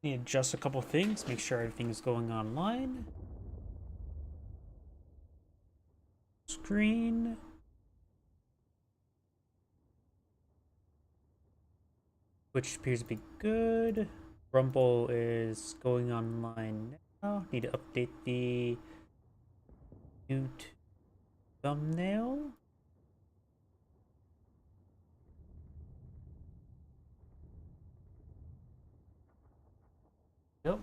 Need to adjust a couple things, make sure everything's going online. Screen. Which appears to be good. Rumble is going online now. Need to update the YouTube thumbnail. Yep.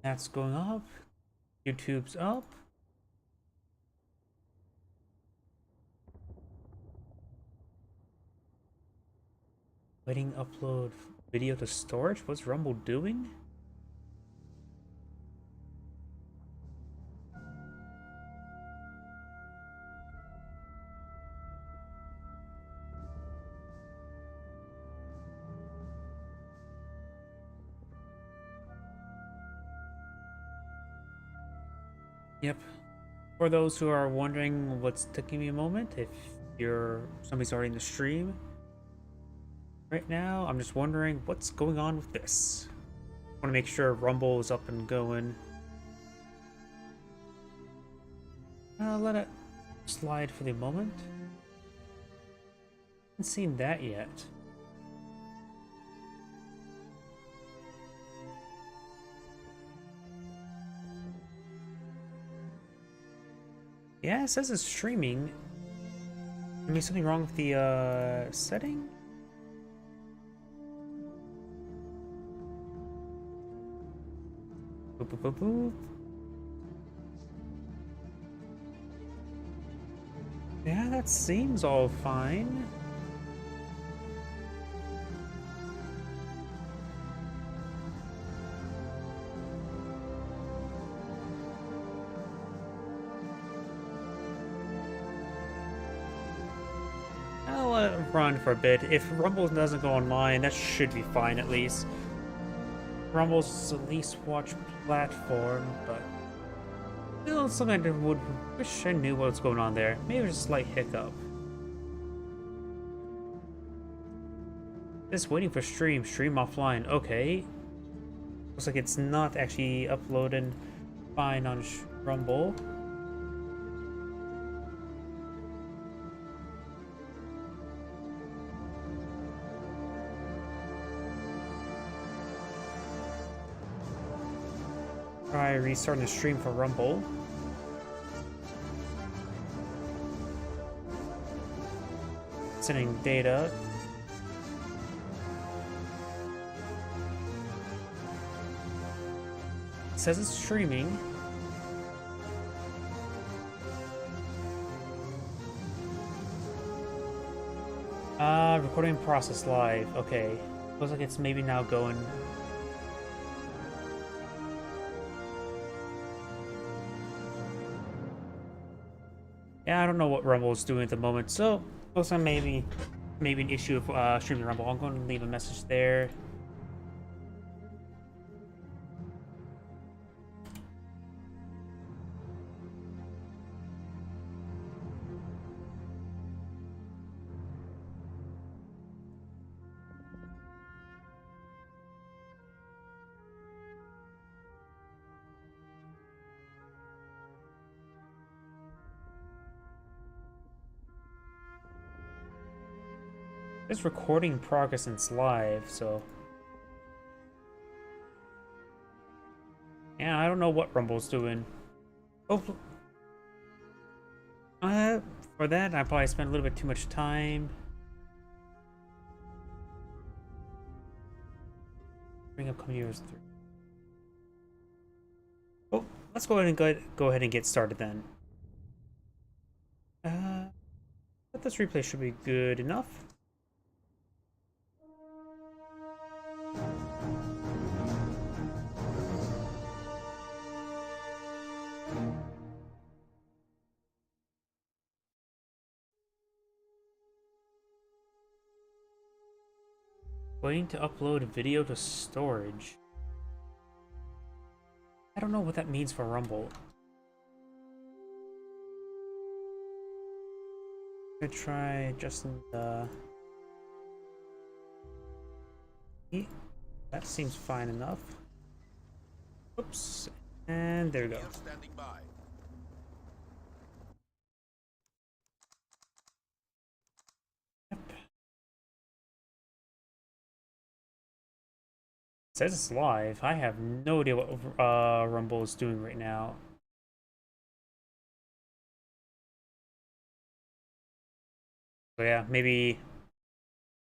That's going up. YouTube's up. Waiting upload video to storage? What's Rumble doing? Yep. For those who are wondering what's taking me a moment, if somebody's already in the stream right now, I'm just wondering what's going on with this. I want to make sure Rumble is up and going. I'll let it slide for the moment. Haven't seen that yet. Yeah, it says it's streaming. I mean, something wrong with the setting? Boop, boop, boop, boop. Yeah, that seems all fine. I'll let it run for a bit. If Rumble doesn't go online, that should be fine at least. Rumble's a least watch platform, but still something I would wish I knew what's going on there. Maybe just a slight hiccup. Just waiting for stream offline. Okay. Looks like it's not actually uploading fine on Rumble. Try restarting the stream for Rumble. Sending data. It says it's streaming. Recording process live. Okay. Looks like it's maybe now going. Yeah, I don't know what Rumble is doing at the moment, so looks like maybe an issue of streaming Rumble. I'm going to leave a message there. It's recording progress and it's live, so yeah, I don't know what Rumble's doing. Oh, for that I probably spent a little bit too much time. Bring up computers through. Oh, let's go ahead and get started then. But this replay should be good enough. Waiting to upload video to storage. I don't know what that means for Rumble. gonna try just in the... That seems fine enough. Oops. And there we go. Yep. It says it's live. I have no idea what Rumble is doing right now. So yeah, maybe...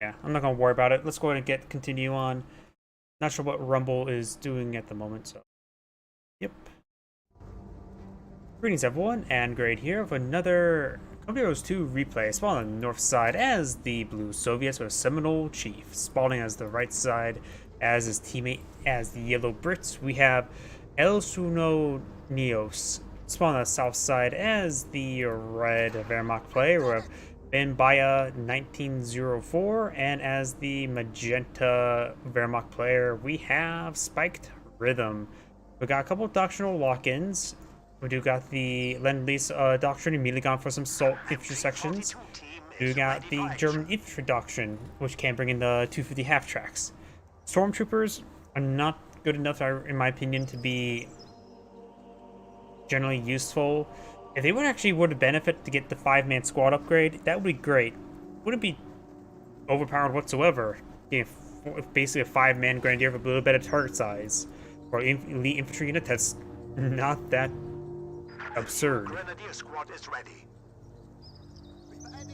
Yeah, I'm not gonna worry about it. Let's go ahead and continue on. Not sure what Rumble is doing at the moment, so... Yep. Greetings everyone, and Grade here with another Company Heroes 2 replay. Spawn on the north side as the Blue Soviets with Seminole Chief. Spawning as the right side as his teammate as the Yellow Brits. We have El Suno Neos. Spawn on the south side as the Red Wehrmacht player with Ben Baya 1904, and as the Magenta Wehrmacht player we have Spiked Rhythm. We got a couple of doctrinal lock-ins. We do got the Lend-Lease doctrine immediately gone for some Salt infantry sections. We got the German infantry doctrine, which can bring in the 250 half-tracks. Stormtroopers are not good enough, in my opinion, to be generally useful. If they would benefit to get the 5-man squad upgrade, that would be great. Wouldn't be overpowered whatsoever. Basically a 5-man Grenadier with a little bit of target size. For elite infantry unit, that's not that absurd. Grenadier squad is ready.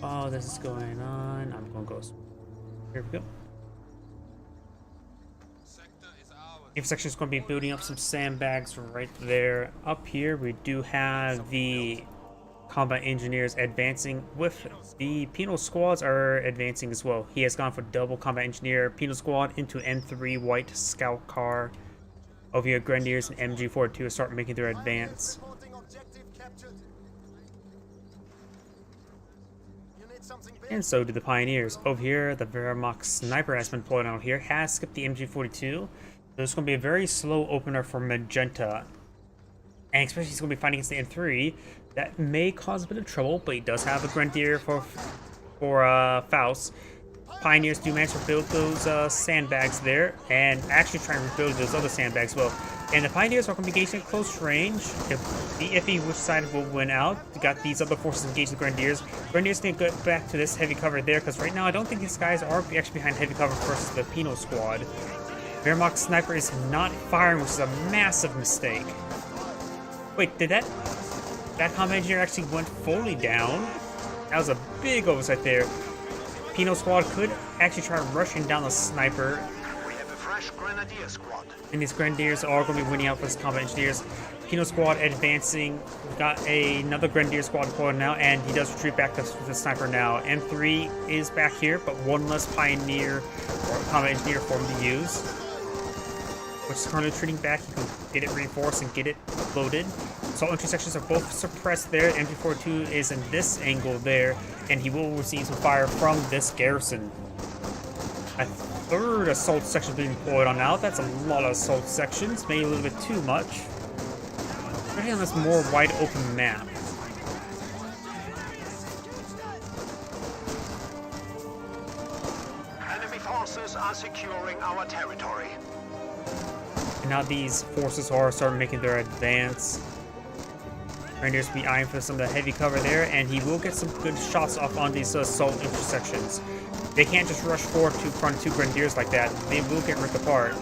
Oh, this is going on. I'm gonna go. Here we go. Infantry section is going to be building up some sandbags right there. Up here, we do have the combat engineers advancing with the penal squads are advancing as well. He has gone for double combat engineer penal squad into N3 white scout car. Over here, Grenadiers and MG42 start making their advance. And so do the Pioneers. Over here, the Wehrmacht sniper has been deployed out here, has skipped the MG42. There's going to be a very slow opener for Magenta. And especially he's going to be fighting against the N3. That may cause a bit of trouble, but he does have a Grenadier for Faust. Pioneers do manage to build those sandbags there, and actually try and rebuild those other sandbags well. And the Pioneers are going to be engaging at close range. If which side will win out, we got these other forces engaged with Grenadiers. Grenadiers need to get back to this heavy cover there, because right now I don't think these guys are actually behind heavy cover versus the penal squad. Wehrmacht sniper is not firing, which is a massive mistake. Wait, did that combat engineer actually went fully down? That was a big oversight there. Penal squad could actually try rushing down the sniper. We have a fresh Grenadier squad. And these Grenadiers are going to be winning out for the combat engineers. Penal squad advancing. We've got another Grenadier squad deployed now, and he does retreat back to the sniper now. M3 is back here, but one less Pioneer or combat engineer for him to use. Which is currently retreating back. You can get it reinforced and get it loaded. So entry sections are both suppressed there. MG42 is in this angle there, and he will receive some fire from this garrison. A third assault section being deployed on now. That's a lot of assault sections, maybe a little bit too much. Especially on this more wide open map. Enemy forces are securing our territory. And now these forces are starting making their advance. Grenadiers will be eyeing for some of the heavy cover there, and he will get some good shots off on these assault intersections. They can't just rush forward to front two Grenadiers like that. They will get ripped apart.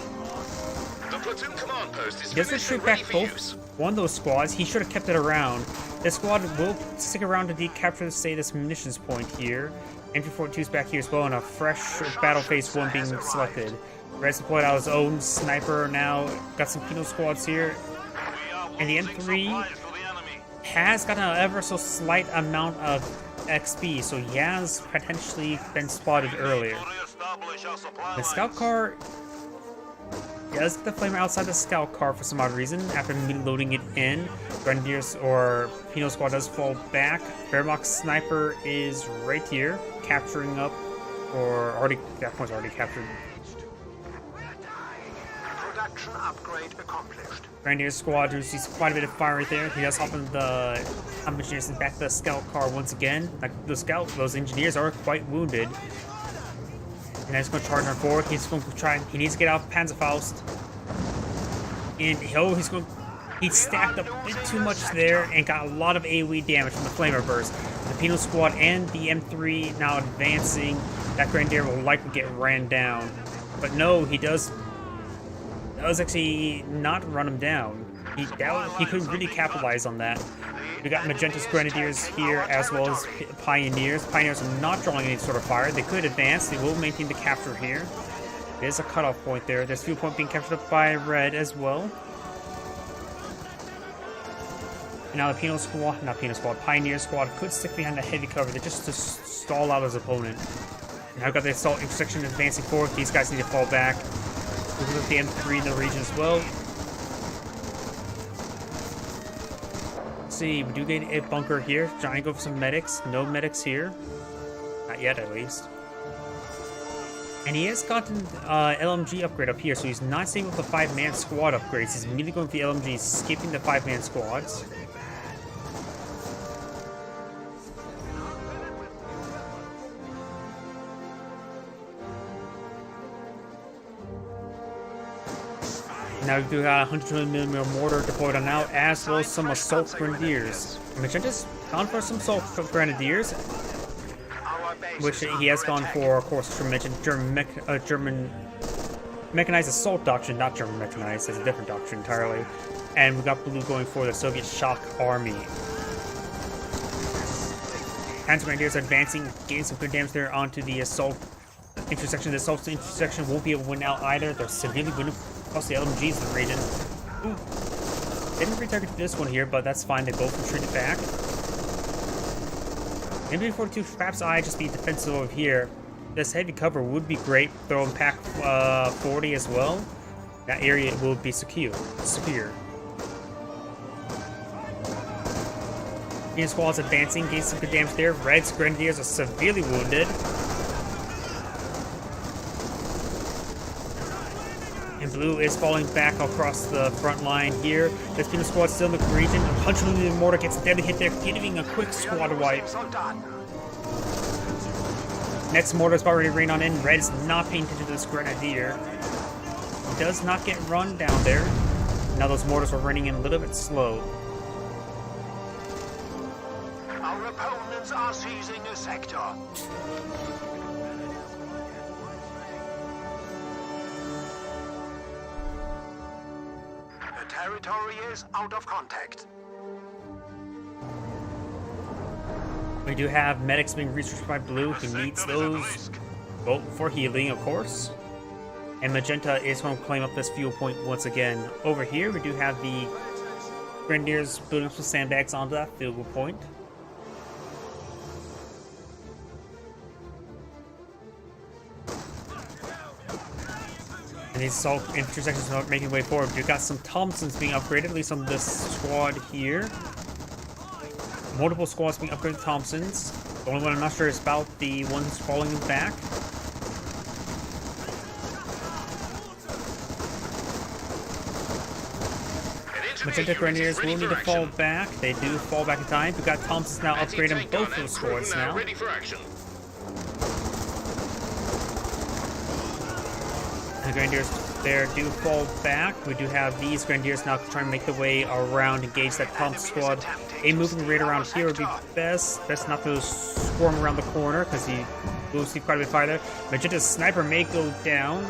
The platoon command post is He does retreat back both. One of those squads, he should have kept it around. This squad will stick around to capture, say, this munitions point here. MG42 is back here as well, and a fresh battle phase 1 being selected. Red's deployed out his own sniper now. Got some penal squads here. And the M3 has got an ever so slight amount of XP, so he has potentially been spotted earlier. The scout car does get the flamer outside the scout car for some odd reason. After loading it in, Grenadiers or penal squad does fall back. Wehrmacht sniper is right here, capturing up, or already, that point's already captured. Production upgrade. upgrade accomplished. Grenadier squad receives quite a bit of fire right there. He does hop in the engineers and back to the scout car once again. Like the scout, those engineers are quite wounded. And he's going to charge on forward. He's going to try. He needs to get out of Panzerfaust. And he stacked up a bit too much there and got a lot of AoE damage from the Flamer Burst. The Penal Squad and the M3 now advancing. That Grenadier will likely get ran down. But no, he does actually not run him down. He could really capitalize on that. We got Magenta's Grenadiers here as well as Pioneers. Pioneers are not drawing any sort of fire. They could advance. They will maintain the capture here. There's a cutoff point there. There's fuel point being captured up by Red as well. And now the Pioneer Squad could stick behind the heavy cover. They're just to stall out his opponent. Now we've got the assault intersection advancing forward. These guys need to fall back. We'll look at the M3 in the region as well. Let's see, we do get a bunker here. Trying to go for some medics. No medics here. Not yet, at least. And he has gotten LMG upgrade up here, so he's not staying with the 5-man squad upgrades. He's immediately going for the LMG, skipping the 5-man squads. Now we do got a 120mm mortar deployed on out, as well as some assault grenadiers. Magenta's gone for some assault grenadiers, which he has gone for, of course, German mechanized assault doctrine, not German mechanized, it's a different doctrine entirely. And we got blue going for the Soviet shock army. Panzer Grenadiers advancing, getting some good damage there onto the assault intersection. The assault intersection won't be able to win out either. They're severely winning across the LMGs in the region. Ooh. Didn't retarget this one here, but that's fine. They both retreated back. MB42 Traps I just be defensive over here. This heavy cover would be great. Throw in Pack 40 as well. That area will be secure. Union squad's advancing, getting some good damage there. Red's Grenadiers are severely wounded. And blue is falling back across the front line here. This Penal squad still in the region. 100mm mortar gets a deadly hit there, getting a quick squad wipe. Next mortar is about ready to rain on in. Red is not paying attention to this Grenadier. He does not get run down there. Now those mortars are running in a little bit slow. Our opponents are seizing a sector. The territory is out of contact. We do have medics being researched by blue, who needs those. Vote for healing, of course. And magenta is going to claim up this fuel point once again. Over here, we do have the Grenadiers building up some sandbags onto that fuel point. And these assault intersections are making way forward. We've got some Thompsons being upgraded, at least on this squad here. Multiple squads being upgraded to Thompsons. The only one I'm not sure is about the one who's falling back. Magenta Grenadiers will need to fall back. They do fall back in time. We've got Thompsons now upgrading both those squads now. Ready for action. The Grenadiers there do fall back. We do have these Grenadiers now trying to make their way around, engage that Thompson squad. A moving right around here would be best. Best not to swarm around the corner because he will see quite a bit of fire there. Magenta's sniper may go down.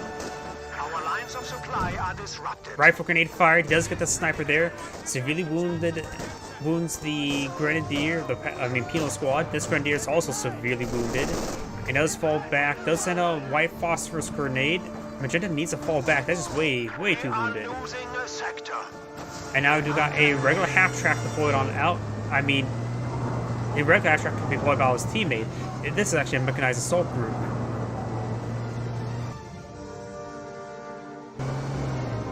Our lines of supply are disrupted. Rifle grenade fire does get the sniper there. Severely wounds the Grenadier, Penal squad. This Grenadier is also severely wounded. It does fall back. Does send a white phosphorus grenade. Magenta needs to fall back. That's just way too wounded. And now we do got a regular half-track deployed on out. I mean, a regular half-track can be deployed by his teammate. This is actually a mechanized assault group.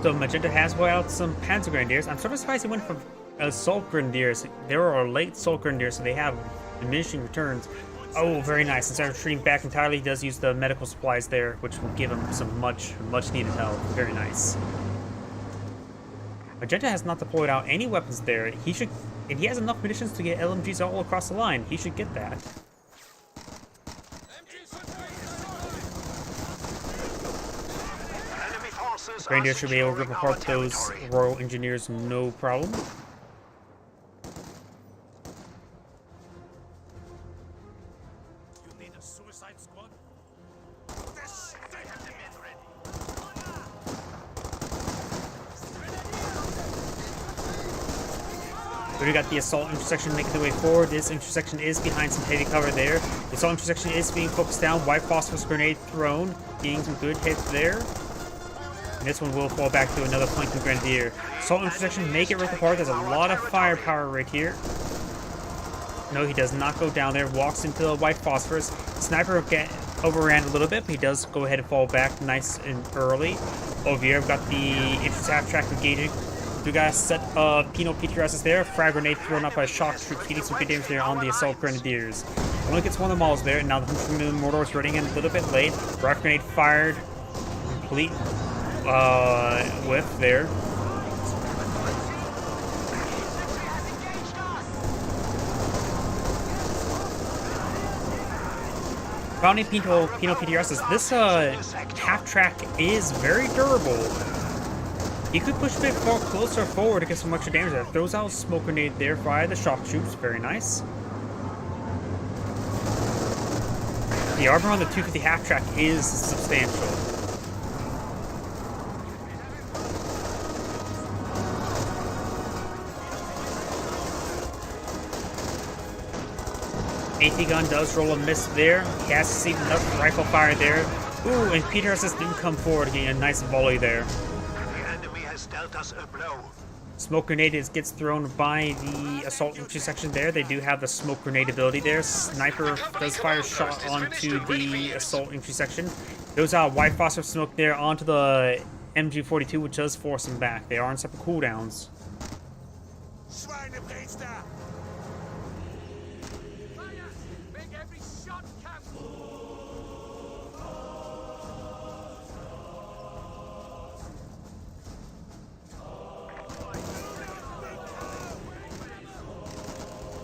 So Magenta has brought out some Panzer Grenadiers. I'm sort of surprised he went from assault Grenadiers. They were late assault Grenadiers, so they have diminishing returns. Oh, very nice. Instead of retreating back entirely, he does use the medical supplies there, which will give him some much needed help. Very nice. Magenta has not deployed out any weapons there. He should, and he has enough munitions to get LMGs all across the line. He should get that. Enemy forces Grenadier are should be able to rip securing our apart those territory. Royal Engineers, no problem. You need a suicide squad? This, they have the men ready. We got the assault intersection making their way forward. This intersection is behind some heavy cover there. The assault intersection is being focused down. White phosphorus grenade thrown, getting some good hits there. And this one will fall back to another flanking grenadier. Assault intersection make it rip apart. There's a lot of firepower right here. No, he does not go down there. Walks into the white phosphorus. Sniper overran a little bit, but he does go ahead and fall back nice and early. Over here, we've got the intercept track engaging. We got a set of Pino PTRSs there. Frag grenade thrown up by shock troops, getting some good damage there on the assault grenadiers. Only gets one of the models there, and now the 100mm mortar is running in a little bit late. Rifle grenade fired. Complete whiff there. Bounty Pino PTRSs. This half track is very durable. He could push a bit closer forward to get some extra damage there. Throws out a smoke grenade there via the shock troops. Very nice. The armor on the 250 half track is substantial. AT gun does roll a miss there. He has received enough rifle fire there. Ooh, and PTRSs didn't come forward, getting a nice volley there. The enemy has dealt us a blow. Smoke grenade gets thrown by the assault intersection there. They do have the smoke grenade ability there. Sniper does fire a shot onto the assault intersection. Goes out white phosphorus smoke there onto the MG42, which does force them back. They are on separate cooldowns. Schweinepriester! Make every shot count!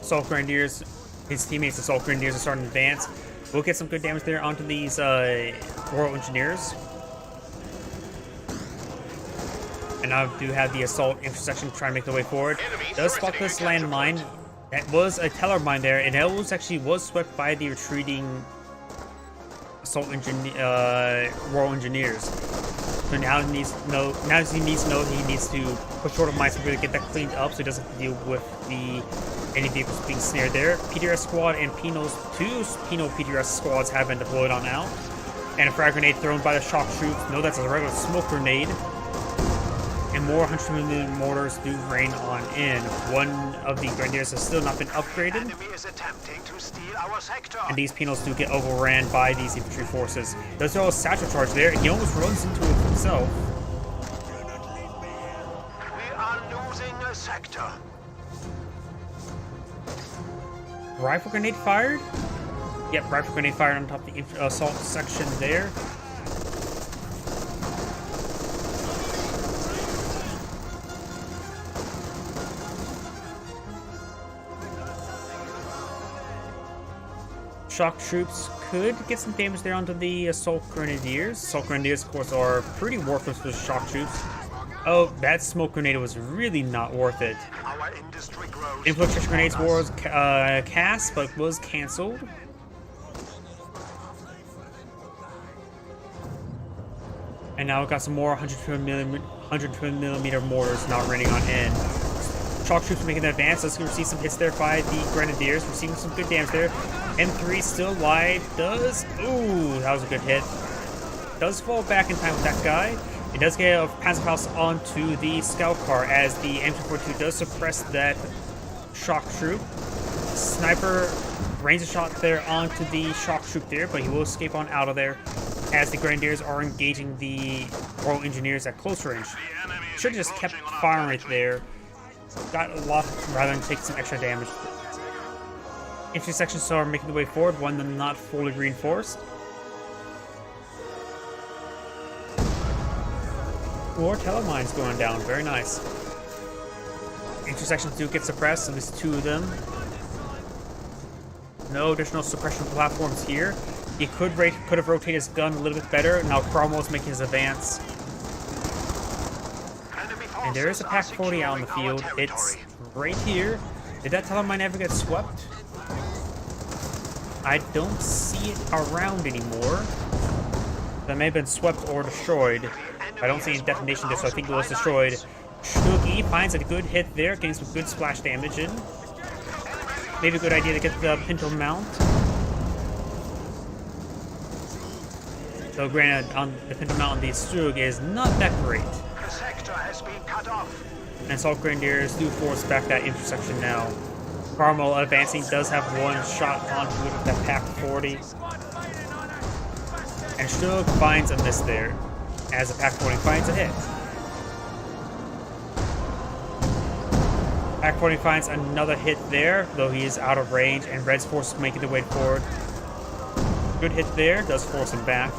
Assault Grenadiers, his teammates, Assault Grenadiers, are starting to advance. We'll get some good damage there onto these Royal Engineers. And now do have the Assault intersection trying to make their way forward. Does spot this landmine. That was a Teller mine there, and it was actually swept by the retreating Royal Engineers. So now he needs to know that he needs to push short of mines to really get that cleaned up, so he doesn't have to deal with any vehicles being snared there. PTRS squad and two Pino PTRS squads have been deployed on out. And a frag grenade thrown by the shock troops. No, that's a regular smoke grenade. And more 100mm mortars do rain on in. One of the grenadiers has still not been upgraded. Enemy is attempting to steal our sector. And these Pinos do get overran by these infantry forces. Does throw a satchel charge there, and he almost runs into it himself. We are losing a sector. Rifle grenade fired? Yep, rifle grenade fired on top of the assault section there. Shock troops could get some damage there onto the assault grenadiers. Assault grenadiers, of course, are pretty worthless for shock troops. Oh, that smoke grenade was really not worth it. Our industry grows. Infiltration grenades was cast, but was cancelled. And now we've got some more 120mm mortars now raining on in. Shock troops are making their advance. Let's receive some hits there by the Grenadiers. Receiving some good damage there. M3 still alive. Ooh, that was a good hit. Does fall back in time with that guy. It does get a Panzerfaust onto the scout car as the M242 does suppress that shock troop. Sniper range a shot there onto the shock troop there, but he will escape on out of there as the Grenadiers are engaging the Royal Engineers at close range. Should have just kept firing right there. Got a lot rather than take some extra damage. Infantry sections are making their way forward, one of them not fully reinforced. More telemines going down, very nice. Intersections do get suppressed, at least 2 of them. No additional suppression platforms here. He could have rotated his gun a little bit better. Now Cromwell's making his advance. And there is a Pak-40 out in the field. It's right here. Did that Talon ever get swept? I don't see it around anymore. That may have been swept or destroyed. I don't see any detonation there, so I think it was destroyed. Shugi finds a good hit there, getting some good splash damage in. Maybe a good idea to get the Pinto mount. Though granted, on the Pinto mount on the Stug is not that great. The sector has been cut off. And Assault Grenadiers do force back that intersection now. Carmel advancing does have 1 shot onto it with that Pak-40. And Stug finds a miss there, as the Pak-40 finds a hit. Pak-40 finds another hit there, though he is out of range, and Red's forces making their way forward. Good hit there, does force him back.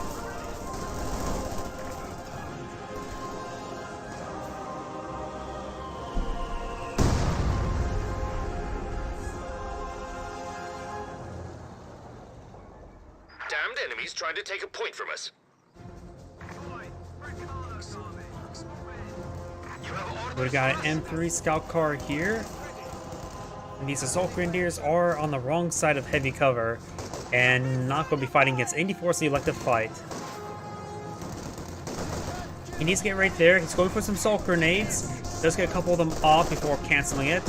Damned enemies trying to take a point from us. We got an M3 scout car here. And these Assault Grenadiers are on the wrong side of heavy cover and not going to be fighting against any force the elective fight. He needs to get right there. He's going for some Assault Grenades. Does get a couple of them off before canceling it.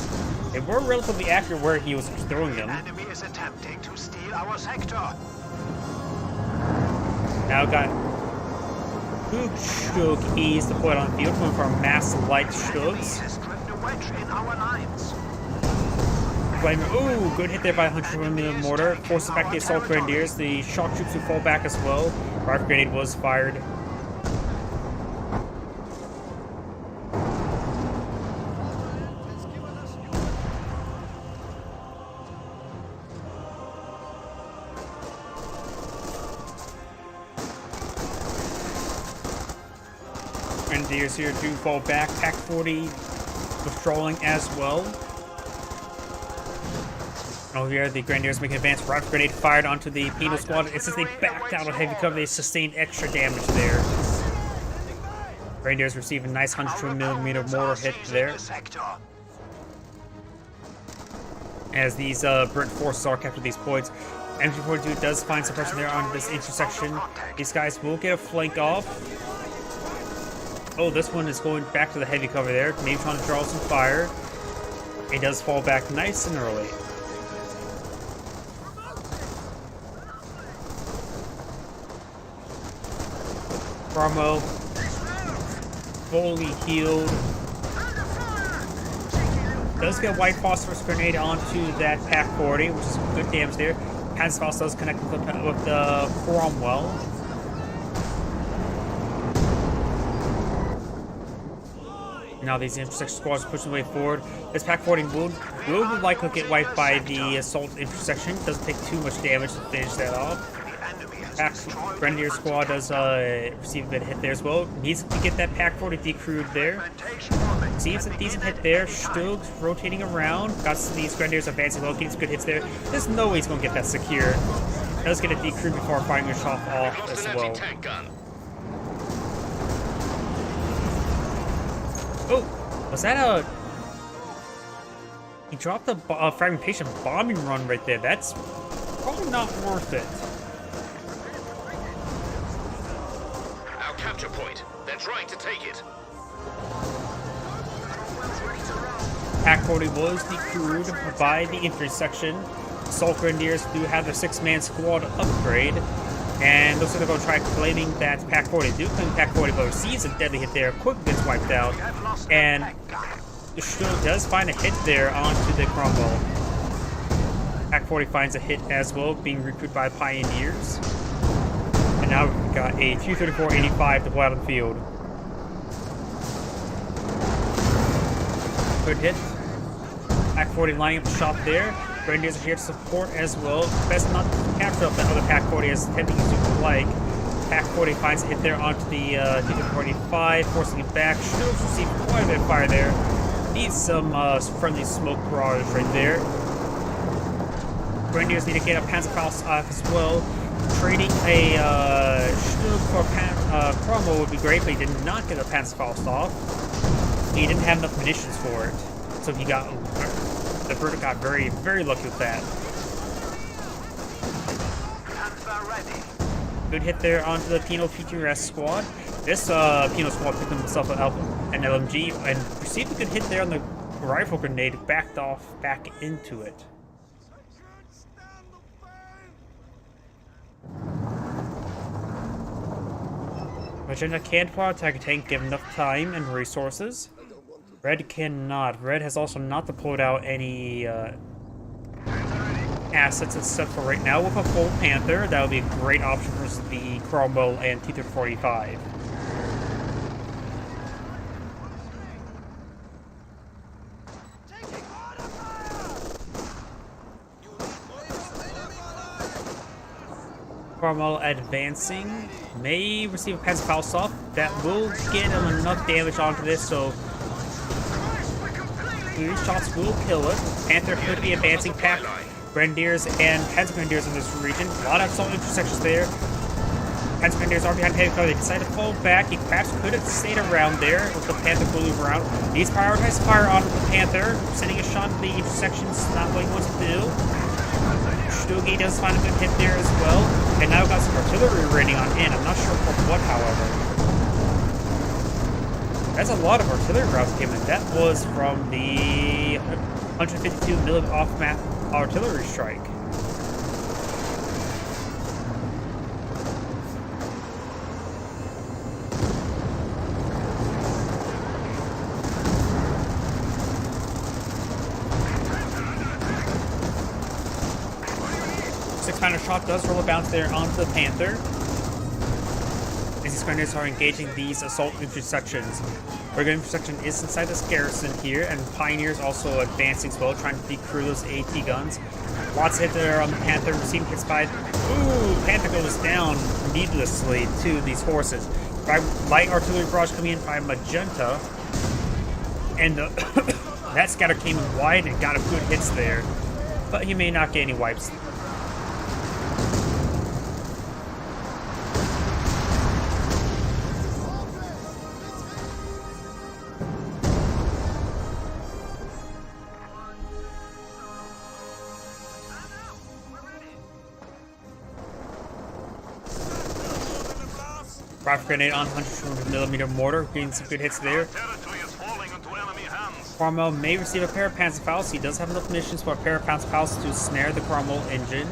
They were relatively accurate where he was throwing them. Enemy is attempting to steal our sector. Now got Hoog Shug E's deployed on the field, going for mass light Shugs. Has driven a wedge in our lines. Ooh, good hit there by 100mm mortar. Forces back the Assault Grenadiers. The shock troops will fall back as well. Rifle grenade was fired. Grenadiers here do fall back. Pak-40 withdrawing as well. Oh, here the Grenadiers make an advance. Rifle grenade fired onto the penal squad. It's as they backed out of heavy cover, they sustained extra damage there. Grenadiers receive a nice 100mm mortar hit there. As these Brit forces are captured these points. MG42 does find suppression there on this intersection. These guys will get a flank off. Oh, this one is going back to the heavy cover there. Maybe trying to draw some fire. It does fall back nice and early. Cromwell fully healed. Does get a white phosphorus grenade onto that Pak-40, which is good damage there. Panzerfaust does connect with the Cromwell. Now these intersection squads are pushing the way forward. This Pak-40 will likely get wiped by the assault intersection. Doesn't take too much damage to finish that off. Grenadier squad does receive a bit of hit there as well. Needs to get that Pak-40 decrewed there. Receives a decent hit there. Stug's rotating around. Got these Grenadiers advancing low. Getting some good hits there. There's no way he's going to get that secure. Does get a decrewed before firing a shot off as well. Oh, was that a... He dropped a fragmentation bombing run right there. That's probably not worth it. Our capture point. They're trying to take it. Pak-40 was decrewed by the intersection. Assault Grenadiers do have their 6-man squad upgrade. And looks like they're going to try claiming that Pak-40. Do claim Pak-40, but receives a deadly hit there. Quick gets wiped out. And the Stug does find a hit there onto the Cromwell. Pak-40 finds a hit as well, being recruited by Pioneers. And now we've got a 234-85 deployed on the field. Good hit. Pak-40 lining up the shot there. Grenadiers are here to support as well. Best not to capture up that other Pak-40 as attempting to like. Pak-40 finds a hit there onto the 245, forcing it back. Stug's received quite a bit of fire there. Need some friendly smoke barrage right there. Grenadiers need to get a Panzerfaust off as well. Trading a Stug for Cromwell would be great, but he did not get a Panzerfaust off. He didn't have enough munitions for it, so he got the Brita got very, very lucky with that. Panzer ready. Good hit there onto the Penal PTRS squad. This Penal squad picked himself an LMG and received a good hit there on the rifle grenade, backed off back into it. Magenta can't attack a tank given enough time and resources. Red cannot. Red has also not deployed out any assets except for right now with a full Panther. That would be a great option versus the Cromwell and T-345. Cromwell advancing, may receive a Panzerfaust off. That will get him enough damage onto this, so 3 shots will kill it. Panther could be advancing pack Grenadiers and Panzer Grenadiers in this region. A lot of assault intersections there. Panzer Grenadiers are behind heavy cover. They decided to fall back. He perhaps could have stayed around there with the Panther bully around. He's prioritized fire on the Panther, sending a shot at the intersections, not what he wants to do. Stugi does find a good hit there as well. And now got some artillery raining on in. I'm not sure for what, however. That's a lot of artillery rounds came in. That was from the 152 mm off-map artillery strike. Six-pounder shot does roll a bounce there onto the Panther. As these Grenadiers are engaging these assault intersections. Regular intersection is inside this garrison here, and Pioneers also advancing as well, trying to decrew those AT guns. Lots of hit there on the Panther, receiving hits by... Ooh, Panther goes down needlessly to these horses. By light artillery barrage coming in by Magenta. And that scatter came in wide and got a good hits there. But he may not get any wipes. Rifle grenade on 100mm mortar, getting some good hits there. Territory is falling into enemy hands. Cromwell may receive a pair of Panzerfaust. He does have enough munitions for a pair of Panzerfaust to snare the Cromwell engine.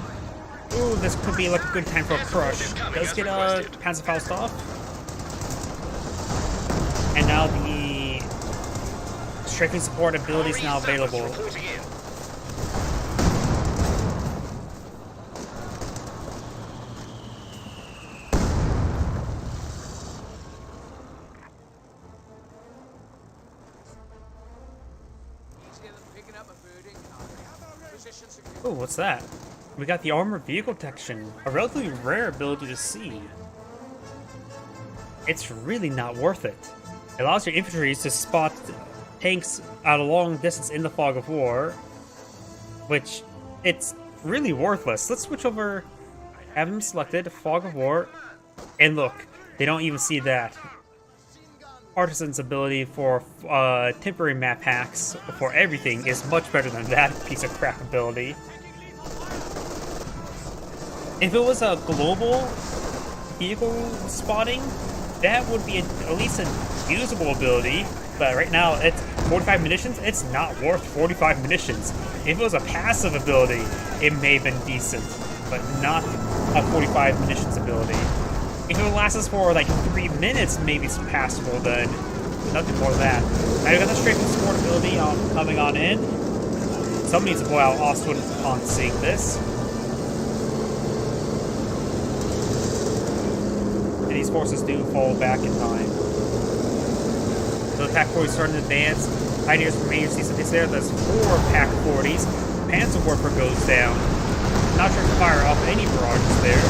Ooh, this could be like a good time for a crush. Does get a Panzerfaust off. And now the strafing support ability is now available. Oh, what's that? We got the armored vehicle detection, a relatively rare ability to see. It's really not worth it. It allows your infantry to spot tanks at a long distance in the fog of war, which it's really worthless. Let's switch over, have them selected, fog of war, and look, they don't even see that. Artisan's ability for temporary map hacks for everything is much better than that piece of crap ability. If it was a global vehicle spotting, that would be at least a usable ability, but right now it's 45 munitions, it's not worth 45 munitions. If it was a passive ability, it may have been decent, but not a 45 munitions ability. If it lasts us for like 3 minutes, maybe it's passable, then nothing more than that. Now you got the strafing support ability coming on in. Somebody needs to blow out Ostwood upon seeing this. And these forces do fall back in time. So the Pack 40 starting to advance. Pioneers from Major see some hits there. There's 4 Pack 40s. Panzerwerfer goes down. Not sure to fire off any barrages there.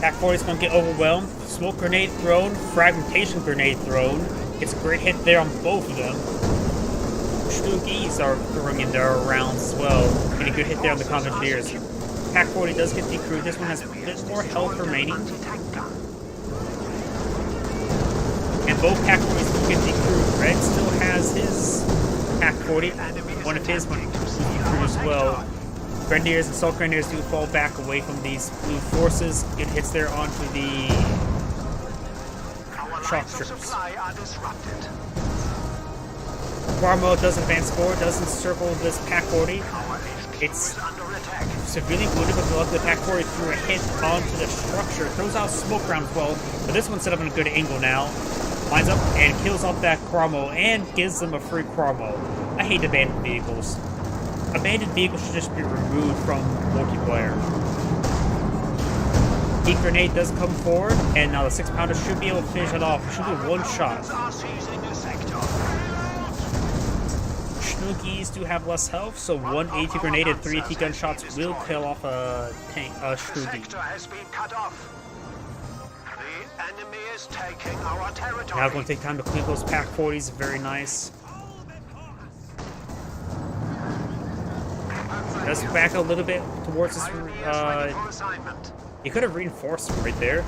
Pack 40 is going to get overwhelmed. Smoke grenade thrown, fragmentation grenade thrown. Gets a great hit there on both of them. Stoogies are throwing in their rounds as well. Getting a good hit there on the Conventeers. Pack 40 does get decrewed. This one has a bit more health remaining. And both Pack 40s do get decrewed. Red still has his Pack 40. One of his decrewed as well. Grenadiers and Assault Grenadiers do fall back away from these blue forces. Good hits there onto the shock troops. Cromwell does advance forward, does encircle this Pack 40. It's severely wounded, but luckily the Pack 40 threw a hit onto the structure. Throws out smoke round as well, but this one's set up in a good angle now. Lines up and kills off that Cromwell and gives them a free Cromwell. I hate abandoned vehicles. Abandoned vehicles should just be removed from multiplayer. Heat grenade does come forward, and now the 6-pounder should be able to finish it off. It should be one shot. Snoogies do have less health, so one AT grenade and 3 AT gunshots will kill off a tank, Snoogie. Now going to take time to clean those Pack 40s. Very nice. Does back a little bit towards this. He could have reinforced him right there.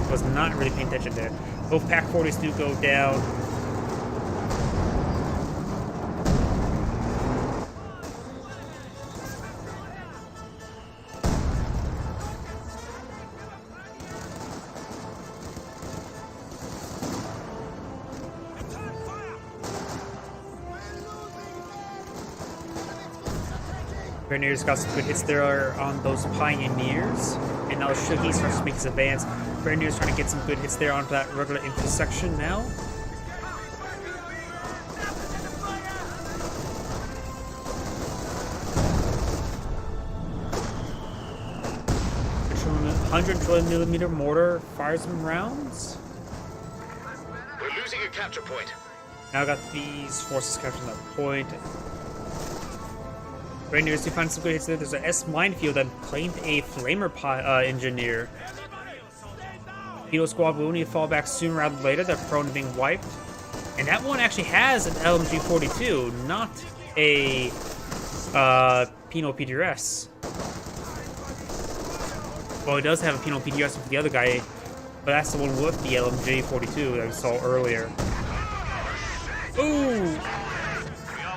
Was not really paying attention there. Both Pack 40s do go down. Grenadiers got some good hits there on those Pioneers. And now Shuggy starts to make his advance. Grenadiers trying to get some good hits there onto that regular intersection now. The 120mm mortar fires some rounds. We're losing a capture point. Now got these forces capturing that point. Grenadiers do find some good hits there. There's an S minefield that claimed a flamer engineer. Torpedo squad will only fall back sooner rather than later. They're prone to being wiped. And that one actually has an LMG-42, not a Pinot PDRS. Well, it does have a Pinot PDRS with the other guy, but that's the one with the LMG-42 that we saw earlier. Ooh!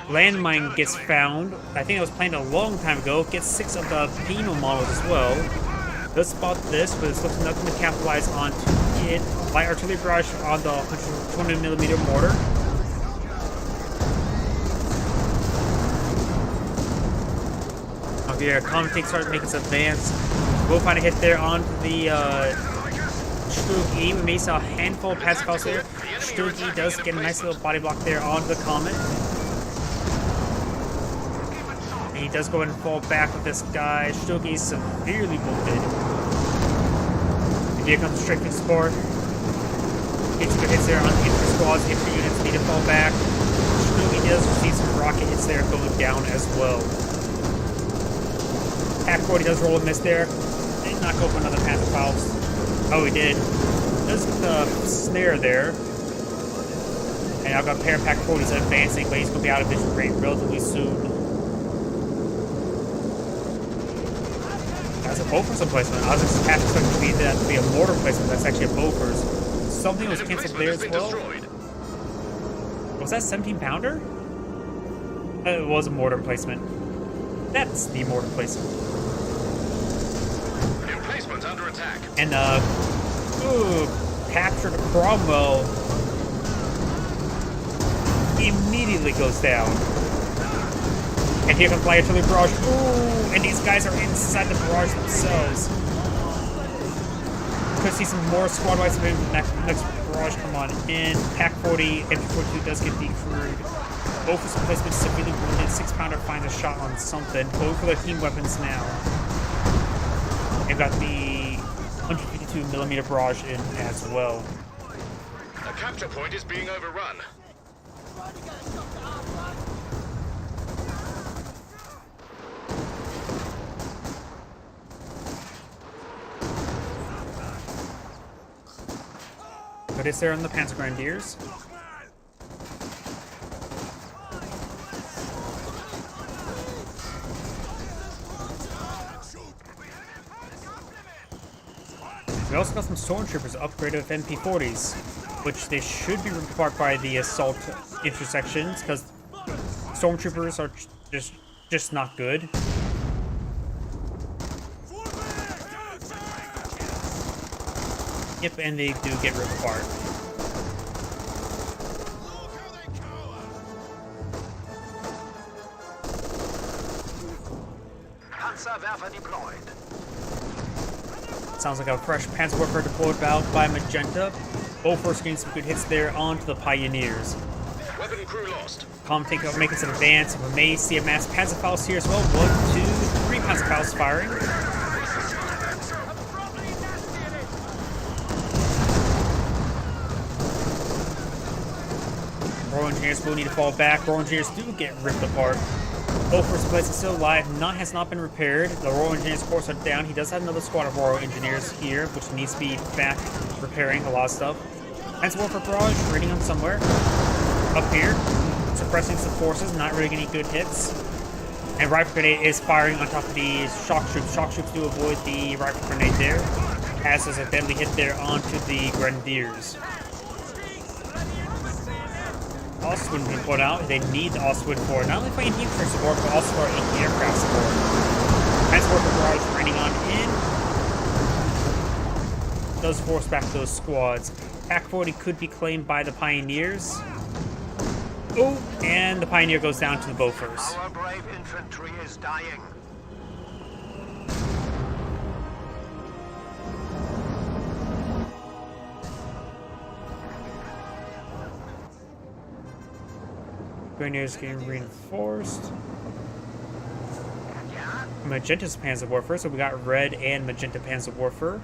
Landmine gets found. I think it was planned a long time ago. Gets 6 of the Pinot models as well. Does spot this, but it's looking nothing to capitalize on to get light artillery barrage on the 120mm mortar. Okay, Commentate starts making some advance. We'll find a hit there onto the Stug-E. We may see a handful of passive files there. Stug-E does get a nice little body block there onto the Comet. And he does go ahead and fall back with this guy. Stug-E severely wounded. And here comes straight to support. Gets good hits there on the infantry squads. Infantry units need to fall back. Stug-E does receive some rocket hits there going down as well. Pack 40 does roll a miss there. Did not go for another passive files. Oh, he did. Does get the snare there. And I've got a pair of Pack 40s advancing, but he's going to be out of vision range relatively soon. That's a Bofors placement. I was expecting that to be a mortar placement. That's actually a Bofors. Something was cancelled there as well. Was that 17-pounder? It was a mortar placement. That's the mortar placement. Emplacement under attack. And captured Cromwell immediately goes down. And here comes light artillery barrage. Ooh, and these guys are inside the barrage themselves. Could see some more squad wipes maybe the next barrage come on in. Pack 40, MP42 does get decrewed. Both of some placements severely wounded. 6-pounder finds a shot on something. Both for their team weapons now. They've got the 152mm barrage in as well. A capture point is being overrun. Good hits there on the Panzer Grenadiers. We also got some stormtroopers upgraded with MP40s, which they should be ripped apart by the assault intersections because stormtroopers are just not good. Yep, and they do get ripped apart. Panzerwerfer deployed. Sounds like a fresh Panzerwerfer deployed out by Magenta. Bofors getting some good hits there onto the Pioneers. Weapon crew lost. Comtake making some advance. We may see a mass Panzerfaust here as well. 1, 2, 3 Panzerfausts firing. Royal Engineers will need to fall back. Royal Engineers do get ripped apart. Bofors place is still alive. Has not been repaired. The Royal Engineers, of course, are down. He does have another squad of Royal Engineers here, which needs to be back repairing a lot of stuff. Panzerwerfer barrage raiding him somewhere. Up here, suppressing some forces, not really getting good hits. And Rifle Grenade is firing on top of the Shock Troops. Shock Troops do avoid the Rifle Grenade there, as there's a deadly hit there onto the Grenadiers. Oswin been put out. They need the Oswin for not only for infantry support, but also for anti-aircraft support. Panzerwerfer barrage raining on in. Does force back those squads. Pack 40 could be claimed by the Pioneers. Oh, and the Pioneer goes down to the Bofors. Our brave infantry is dying. Grenadiers getting reinforced. Magenta's Panzerwerfer, so we got red and magenta Panzerwerfer.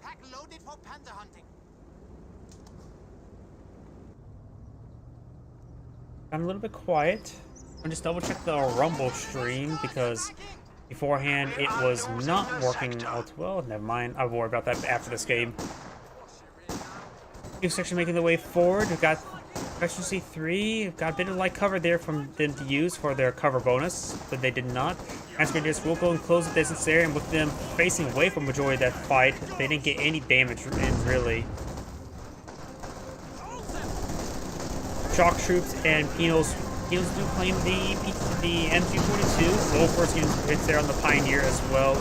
Pack loaded for panther hunting. I'm a little bit quiet. I'm just double check the Rumble stream because beforehand it was not working all too well. Never mind, I'll worry about that after this game. New section making the way forward. We've got Efficiency 3. We've got a bit of light cover there from them to use for their cover bonus, but they did not. Grenadiers will go and close the distance there, and with them facing away from the majority of that fight, they didn't get any damage in, really. Shock Troops and Penals. Penals do claim the MG42. Bofors getting some hits there on the Pioneer as well.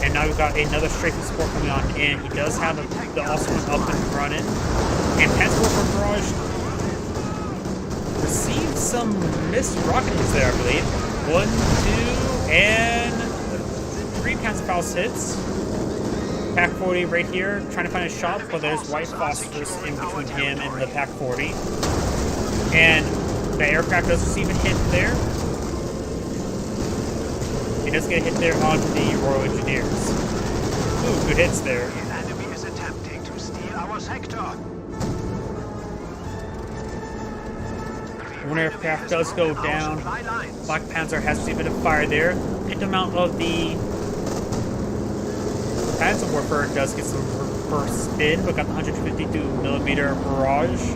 And now we've got another strafing support coming on in. He does have the Oswin up and running. And Panzerwerfer barrage received some missed rockets there, I believe. 1, 2, and 3 Panzerfaust hits. Pack 40 right here, trying to find a shot, but there's white phosphorus in between him and the Pack 40. And the aircraft does receive a hit there. He does get a hit there onto the Royal Engineers. Ooh, good hits there. The enemy is attempting to steal our sector. One aircraft does go down. Black Panzer has received a bit of fire there. Hit amount of the Panzerwerfer does get some first spin, but got the 152mm barrage.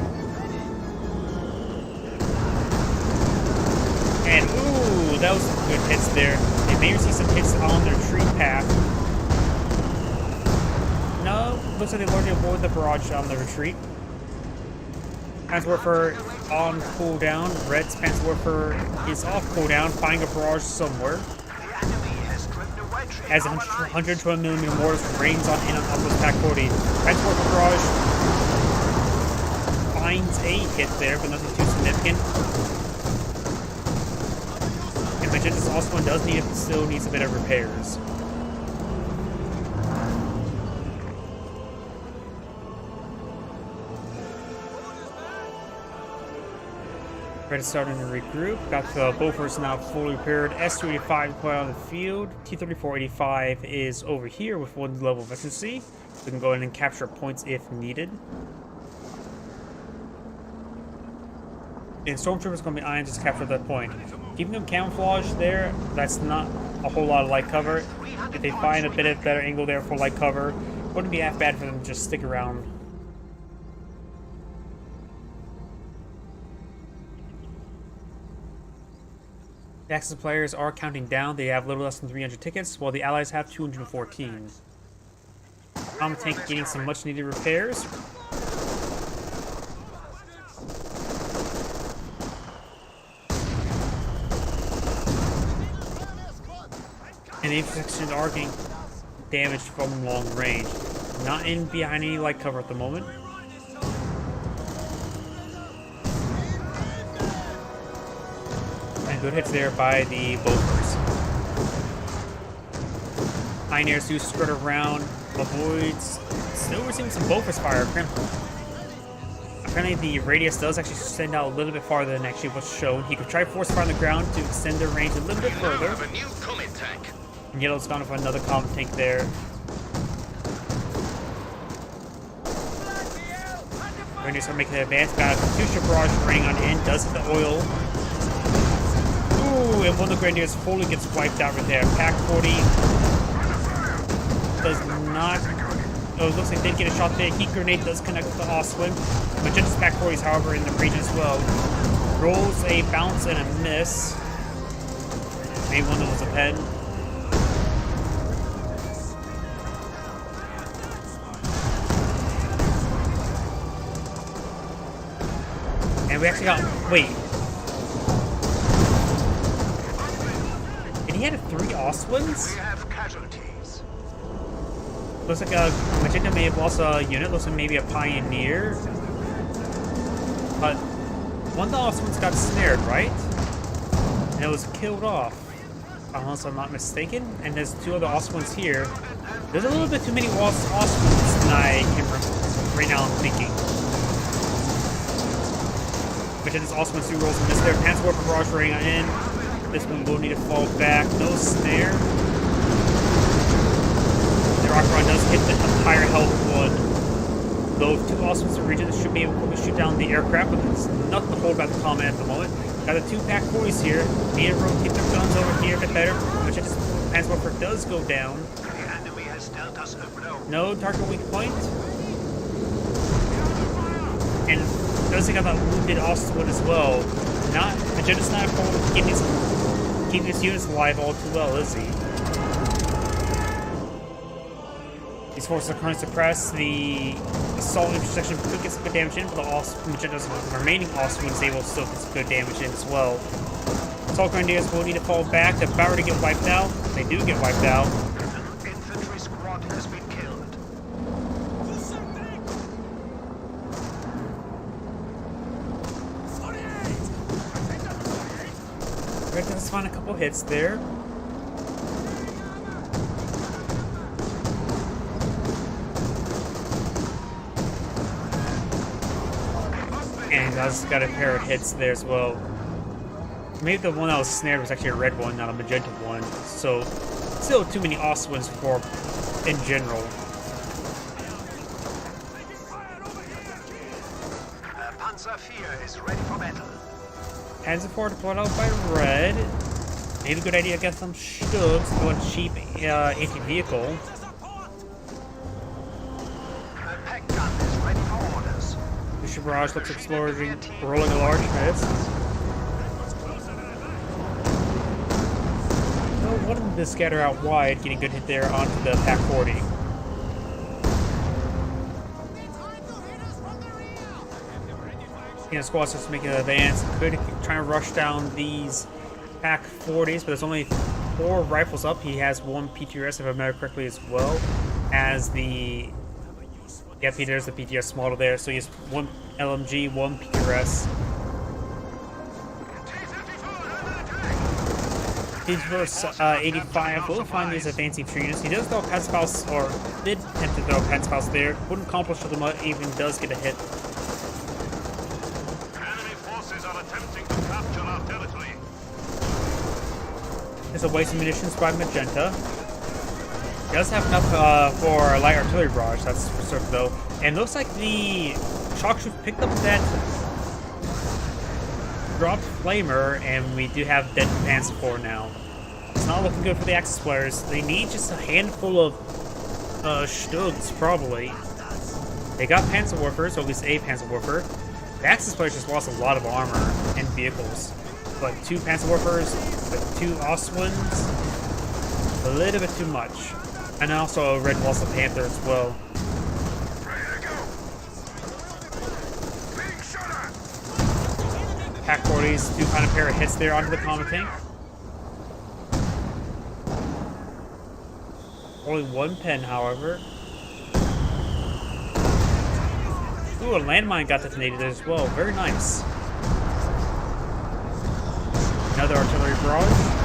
And ooh, that was some good hits there. They may receive some hits on their retreat path. No, looks like they largely avoid the barrage on the retreat. Panzerwerfer on cooldown. Red's Panzerwerfer is off cooldown, finding a barrage somewhere. The enemy has driven a wedge As 120mm mortars rains on in on top of this Pack 40. Panzerwerfer barrage finds a hit there, but nothing too significant. And Magenta's Oswin does still needs a bit of repairs. Ready to start in the regroup. Got the Bofors now fully repaired. S-285 deployed on the field. T-3485 is over here with 1 level of efficiency. We can go in and capture points if needed. And Stormtroopers going to be iron just capture that point. Keeping them camouflage there, that's not a whole lot of light cover. If they find a bit of better angle there for light cover, Wouldn't be half bad for them to just stick around. The Axis players are counting down. They have a little less than 300 tickets, while the Allies have 214. Common tank getting some much needed repairs. And the infections are getting damaged from long range. Not in behind any light cover at the moment. And good hits there by the Bofors. Pioneers do skirt around, avoids. Still receiving some Bofors fire. Apparently the radius does actually extend out a little bit farther than actually what's shown. He could try force fire on the ground to extend their range a little bit further. Have a new comet tank. And Yellow's gone for another common tank there. Rangers are making an advance. Got a Katyusha barrage running on in. Does hit the oil. Ooh, and one of the Grenadiers fully gets wiped out right there. Pack 40 does not. Oh, it looks like they did get a shot there. Heat grenade does connect with the Oswin. Magenta's Pack 40s, however, in the region as well. Rolls a bounce and a miss. Maybe one that was a pen. And we actually got. Wait. And he had 3 Oswins? We have casualties. Looks like a Magenta may have lost a unit. Looks like maybe a Pioneer. But one of the Oswins got snared, right? And it was killed off, unless I'm not mistaken. And there's 2 other Oswins here. There's a little bit too many Oswins than I can remember. Right now I'm thinking. Magenta's Oswins 2 rolls and miss there. Panzer barrage running in. This one will need to fall back. No snare. The rocket rod does hit the higher health one. Though 2 Oswins in region should be able to shoot down the aircraft, but there's nothing to hold back the combat at the moment. Got the 2 Pack 40s here. Need to rotate their guns over here a bit better. Magenta's Panzer does go down. The enemy has dealt us a blow. No target weak point. And notice they got that wounded Oswin as well. Not Magenta's not keeping his units alive all too well, is he? These forces are currently suppressed. The assault intersection could get some good damage in, but the Magenta's remaining Oswin is able to still get some good damage in as well. Assault Grenadiers will need to fall back. They're about to get wiped out. They do get wiped out. An infantry squad has been killed. Red does find a couple hits there. And that's got a pair of hits there as well. Maybe the one that was snared was actually a red one, not a magenta one. So, still too many Oswins for in general. Panzer IV is ready for battle. Panzer IV deployed out by red. Maybe a good idea to get some Stugs to go on cheap anti-vehicle. The Pack gun is ready for orders. The barrage looks exploding, rolling a large miss. One of them did scatter out wide, getting a good hit there onto the Pack 40. Squad starts to make an advance. Could try and rush down these Pack 40s, but there's only 4 rifles up. He has 1 PTRS, if I remember correctly, as well as the. Yeah, there's the PTRS model there. So he has 1 LMG, 1 PTRS. His verse 85 will find these advancing units. He does throw a Panzerfaust, or did attempt to throw a Panzerfaust there. Wouldn't accomplish with him, even does get a hit. Enemy forces are attempting to capture our territory. There's a waste of munitions by Magenta. He does have enough for light artillery barrage, that's for certain though. And looks like the shock troop picked up that dropped flamer, and we do have dead Panzer IV now. It's not looking good for the Axis players. They need just a handful of Stugs, probably. They got Panzerwerfers, or at least a Panzerwerfer. The Axis players just lost a lot of armor and vehicles. But 2 Panzerwerfers, with 2 Ostwinds, a little bit too much. And also a Red Walsall Panther as well. Pack 40s do kind of pair of hits there onto the common tank. Only 1 pen, however. Ooh, a landmine got detonated as well. Very nice. Another artillery barrage.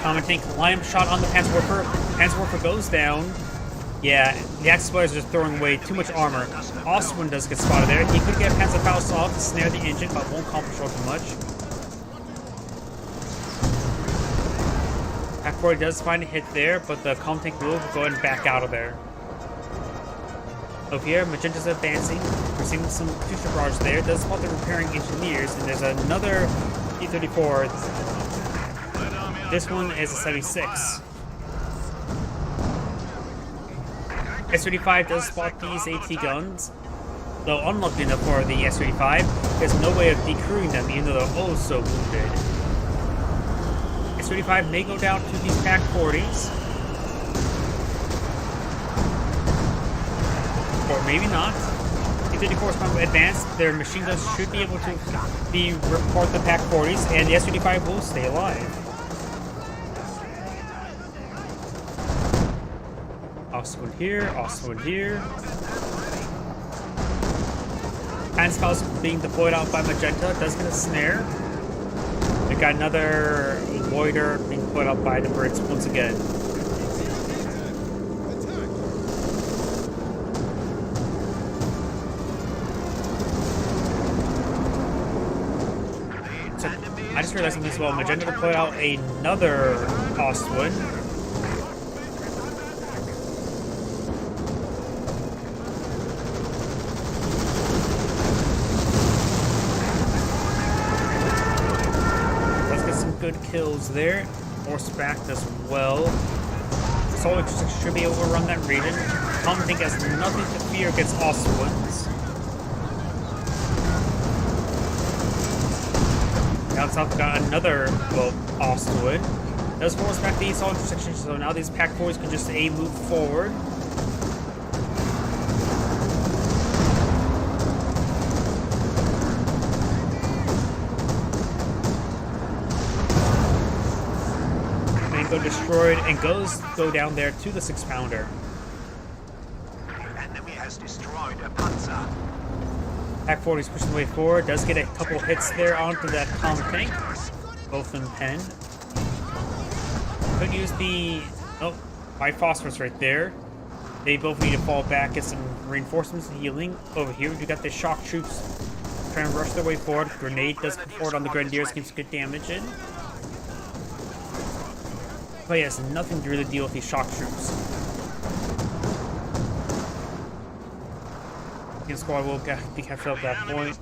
Common tank line shot on the Panzerwerfer. Panzerwerfer goes down. Yeah, the Axis players are just throwing away too much armor. Ostwind does get spotted there. He could get Panzerfaust off to snare the engine, but won't accomplish all too much. Pack 40 does find a hit there, but the common tank will go ahead and back out of there. Over here, Magenta's advancing. We're seeing some future barrage there. Does spot the repairing engineers, and there's another T-34. This one is a 76. S-35 does spot these AT guns, though unlucky enough for the S-35, there's no way of decrewing them even though they're oh so wounded. S-35 may go down to these Pack 40s, or maybe not. T-34 is going to advance, their machine guns should be able to report the Pack 40s, and the S-35 will stay alive. Ostwind here, Ostwind here. Panzerfaust being deployed out by Magenta does get a snare. We got another Loiter being deployed out by the Brits once again. So, I just realized something as well. Magenta deployed out another Ostwind. Good kills there. Horseback as well. Solar should be able to run that region. Common tank has nothing to fear against Ostwinds. Down south we got another, well, Ostwind. Does force back the assault intersection, so now these Pack 4s can just move forward. Destroyed and go down there to the 6-pounder. The enemy has destroyed a Panzer. Pack 40 is pushing the way forward. Does get a couple hits there onto that common tank. Both in pen. Could use the white phosphorus right there. They both need to fall back, get some reinforcements and healing. Over here we got the shock troops trying to rush their way forward. Grenade does come forward on the Grenadiers, keeps good damage in. But he has nothing to really deal with these shock troops. The squad will be captured at that point.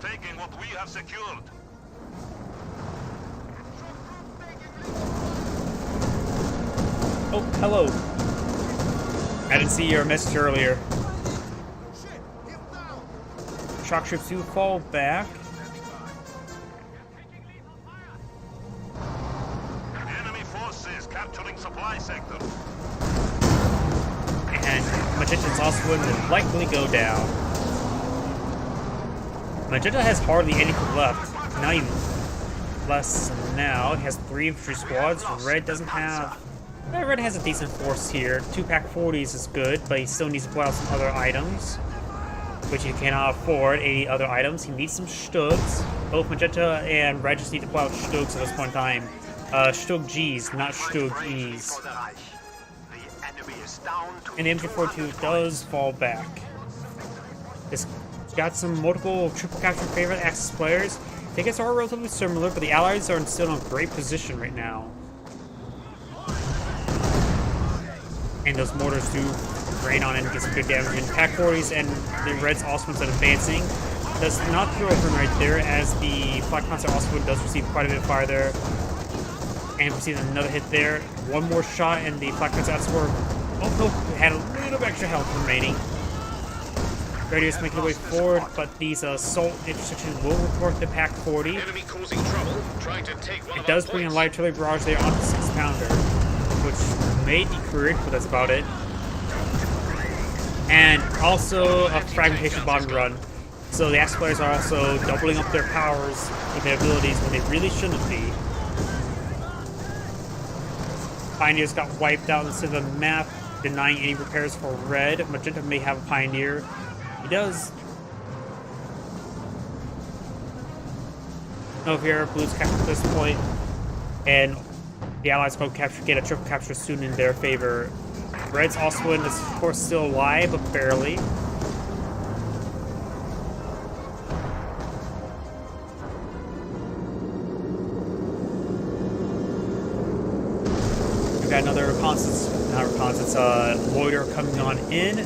Oh, hello. I didn't see your message earlier. Shock troops do fall back. Capturing supply sector. And Magenta's Ostwind will likely go down. Magenta has hardly anything left. Not even less now. He has 3 infantry squads. Red doesn't have... Red has a decent force here. 2 Pack 40s is good, but he still needs to pull out some other items, which he cannot afford 80 other items. He needs some Stugs. Both Magenta and Red just need to pull out Stugs at this point in time. Stug G's, not Stug E's. And the MG42 does fall back. It's got some multiple triple capture favorite Axis players. Tickets are relatively similar, but the Allies are still in a great position right now. and those mortars do rain on it and get some good damage. And Pack 40s and the Reds also instead of advancing does not throw open right there, as the Flak Panzer also does receive quite a bit of fire there. And we see another hit there. One more shot, and the Flak Panzer Oswald, oh no, had a little bit of extra health remaining. Radius making their way forward, but these assault intersection will report the Pack 40. Enemy causing trouble, trying to take one It of does our bring a points. light artillery barrage there on the 6-pounder, which may be cleared, but that's about it. And also a fragmentation bomb run. So the Axe players are also doubling up their powers with their abilities when they really shouldn't be. Pioneers got wiped out instead of the map, denying any repairs for Red. Magenta may have a Pioneer. He does. No here, Blues capture at this point, and the Allies go get a triple capture soon in their favor. Red's also in, is of course still alive, but barely. We've got another reconnaissance, loiter coming on in,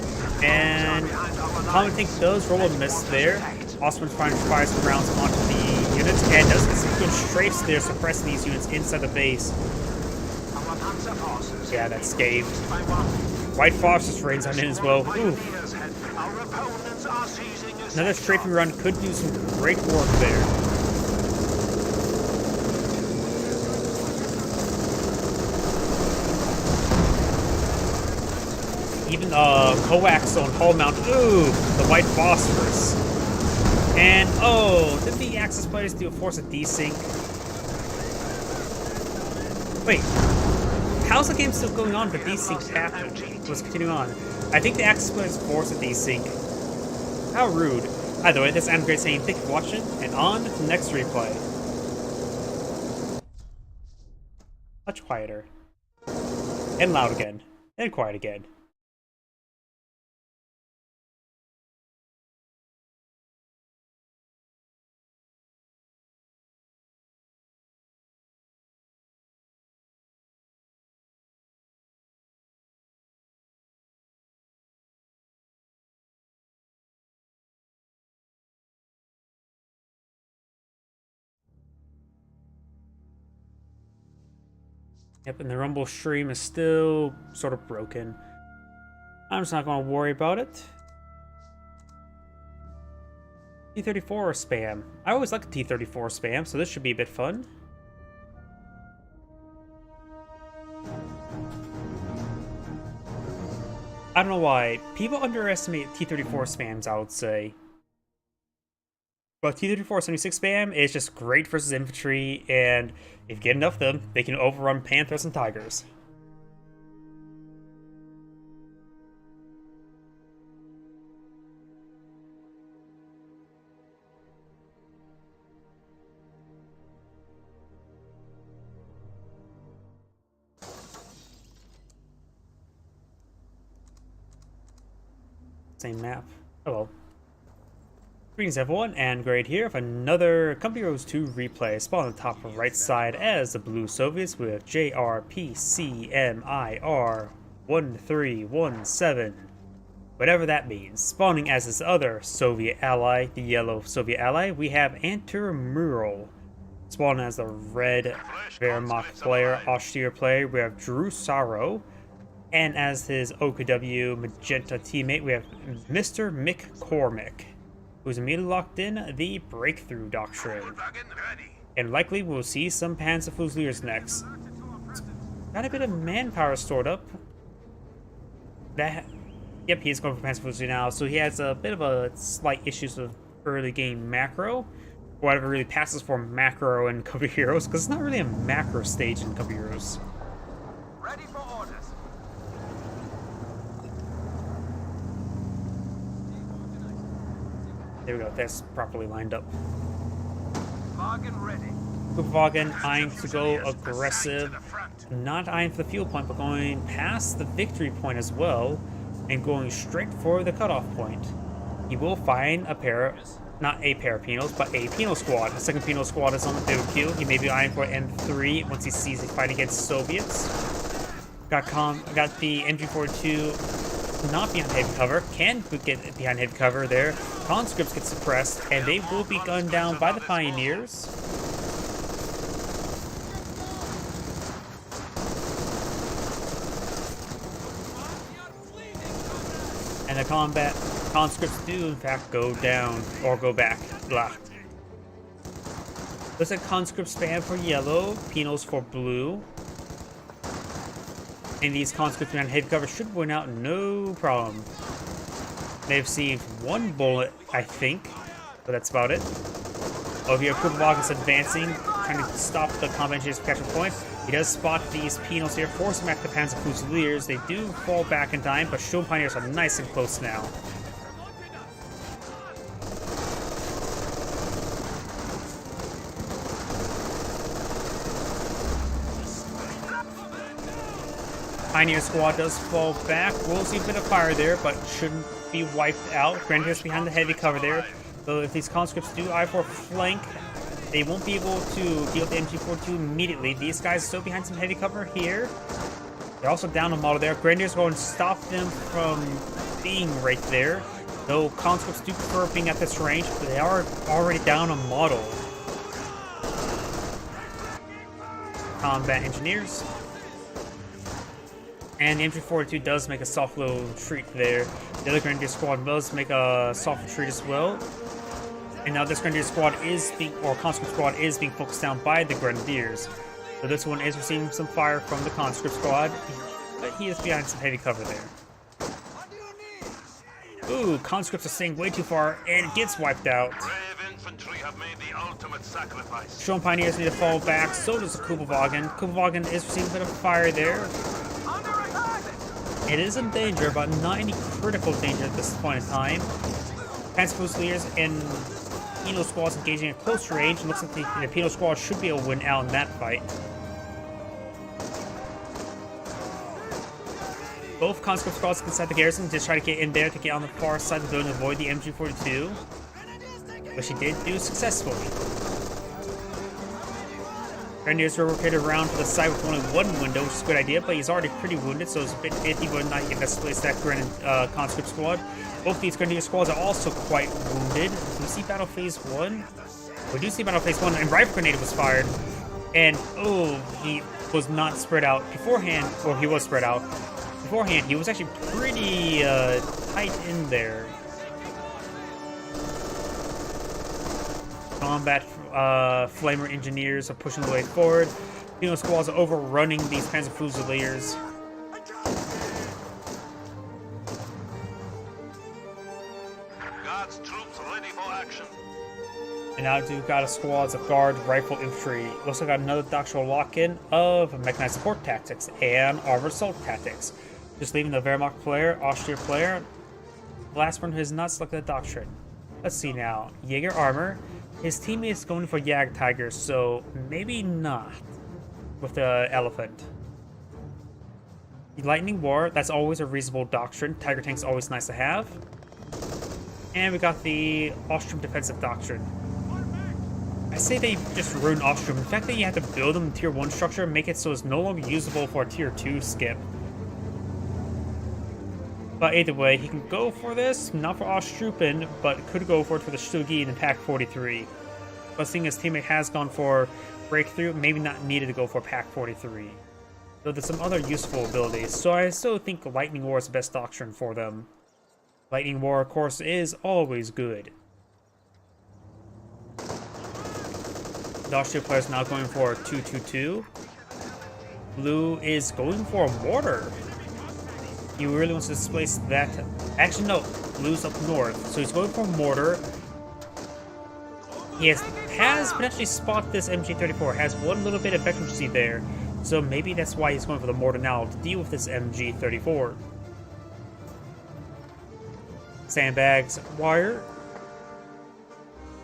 and Common Tank does roll a miss there. Osman trying to fire some rounds onto the units, and does get some good strafes there, suppressing these units inside the base. Our Panzer forces. Yeah, that's scathed. By one. White Fox just rains on in as well. Ooh. Pioneers head. Our opponents are seizing a Another sector. strafing run could do some great work there. Even coax on Hull Mount. Ooh, the white phosphorus. And oh, did the Axis players do force a desync? Wait, how's the game still going on? The desync happened. Let's continue on. I think the Axis players forced a desync. How rude. Either way, this is Adam Great saying thank you for watching, and on to the next replay. Much quieter. And loud again. And quiet again. Yep, and the rumble stream is still sort of broken. I'm just not going to worry about it. T-34 spam. I always like the T-34 spam, so this should be a bit fun. I don't know why. People underestimate T-34 spams, I would say. But T-34 76 spam is just great versus infantry, and if you get enough of them, they can overrun Panthers and Tigers. Same map. Oh well. Greetings everyone, and Grade here with another Company Heroes 2 replay. Spawn on the top right side as the Blue Soviets with JRPCMIR 1317. Whatever that means. Spawning as his other Soviet ally, the yellow Soviet ally, we have Anter-Mural. Spawning as the red Wehrmacht player, Austere player, we have Drew Sorrow. And as his OKW magenta teammate, we have Mr. McCormick, who's immediately locked in the Breakthrough Doctrine. And likely we'll see some Panzer Fusiliers next. Got a bit of manpower stored up. Yep, he's going for Panzer Fusilier now, so he has a bit of a slight issues with early game macro. Whatever really passes for macro in Company Heroes, because it's not really a macro stage in Company Heroes. Ready for orders. There we go, that's properly lined up. Wagen ready. Wagen eyeing to go aggressive, not eyeing for the fuel point, but going past the victory point as well, and going straight for the cutoff point. He will find a pair, not a pair of Penals, but a Penal squad. The second Penal squad is on the field queue. He may be eyeing for M3 once he sees a fight against Soviets. Got the MG42 not behind heavy cover, can get behind heavy cover there. Conscripts get suppressed, and they will be gunned down by the Pioneers. And the combat conscripts do in fact go down, or go back. Blah. Looks like conscripts spam for yellow, penals for blue. And these conscripts behind heavy cover should win out no problem. They've received one bullet, I think, but that's about it. Over here, Kupavag is advancing, trying to stop the combat engineers from catching point. He does spot these penals here, force them back to the Panzer Fusiliers. They do fall back in time, but Shogun Pioneers are nice and close now. Pioneer squad does fall back. We'll see a bit of fire there, but shouldn't be wiped out. Grenadiers behind the heavy cover there. So if these conscripts do I-4 flank, they won't be able to deal with the MG42 immediately. These guys are still behind some heavy cover here. They're also down a model there. Grenadiers go and stop them from being right there. Though conscripts do prefer being at this range, but they are already down a model. Combat engineers. And the MG42 does make a soft little retreat there. The other Grenadier squad does make a soft retreat as well. And now this Grenadier squad is being, or conscript squad is being focused down by the Grenadiers. So this one is receiving some fire from the conscript squad, but he is behind some heavy cover there. Ooh, conscripts are staying way too far and gets wiped out. Brave infantry have made the ultimate sacrifice. Shogun Pioneers need to fall back, so does the Kupavagen. Kupavagen is receiving a bit of fire there. It is in danger, but not any critical danger at this point in time. Panzer Fusiliers and Penal squads engaging at close range. Looks like the Penal squad should be able to win out in that fight. Both conscript squads inside the garrison just try to get in there to get on the far side of the building and avoid the MG42. But she did do successfully. Grenadiers were rotated around to the side with only one window, which is a good idea, but he's already pretty wounded, so it's a bit iffy whether or not he can displace that conscript squad. Both these Grenadier squads are also quite wounded. Do we see battle phase 1? We do see battle phase 1, and rifle grenade was fired. And, oh, he was not spread out beforehand, or he was spread out. Beforehand, he was actually pretty tight in there. Combat Flamer engineers are pushing the way forward. Penal squads are overrunning these Panzer Fusiliers. Guards troops ready for action. And now we've got a squads of guard rifle infantry. Looks like another doctrinal lock-in of mechanized support tactics and armored assault tactics. Just leaving the Wehrmacht player, Austria player. The last one who has not selected the doctrine. Let's see now. Jaeger armor. His teammate is going for Jag Tiger, so maybe not with the elephant. Lightning War, that's always a reasonable doctrine. Tiger tank's always nice to have. And we got the Ostrom defensive doctrine. I say they just ruined Ostrom. The fact that you have to build them in tier 1 structure make it so it's no longer usable for a tier 2 skip. But either way, he can go for this, not for Ostrupen, but could go for it for the Stugi in the Pack 43. But seeing his teammate has gone for Breakthrough, maybe not needed to go for Pack 43. Though there's some other useful abilities, so I still think Lightning War is the best doctrine for them. Lightning War, of course, is always good. The Austria player is now going for a 2-2-2. Blue is going for a mortar. He really wants to displace that. Actually, no. Blue's up north, so he's going for a mortar. He has potentially spotted this MG34. Has one little bit of veterancy there, so maybe that's why he's going for the mortar now to deal with this MG34. Sandbags, wire.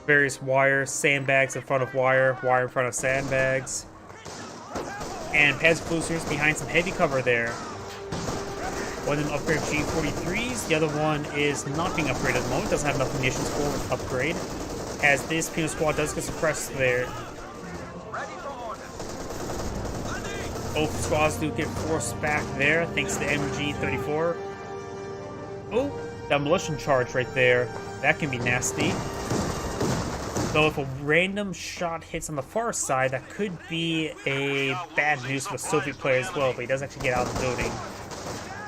Various wire, sandbags in front of wire, wire in front of sandbags. And Panzer Fusiliers behind some heavy cover there. One of them upgrade G43s, the other one is not being upgraded at the moment, doesn't have enough munitions for an upgrade. As this Penal squad does get suppressed there. Both squads do get forced back there thanks to the MG34. Oh, demolition charge right there. That can be nasty. Though if a random shot hits on the far side, that could be a bad news for the Soviet player as well, but he does actually get out of the building.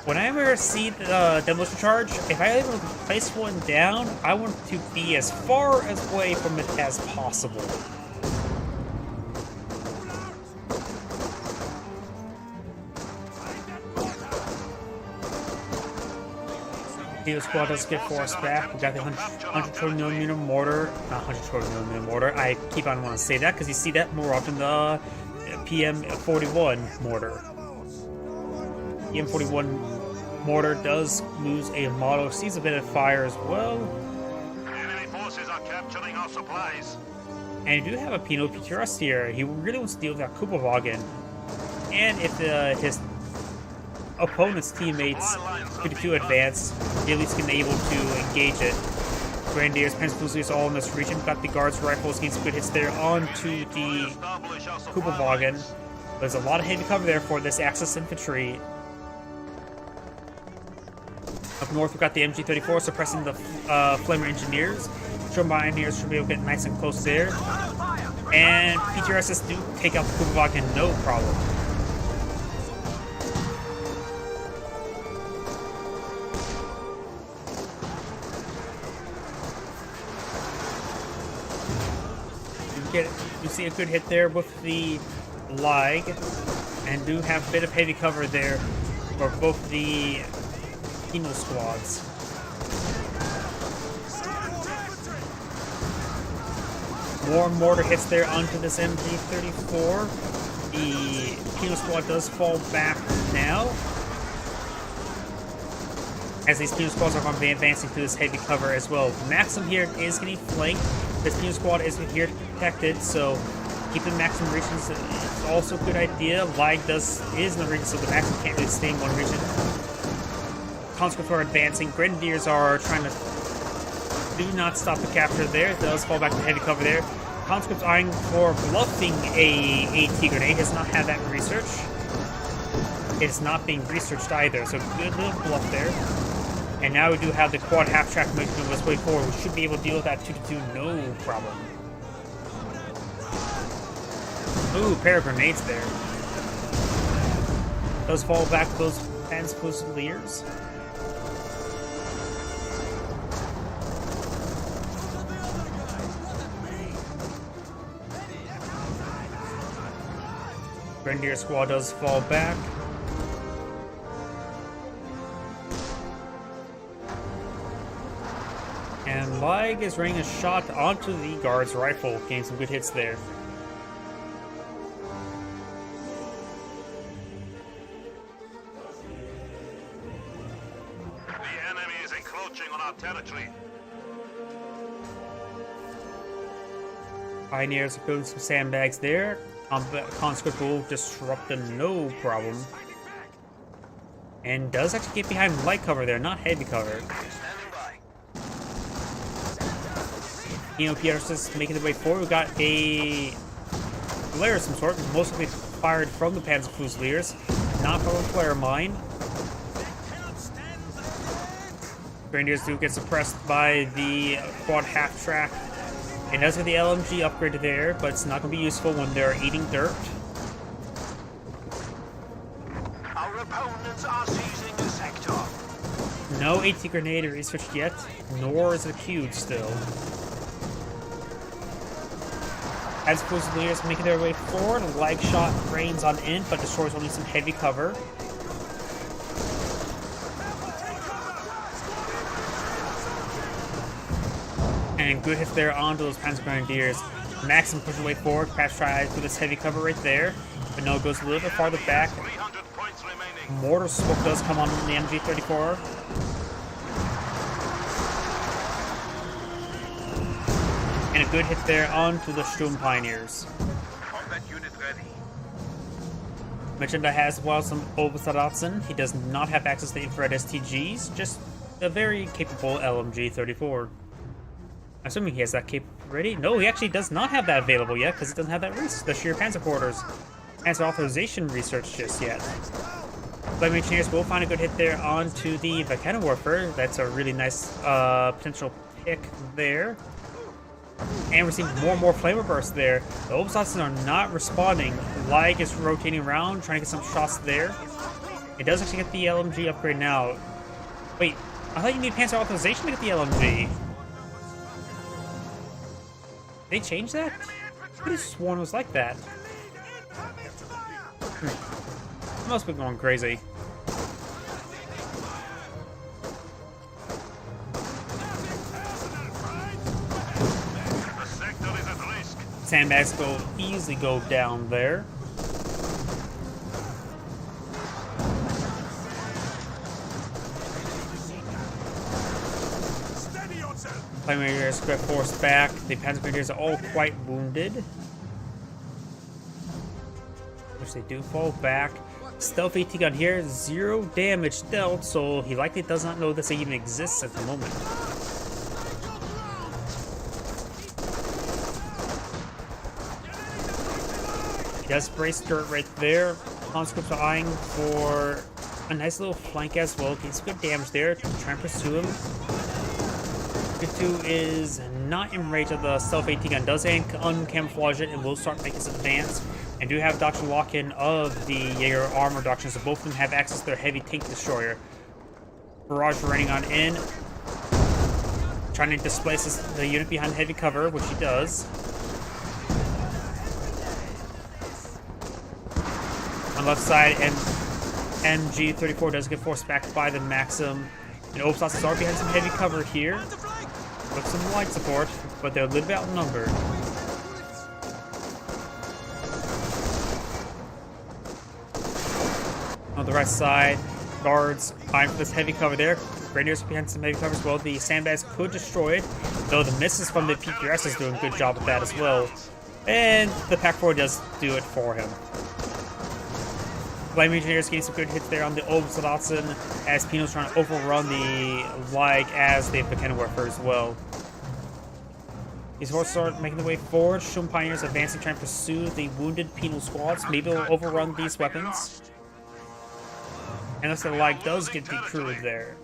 Whenever I see the demolition charge, if I ever place one down, I want to be as far away from it as possible. The squad does get forced back. We got the 120mm mortar, not 120mm mortar. I keep on wanting to say that because you see that more often the PM41 mortar. PM41 mortar does lose a model, sees a bit of fire as well. Enemy forces are capturing our supplies. And you do have a Pino PTRS here. He really wants to deal with that Kupowagen. And if his opponent's teammates 52 advance, he at least can able to engage it. Grenadiers, Panzerfusiliers all in this region. Got the guards, rifles, getting some good hits there onto the Kupowagen. There's a lot of heavy cover there for this Axis infantry. Up north, we've got the MG34 suppressing the Flamer Engineers. German Pioneers should be able to get nice and close there. And PTRSs do take out the Kupowagen, no problem. You see a good hit there with the Lag, and do have a bit of heavy cover there for both the penal squads. More mortar hits there onto this MG34. The penal squad does fall back now, as these penal squads are going to be advancing through this heavy cover as well. Maxim here is getting flanked. This penal squad is here protected, so keeping Maxim regions is also a good idea. Lag is in the region, so the Maxim can't really stay in one region. Conscripts are advancing. Grenadiers are trying to do not stop the capture there. It does fall back to heavy cover there. Conscripts eyeing for bluffing a AT grenade. Does not have that research. It's not being researched either, so good little bluff there. And now we do have the quad half-track making its way forward. We should be able to deal with that 2-2, no problem. Ooh, pair of grenades there. Does fall back to those Panzerfusiliers. Grenadier squad does fall back. And Lag is raining a shot onto the guard's rifle, getting some good hits there. The enemy is encroaching on our territory. Pioneers are building some sandbags there. Conscript will disrupt them, no problem. And does actually get behind light cover there, not heavy cover. Pierce is making the way forward. We've got a flare of some sort, mostly fired from the Panzerfusiliers, not from a flare mine. Grenadiers do get suppressed by the quad half-track. It does get the LMG upgraded there, but it's not going to be useful when they're eating dirt. Our opponents are seizing the sector. No AT grenade researched yet, nor is it queued still. As Fusiliers making their way forward, a lag shot rains on in, but destroys only some heavy cover. And good hit there onto those Panzer Grenadiers. Maxim pushing way forward, crash try through this heavy cover right there. But no, it goes a little bit farther back. 300 points remaining. Mortar smoke does come on the MG34. And a good hit there onto the Sturm Pioneers. Combat unit ready. Magenta has as well some Oberstaratzen. He does not have access to infrared STGs, just a very capable LMG-34. Assuming he has that capability. No, he actually does not have that available yet, because he doesn't have that the sheer panzer quarters. answer authorization research just yet. Flame Engineers will find a good hit there onto the Volcanowarfer. That's a really nice potential pick there. And we're seeing more and more flamer bursts there. The Obsatsen are not responding. Lag is rotating around, trying to get some shots there. It does actually get the LMG upgrade now. Wait, I thought you need Panzer authorization to get the LMG. They changed that? I could have sworn it was like that. I must be going crazy. The sector is at risk. Sandbags go easily go down there. Steady yourself. Flame Raiders get forced back. The Panzer Grenadiers are all quite wounded. Which they do fall back. Stealth AT gun here, 0 damage dealt, so he likely does not know this even exists at the moment. He does brace dirt right there. Conscripts are eyeing for a nice little flank as well. Gets good damage there. Try and pursue him. K2 is not enraged at the stealth AT gun. Does uncamouflage it and will start making some advance. And do have doctrine lock-in of the Jaeger armor doctrine, so both of them have access to their heavy tank destroyer. Barrage running on in. Trying to displace the unit behind heavy cover, which he does. On the left side, MG34 does get forced back by the Maxim. And Obsatsen are behind some heavy cover here. With some light support, but they're a little bit outnumbered. On the right side, guards eyeing for this heavy cover there. Grenadiers behind some heavy cover as well. The sandbags could destroy it, though the misses from the PQRS is doing a good job with that as well. And the PAC-4 does do it for him. Flame Engineers getting some good hits there on the Obsatsen as Pino's trying to overrun the Lag as they have Volcanowarfer as well. These horses start making their way forward. Shun Pioneers advancing, trying to pursue the wounded penal squads. Maybe they'll overrun these weapons. And looks like the Lag does get decrewed there.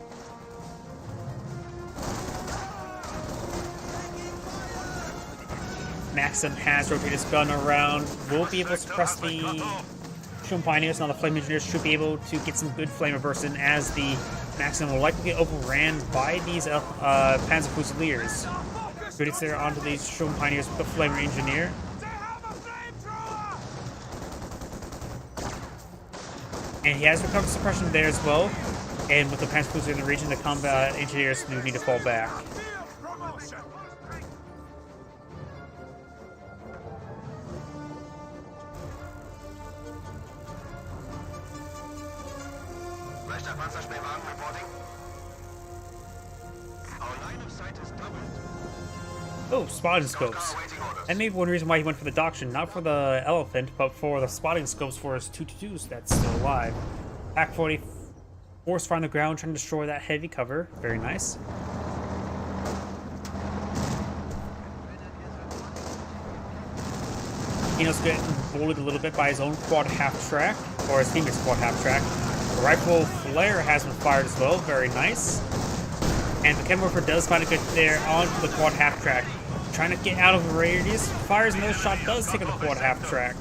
Maxim has rotated his gun around. Will be able to suppress the Shun Pioneers. Now the Flame Engineers should be able to get some good flamer bursts in as the Maxim will likely get overran by these Panzer Fusiliers. Good hits there onto these Shun Pioneers with the Flamer Engineer. And he has recovered suppression there as well. And with the Panzer Fusilier in the region, the combat engineers do need to fall back. Rechter Panzerschnellwagen reporting. Our line of sight is doubled. Oh, spotting scopes. That may be one reason why he went for the Doctrine, not for the Elephant, but for the spotting scopes for his 222s that's still alive. PAC-40 force fire on the ground, trying to destroy that heavy cover. Very nice. Pino's getting bullied a little bit by his own quad half-track, or his teammate's quad half-track. The rifle flare has been fired as well. Very nice. And the Volcanowarfer does find a good there onto the quad half-track. Trying to get out of the radius. Fires another shot, does take on the quad half-track.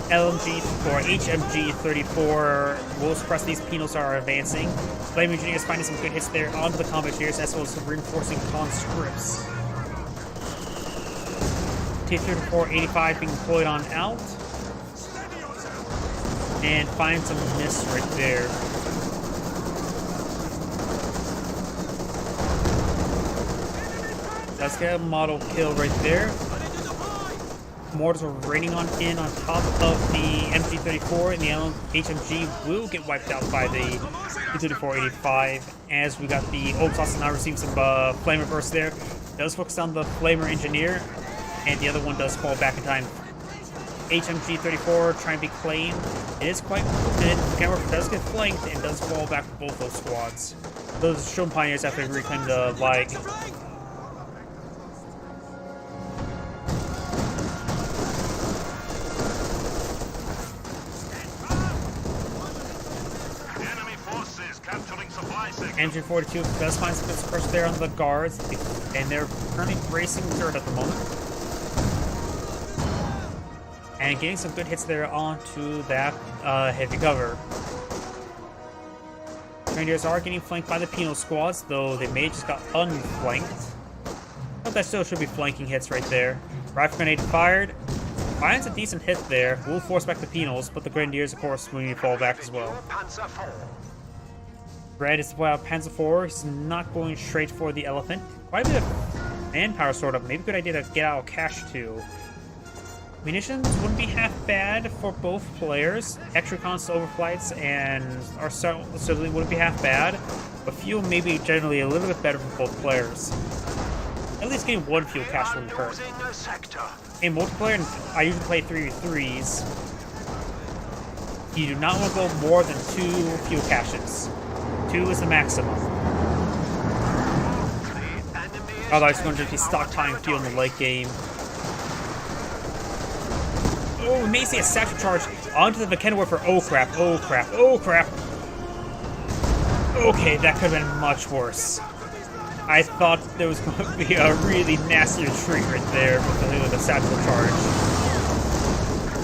LMG or HMG-34 will suppress these penals are advancing. Flame Engineers finding some good hits there onto the combat engineers as well as some reinforcing conscripts. T-34-85 being deployed on out. And find some miss right there. Let's get a model kill right there. Mortars are raining on top of the MG-34, and the HMG will get wiped out by the T-34-85 as we got the Obsatsen now receiving some flamer bursts there. Does focus on the flamer engineer, and the other one does fall back in time. HMG-34 trying to be claimed. It is quite wounded. The camera does get flanked and does fall back with both those squads. Those Shun Pioneers after they reclaim the Lag. Engine 42 does find some good suppression there on the guards, and they're currently bracing third at the moment. And getting some good hits there onto that heavy cover. Grenadiers are getting flanked by the penal squads, though they may just got unflanked. But that still should be flanking hits right there. Rifle grenade fired. Finds a decent hit there. Will force back the penals, but the Grenadiers, of course, will need to fall back as well. Panzer IV. Red is Panzer IV. He's not going straight for the elephant. Quite a bit of manpower sort of. Maybe a good idea to get out of cash too. Munitions wouldn't be half bad for both players. Extra constant overflights and our certainly wouldn't be half bad. But fuel may be generally a little bit better for both players. At least getting one fuel cache wouldn't hurt. Losing a sector. In multiplayer, I usually play 3v3s. You do not want to go more than 2 fuel caches. 2 is the maximum. The enemy is Otherwise, it's going to just be stockpiling fuel in the late game. Oh, we may see a satchel charge onto the Vickenwerfer. Oh crap, oh crap, oh crap. Okay, that could have been much worse. I thought there was going to be a really nasty retreat right there with the satchel charge.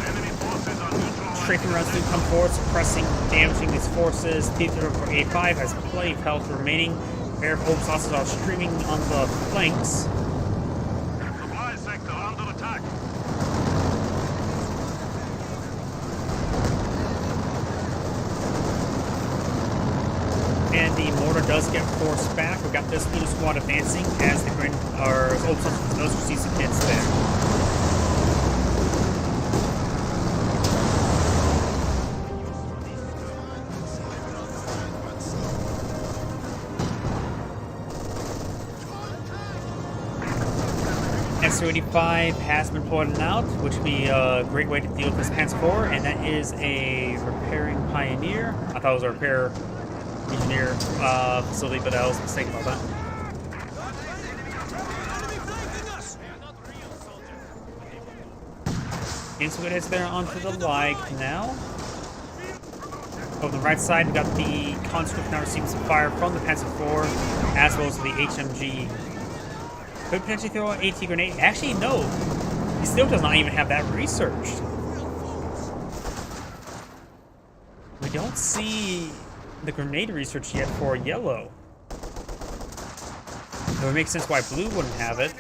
Enemy forces are neutral. Strafing runs do come forward, suppressing, damaging these forces. T-34A5 has plenty of health remaining. Pair of Obsasses are streaming on the flanks. Supply sector under attack. And the mortar does get forced back. We've got this Beetle squad advancing as the Obsasses does receive some hits there. S-35 has been plotted out, which would be a great way to deal with this Panzer IV, and that is a repairing pioneer. I thought it was a repair engineer facility, but I was mistaken about that. Getting some good hits there onto the lag now. On the right side, we got the conscript now receiving some fire from the Panzer IV, as well as the HMG. Could potentially throw an AT grenade. Actually, no. He still does not even have that researched. We don't see the grenade research yet for yellow. It would make sense why blue wouldn't have it,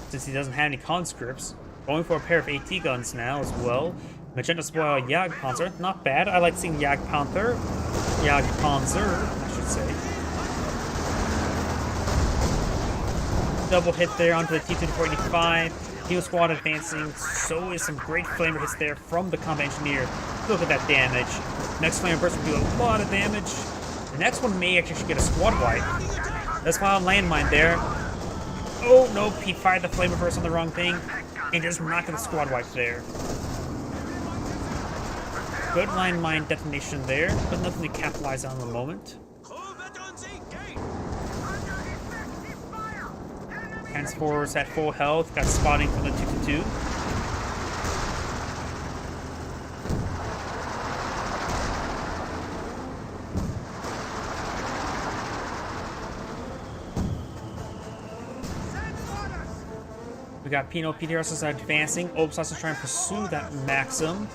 since he doesn't have any conscripts. Going for a pair of AT guns now as well. Magenta spoil Jagdpanzer. Not bad. I like seeing Jagdpanzer. Jagdpanzer, I should say. Double hit there onto the T-3485. Heal squad advancing. So is some great flamer hits there from the combat engineer. Look at that damage. Next flamer burst will do a lot of damage. The next one may actually get a squad wipe. Let's fire a landmine there. Oh no, he fired the flamer burst on the wrong thing and just not get a squad wipe there. Good landmine detonation there, but nothing to capitalize on in the moment. Panzer IV is at full health, got spotting from the 222. We got Pino PTRS advancing. Obsas is trying to pursue that Maxim.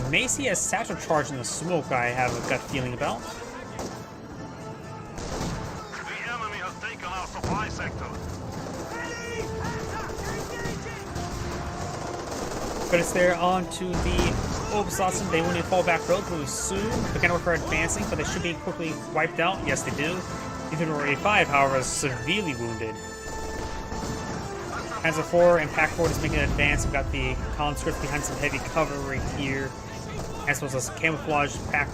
We may see a satchel charge in the smoke, I have a gut feeling about. The enemy has taken our supply sector. But it's there onto the Obsassin. They will need to fall back relatively soon. They're going to for advancing, but they should be quickly wiped out. Yes, they do. T-34A5, however, is severely wounded. Panzer IV and Pack 4 is making an advance. We've got the conscripts behind some heavy cover right here. As well as a camouflage Pack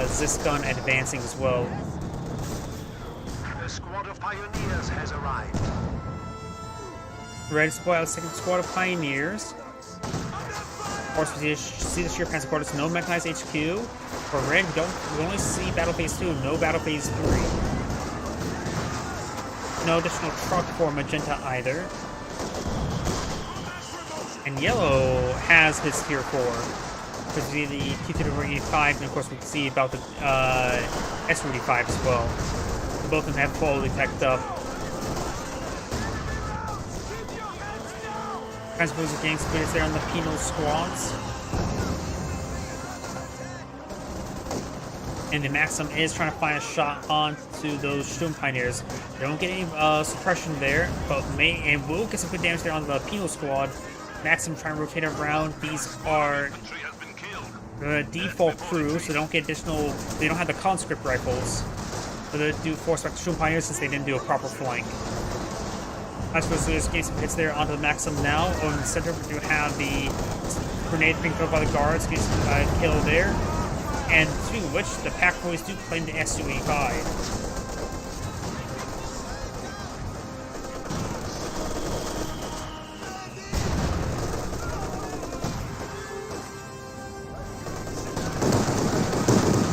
Zisgun advancing as well. The squad of pioneers has arrived. Ready to spoil the second squad of pioneers. Of course, we see the sheer Panzer quarters, no mechanized HQ. For red, we only see battle phase 2, no battle phase 3. No additional truck for magenta either. And yellow has his tier 4. Which would be the T-3485, and of course we can see about the S-35 as well. Both of them have fully teched up. Transfers are getting spirits there on the penal squads. And the Maxim is trying to find a shot onto those Sturm Pioneers. They don't get any suppression there, but will get some good damage there on the penal squad. Maxim trying to rotate around. These are the default crew, so they don't get additional. They don't have the conscript rifles, so they do force back the Sturm Pioneers since they didn't do a proper flank. As for there's getting some hits there onto the Maxim now. Over in the center, we do have the grenade being thrown by the guards, getting some kill there. And to which the Pack Boys do claim the Su-85.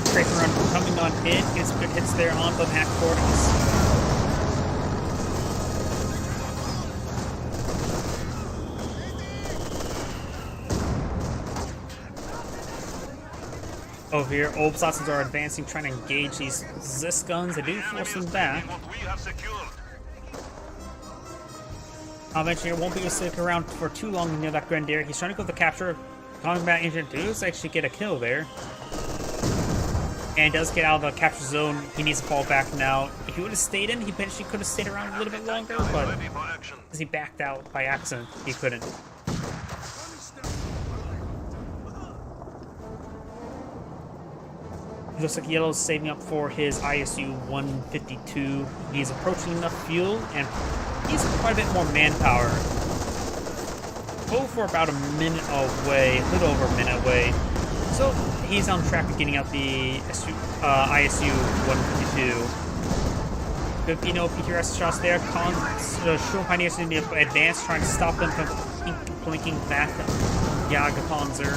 Strafing run coming on in, gets good hits there on the Pack 40s. Over here, Obsasons are advancing, trying to engage these Zis guns. They do force them back. Eventually, it won't be able to stick around for too long near that Grenadier. He's trying to go for the capture. Combat Agent does actually get a kill there. And does get out of the capture zone. He needs to fall back now. If he would have stayed in, he potentially could have stayed around a little bit longer, but as he backed out by accident, he couldn't. It looks like Yellow's saving up for his ISU-152. He's approaching enough fuel, and he's quite a bit more manpower. For about a minute away, a little over a minute away. So he's on track to getting out the ISU-152. Good PTRS shots there. Sturm Pioneers need to advance, trying to stop them from blinking back Jagdpanzer.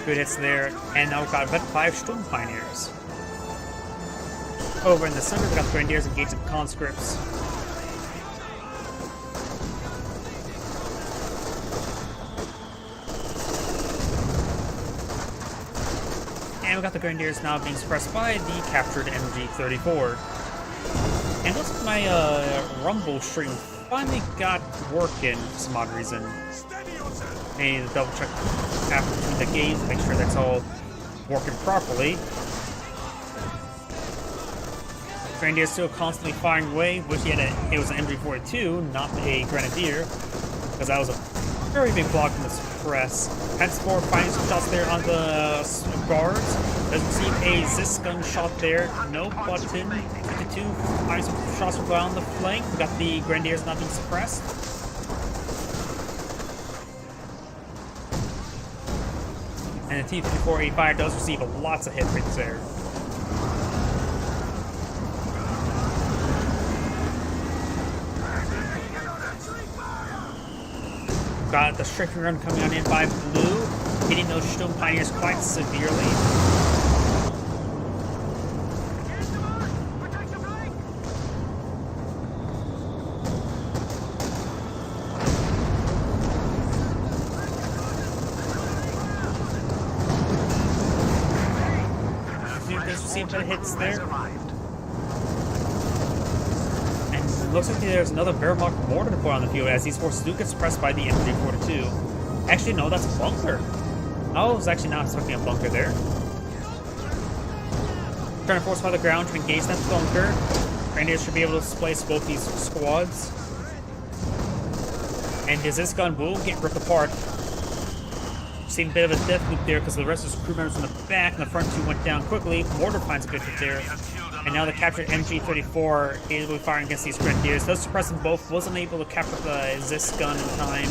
Good hits there, and now we've got 5 Sturm Pioneers. Over in the center, we've got the Grenadiers engaging the conscripts. And we've got the Grenadiers now being suppressed by the captured MG-34. And looks like my rumble stream finally got working for some odd reason. I need to double check after between the games to make sure that's all working properly. Grenadier still constantly firing away, which it was an MG-42, not a Grenadier, because that was a very big block from the suppress. Henceforth, finding some shots there on the guards. Doesn't seem a Zis gun shot there. No button. 52 finding some shots around the flank. We got the Grenadiers not being suppressed. And the T-5485 does receive lots of hit rates there. Got the strafing run coming on in by Blue, hitting those Sturm Pioneers quite severely. See if that hits there. And it looks like there's another Wehrmacht mortar to put on the field as these forces do get suppressed by the MG-42. Actually, no, that's a bunker. I was actually not expecting a bunker there. Trying to force by the ground to engage that bunker. Grenadiers should be able to displace both these squads. And this gun will get ripped apart. Seen a bit of a death loop there because the rest of his crew members in the back and the front two went down quickly. Mortar finds a good hit there. And now the captured MG-34 is able to fire against these Grenadiers. Does suppress them both. Wasn't able to capture the Zis gun in time.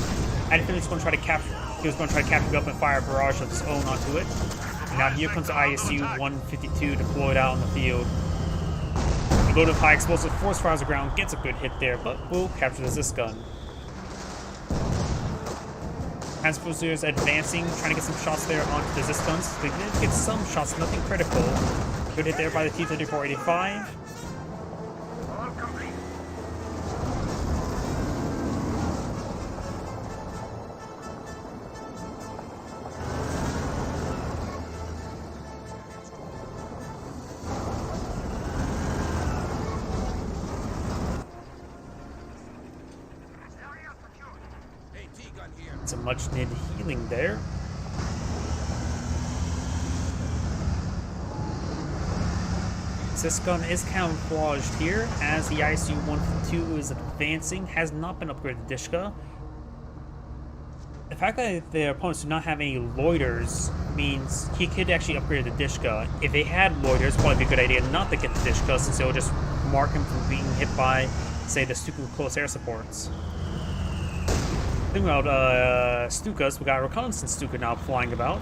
I think he was going to try to capture. He was going to try to capture it up and fire a barrage of his own onto it. And now here comes the ISU-152 deployed out on the field. A load of high explosive force fires the ground, gets a good hit there, but will capture the Zis gun. Transporters advancing, trying to get some shots there onto the Zis guns. They did get some shots, nothing critical. Good hit there by the T-3485. Some much needed healing there. This gun is camouflaged here as the ISU-152 is advancing, has not been upgraded to Dishka. The fact that their opponents do not have any loiters means he could actually upgrade the Dishka. If they had loiters, it'd probably be a good idea not to get the Dishka since it'll just mark him from being hit by, say, the Stuka close air supports. Thinking about Stukas, we got Reconnaissance Stuka now flying about.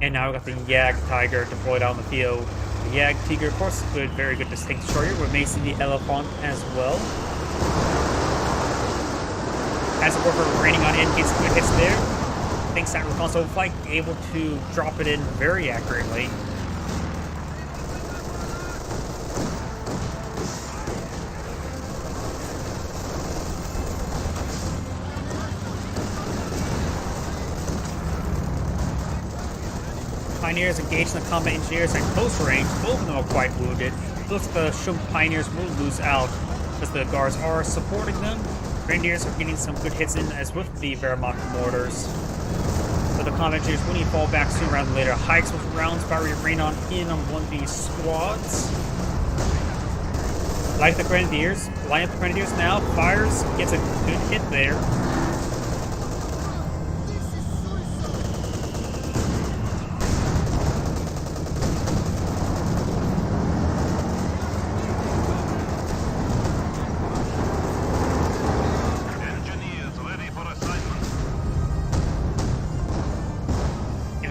And now we got the Yag Tiger deployed out in the field. The Yag Tiger, of course, good, very good tank destroyer. We're Mason the Elephant as well. As a worker raining on in, gets good hits there. Thanks to that console flight, able to drop it in very accurately. Pioneers engaged in the combat engineers at close range. Both of them are quite wounded. It looks like the Shum Pioneers will lose out because the guards are supporting them. Grenadiers are getting some good hits in as with the Wehrmacht mortars. But the combat engineers will need to fall back sooner rather than later. High explosive rounds fire rain on in on one of these squads. Like the Grenadiers, line up the Grenadiers now. Fires, gets a good hit there.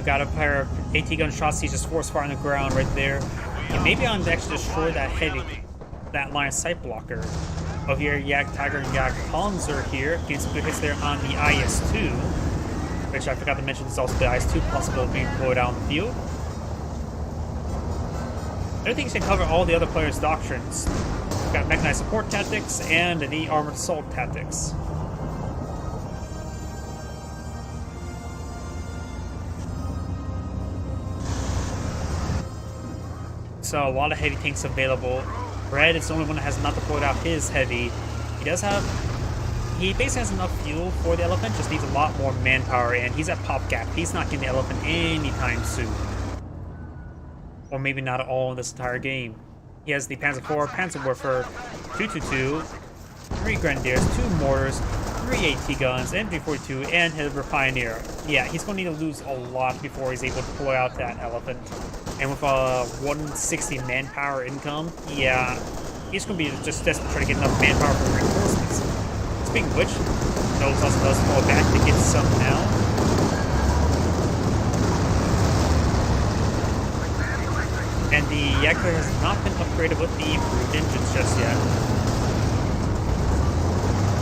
Got a pair of AT gun shots. He's just force fire on the ground right there. And maybe on to actually destroy that heavy, that line of sight blocker. Of your Yag Tiger and Yag Panzer here. Getting some good hits there on the IS-2. Which I forgot to mention is also the IS-2 possible being deployed out in the field. I think you can cover all the other players' doctrines. We've got mechanized support tactics and the armored assault tactics. So a lot of heavy tanks available. Red is the only one that has not deployed out his heavy. He basically has enough fuel for the Elephant, just needs a lot more manpower, and he's at pop gap. He's not getting the Elephant anytime soon. Or maybe not at all in this entire game. He has the Panzer IV, Panzerwerfer, 222, 3 Grenadiers, 2 mortars, 3 AT guns, M342, and his Pioneer. Yeah, he's going to need to lose a lot before he's able to deploy out that Elephant. And with 160 manpower income, yeah, he's going to be just desperate to try to get enough manpower for reinforcements. Speaking of which, Nobles also does fall back to get some now. And the Yagler has not been upgraded with the improved engines just yet.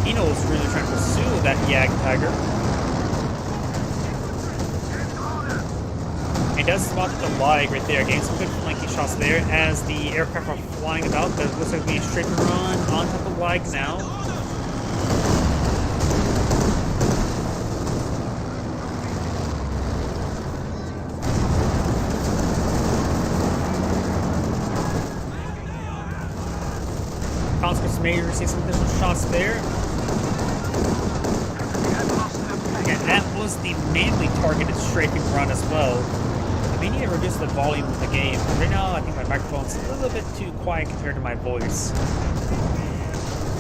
Eno is really trying to pursue that Yag Tiger. He does spot the lag right there, getting some good flanking shots there as the aircraft are flying about. But it looks like we straight run on top of the lag now. Consequence may receive some additional shots there. And that was the mainly targeted strafing run as well. We need to reduce the volume of the game. Right now, I think my microphone's a little bit too quiet compared to my voice.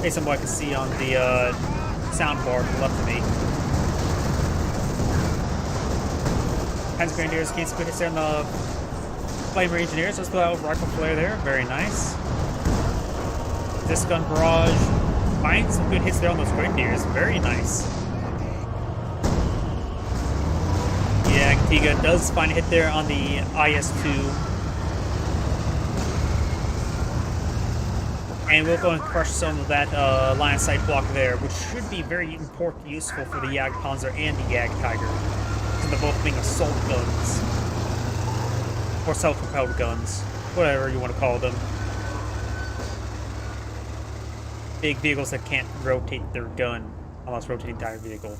Based on what I can see on the soundbar to the left of me. Panzer Grenadiers gain some good hits there on the Flamer Engineers. Let's go out with Rifle Flare there. Very nice. This gun barrage finds some good hits there on those Grenadiers. Very nice. Yeah, Antigua does find a hit there on the IS-2. And we'll go and crush some of that line of sight block there, which should be very important, useful for the Yag Panzer and the Yag Tiger. Since they're both being assault guns. Or self-propelled guns. Whatever you want to call them. Big vehicles that can't rotate their gun unless rotating the entire vehicle.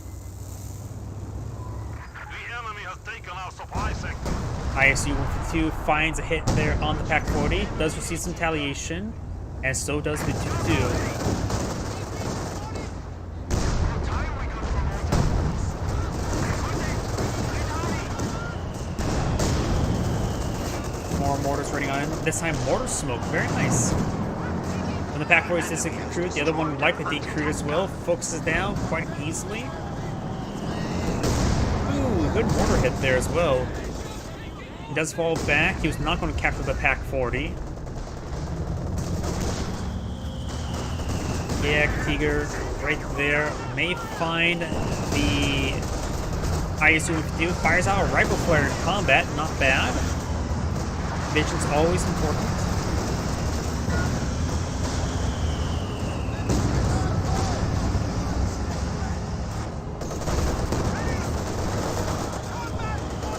ISU-152 finds a hit there on the PaK-40, does receive some retaliation, and so does the 222. turning on. This time mortar smoke. Very nice. When the Pak 40 is decrewed, the other one likely decrewed as well. Focuses down quite easily. Ooh, good mortar hit there as well. He does fall back. He was not going to capture the Pak 40. Yeah, Tiger right there may find the IS-252. Fires out a rifle flare in combat. Not bad. Vision's always important.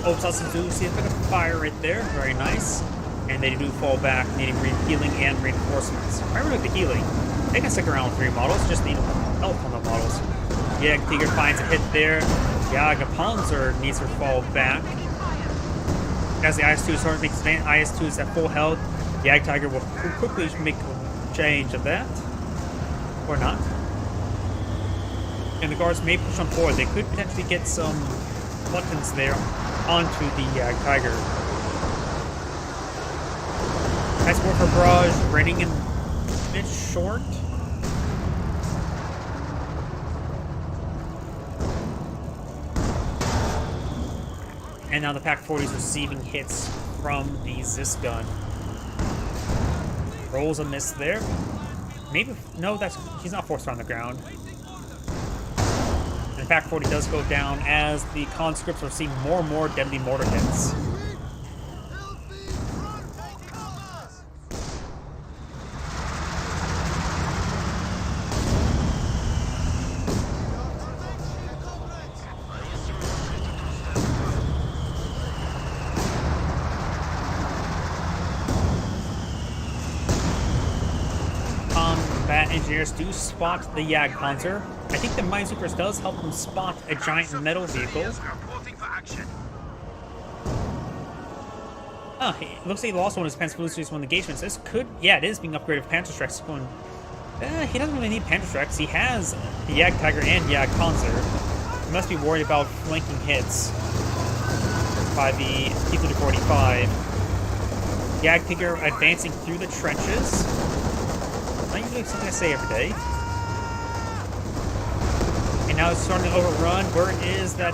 Oops, also do see a bit of fire right there. Very nice. And they do fall back, needing healing and reinforcements. I really like the healing. They can stick around with 3 models, just need health on the models. Yeah, Tiger finds a hit there. Yeah, Panzer needs to fall back. As the IS-2 is starting to expand, IS-2 is at full health. Yag Tiger will quickly make a change of that. Or not. And the guards may push on forward. They could potentially get some buttons there onto the Yag Tiger. Nice work for Barrage, raining in a bit short. And now the Pak 40 is receiving hits from the Zis gun. Rolls a miss there. Maybe, no, he's not forced on the ground. And the Pak 40 does go down as the conscripts are seeing more and more deadly mortar hits. Engineers do spot the Jagdpanzer. I think the Minesweepers does help them spot a giant metal vehicle. It looks like he lost one of his Panzer one engagements. This could, yeah, it is being upgraded with Panzerstreaks. He doesn't really need Panzerstreaks. He has the Jagdtiger and Jagdpanzer. He must be worried about flanking hits by the T-45. Jagdtiger advancing through the trenches. Not usually something I say every day. And now it's starting to overrun. Where is that?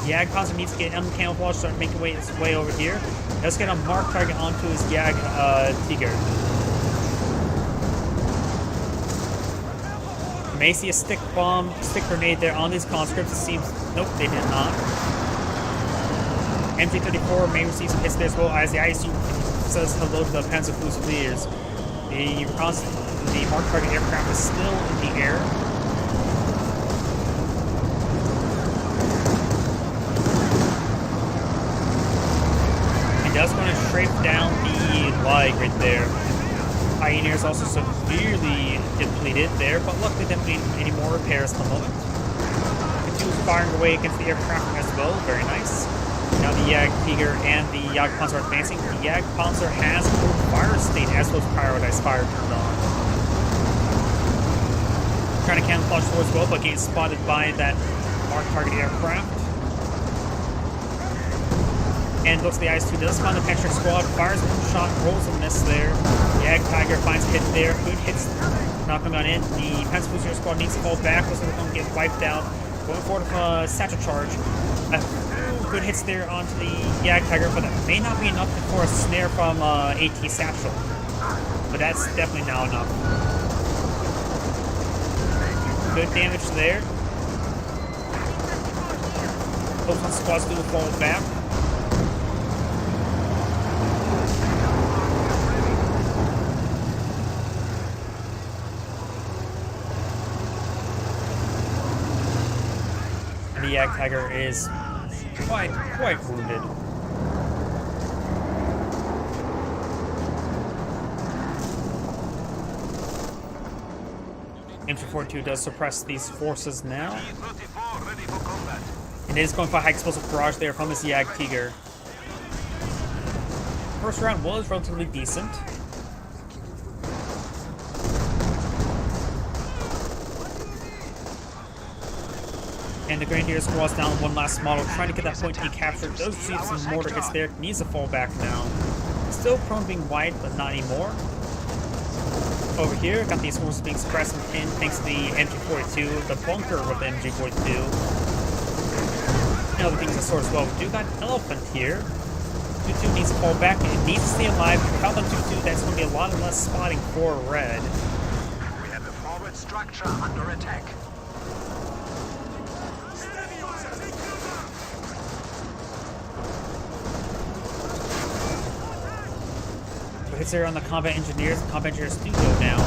Jagdpanzer needs to get under camouflage, start making its way over here. Let's get a mark target onto his Tiger. May see a stick grenade there on these conscripts. It seems, nope, they did not. MG-34 may receive some hits there as well as the ISU says hello to the Panzer Fusiliers. The mark target aircraft is still in the air. It does want to strafe down the lag right there. Pioneers also severely depleted there, but luckily they don't need any more repairs at the moment. The 2 firing away against the aircraft as well, very nice. Now the Jagdtiger and the Jagdpanzer are advancing. The Jagdpanzer has full fire state as well as prioritized fire turned on. Trying to camouflage forward as well, but getting spotted by that marked target aircraft. And looks the IS-2 does find the Patrick squad, fires one shot, rolls a miss there. Jagdtiger finds a hit there, good hits, not going on in. The Panzer Fusilier squad needs to fall back, looks like they're going to get wiped out. Going forward with a satchel charge. Good hits there onto the Jagdtiger, but that may not be enough for a snare from AT Satchel. But that's definitely now enough. Good damage there. Both of the squads do fall back. And the Jagdtiger is quite wounded. MG-42 does suppress these forces now. And it is going for a high explosive barrage there from this Jagdtiger. First round was relatively decent. And the Grenadier squad's down one last model, trying to get that point to be captured. Does see some mortar hits there. Needs to fall back now. Still prone to being wide, but not anymore. Over here, got these horses being suppressed and pinned thanks to the MG42, the bunker with the MG42. And other things of sort as well. We do got Elephant here. 2-2 needs to fall back. It needs to stay alive. Without the 2-2, that's going to be a lot less spotting for red. We have a forward structure under attack. Steady yourself! Take cover! But hits there on the combat engineers. The combat engineers do go down.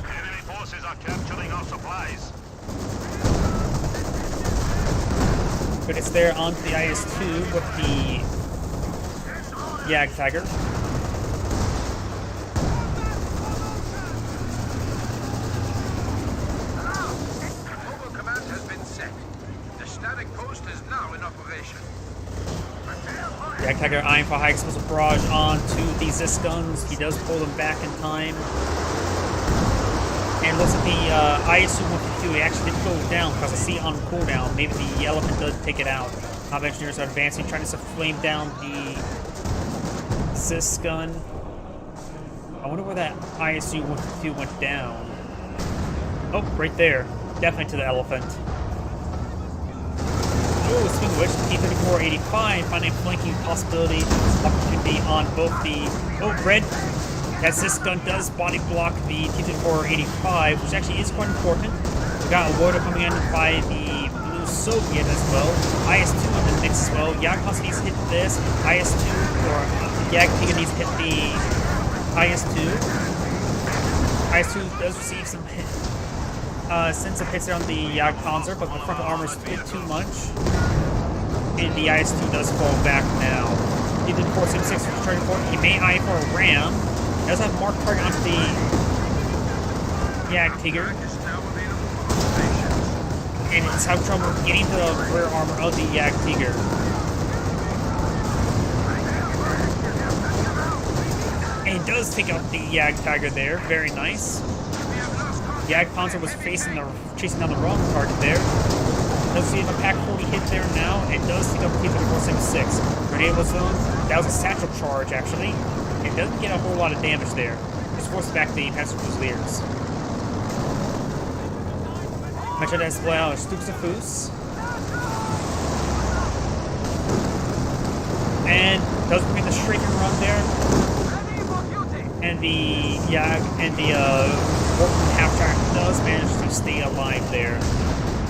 Enemy forces are capturing our supplies. But it's there onto the IS-2 with the Jagdtiger. Mobile command has been set. The static post is now in operation. Jagdtiger eyeing for high explosive barrage onto the Zisk guns. He does pull them back in time. And looks at the IS-2 he actually did go down because I see on cooldown. Maybe the Elephant does take it out. Combat engineers are advancing, trying to flame down the Zisk gun. I wonder where that IS-2 went down. Oh, right there. Definitely to the Elephant. Oh, speaking of which, T-34-85 finding a flanking possibility, opportunity on both the... Oh, red. As this gun does body block the T-34-85, which actually is quite important. We got a loader coming in by the Blue Soviet as well. IS-2 in the mix as well. Yakos needs to hit this. IS-2, or Jagdtiger needs to hit the IS-2. IS-2 does receive some hit. Sends some hits there on the Jagdpanzer, but the frontal armor is too much. And the IS-2 does fall back now. T-34-76 returning forward. He may eye for a ram. Does have marked target onto the Jagdtiger. And it's have trouble getting to the rear armor of the Jagdtiger. And he does take out the Jagdtiger there. Very nice. Jagdpanzer was chasing down the wrong target there. Does see the Pack 40 hit there now, and does take up T-34-76. Grenade was zone. That was a satchel charge, actually. It doesn't get a whole lot of damage there. Just forces back the Panzer Fusiliers. Mentioned as well as Stukes of Foos. And does bring the straight and run there. And the Warp half-track does manage to stay alive there.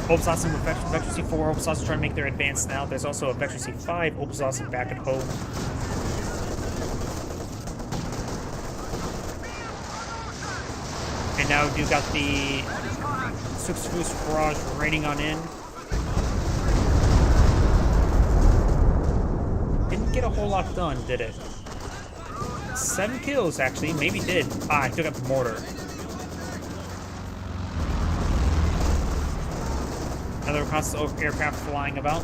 Obersassen with Vector C4, Obersassen trying to make their advance now. There's also a Vector C5, Obersassen back at home. And now we do got the Stukes barrage raining on in. Didn't get a whole lot done, did it? 7 kills, actually. Maybe did. Ah, I took out the mortar. Another constant aircraft flying about.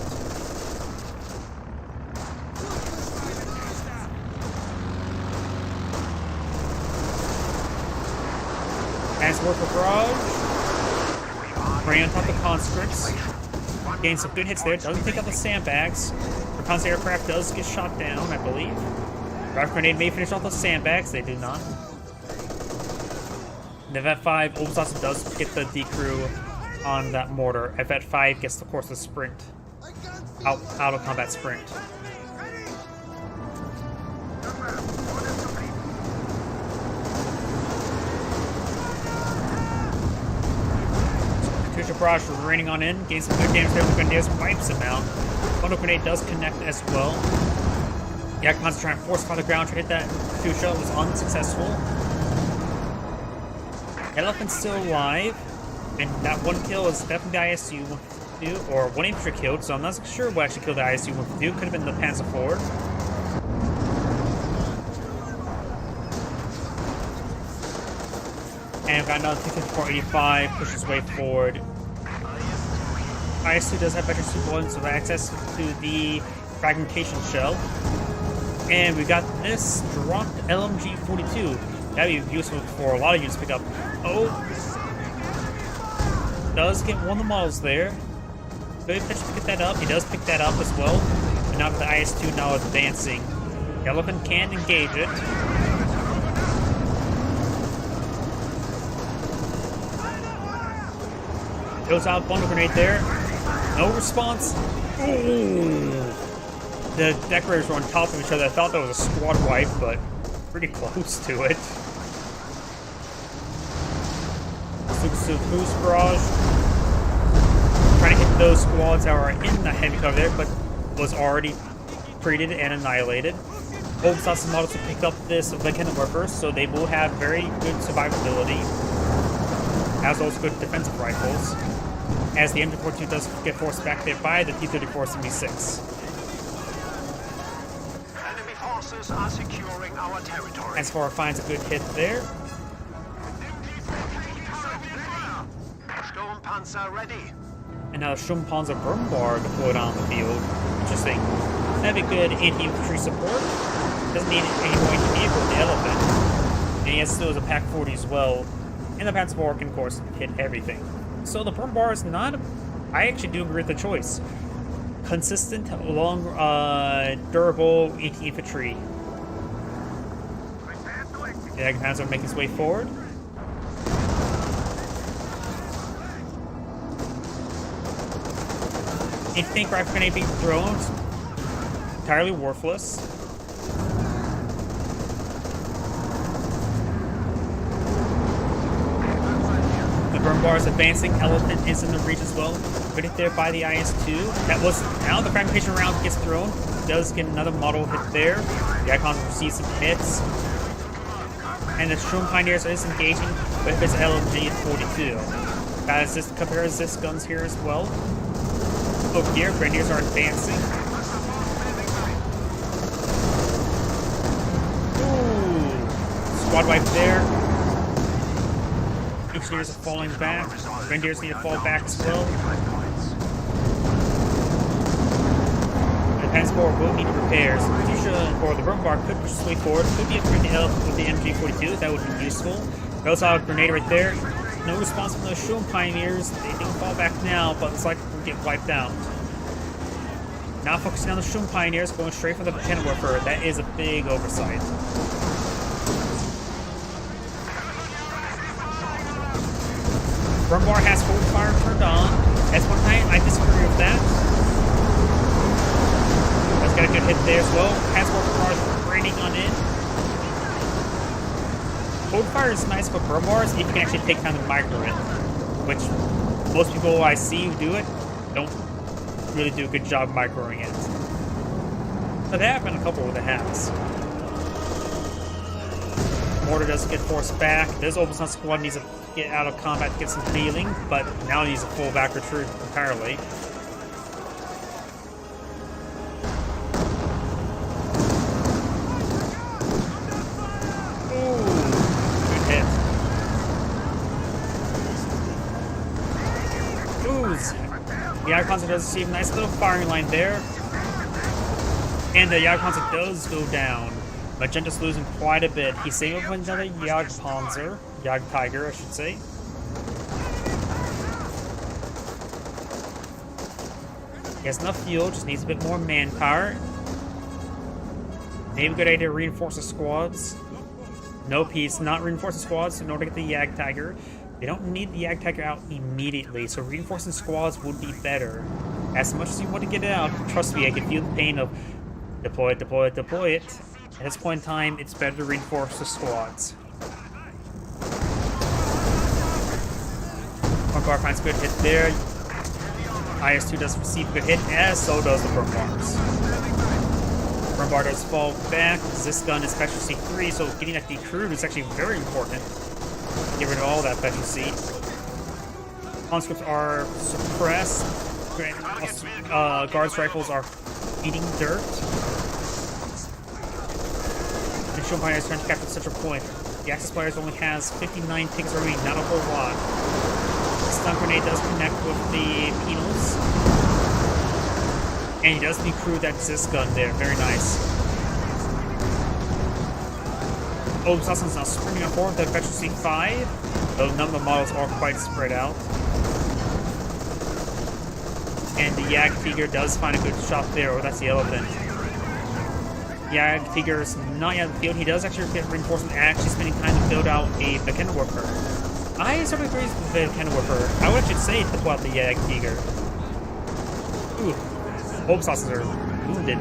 As work for barrage. Right on top of the conscripts. Getting some good hits there. Doesn't take out the sandbags. The constant aircraft does get shot down, I believe. Rocket grenade may finish off those sandbags. They do not. The Vet-5, Obersassen does get the decrew on that mortar. Vet-5 gets, of course, the sprint. Out of combat sprint. Future barrage raining on in. Gains some good damage there. The grenade wipes him out. Bundle grenade does connect as well. Yakman's trying to force upon the ground to hit that Fuchsia. It was unsuccessful. Elephant's still alive. And that one kill is definitely the ISU-152, or one infantry killed, so I'm not sure what actually killed the ISU-152. Could have been the Panzer IV. And we've got another T-34-85, pushes his way forward. IS-2 does have better C1, so access to the fragmentation shell. And we got this dropped LMG-42. That'd be useful for a lot of units to pick up. Oh! Does get one of the models there. Good pitch to pick that up. He does pick that up as well. And now the IS-2 now advancing. The elephant can engage it. Goes out, bundle grenade there. No response. Ooh. The decorators were on top of each other. I thought that was a squad wipe, but pretty close to it. Boost barrage. Trying to hit those squads that are in the heavy cover there, but was already treated and annihilated. Obisasa's models will pick up this Venkenden Worker, so they will have very good survivability, as well as good defensive rifles, as the MG42 does get forced back there by the T-34-76. Enemy forces are securing our territory. As far finds a good hit there. Sturmpanzer ready. And now Sturmpanzer Brumbar deployed on the field. Interesting. That'd be good anti-infantry support. Doesn't need any more anti-vehicle with the Elephant. And he has still has a Pack 40 as well. And the Panzer can, of course, hit everything. So the Brumbar is not... I actually do agree with the choice. Consistent, long, durable anti-infantry. The Jagdpanzer making his way forward. Anti-tank rifle grenade being thrown. Entirely worthless. The Brumbar is advancing. Elephant is in the reach as well. Good hit there by the IS-2. That was now the fragmentation round gets thrown. Does get another model hit there. The Icons receives some hits. And the Sturm Pioneers is engaging with his LMG-42. Compare assist guns here as well. Over here, Grenadiers are advancing. Ooh. Squad wipe there. Engineers are falling back. Grenadiers need to fall back as well. The Panzer will need repairs. Katyusha or the Brumbar could push its way forward. Could be upgraded with the MG42. That would be useful. We also have a grenade right there. No response from those Sturm Pioneers. They didn't fall back now, but it's like we'll get wiped out. Now focusing on the Sturm Pioneers, going straight for the Venkenden Worker. That is a big oversight. Brumbar has full fire turned on. S-1 I disagree with that. That's got a good hit there as well. Transport cars raining on in. Cold fire is nice for Brumbars if you can actually take down the micro it, which most people I see who do it don't really do a good job microing it. But there have been a couple that has. Mortar does get forced back. This Obisasa's squad needs to get out of combat to get some healing, but now needs a full back retreat entirely. The Jagdpanzer does receive a nice little firing line there. And the Jagdpanzer does go down. Magenta's losing quite a bit. He's saving up another Jagdpanzer. Jagdtiger, I should say. He has enough fuel, just needs a bit more manpower. Maybe a good idea to reinforce the squads. Nope, he's not reinforcing squads in order to get the Jagdtiger. They don't need the Jagdtiger out immediately, so reinforcing squads would be better. As much as you want to get it out, trust me, I can feel the pain of deploy it, deploy it, deploy it. At this point in time, it's better to reinforce the squads. Brumbar finds a good hit there. IS-2 does receive a good hit, as so does the Brumbars. Brumbar does fall back. This gun is Specialty 3, so getting that decrewed is actually very important. Get rid of all that Specialty. Conscripts are suppressed. Guards rifles are eating dirt. The Sturm Pioneer is trying to capture such a point. The Axis players only has 59 tickets remaining, not a whole lot. The stun grenade does connect with the penals. And he does decrew that Zis gun there. Very nice. Obisasa's now springing up forward with that Specialty 5. Though none of the models are quite spread out. And the Jagdtiger does find a good shot there, or that's the Elephant. Jagdtiger is not yet in the field. He does actually get reinforcement, actually spending time to build out a Mechanwerfer. I sort of agree with the Mechanwerfer. I would actually say to pull out the Jagdtiger. Ooh, hope sauces are wounded.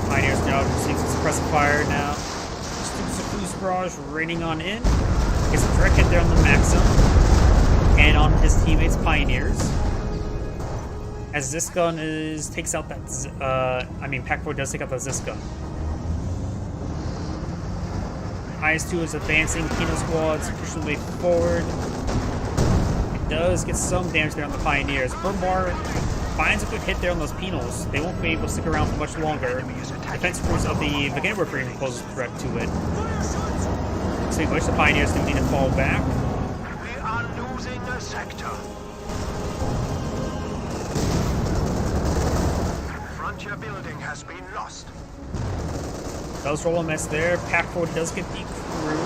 Pioneers now receiving some suppressive fire now. Students of Barrage raining on in. Gets a direct hit there on the Maxim. And on his teammates, Pioneers. As this gun takes out that, Pac-4 does take out the Zis gun. IS-2 is advancing, Kino squads pushing the way forward. It does get some damage there on the Pioneers. Burnbar finds a good hit there on those Penals. They won't be able to stick around for much longer. Defense crews of the Mechanwerfer even pose a threat to it. So much the Pioneers do need to fall back. We are losing a sector. Frontier building has been lost. Does roll a mess there. Pac-4 does get the crew.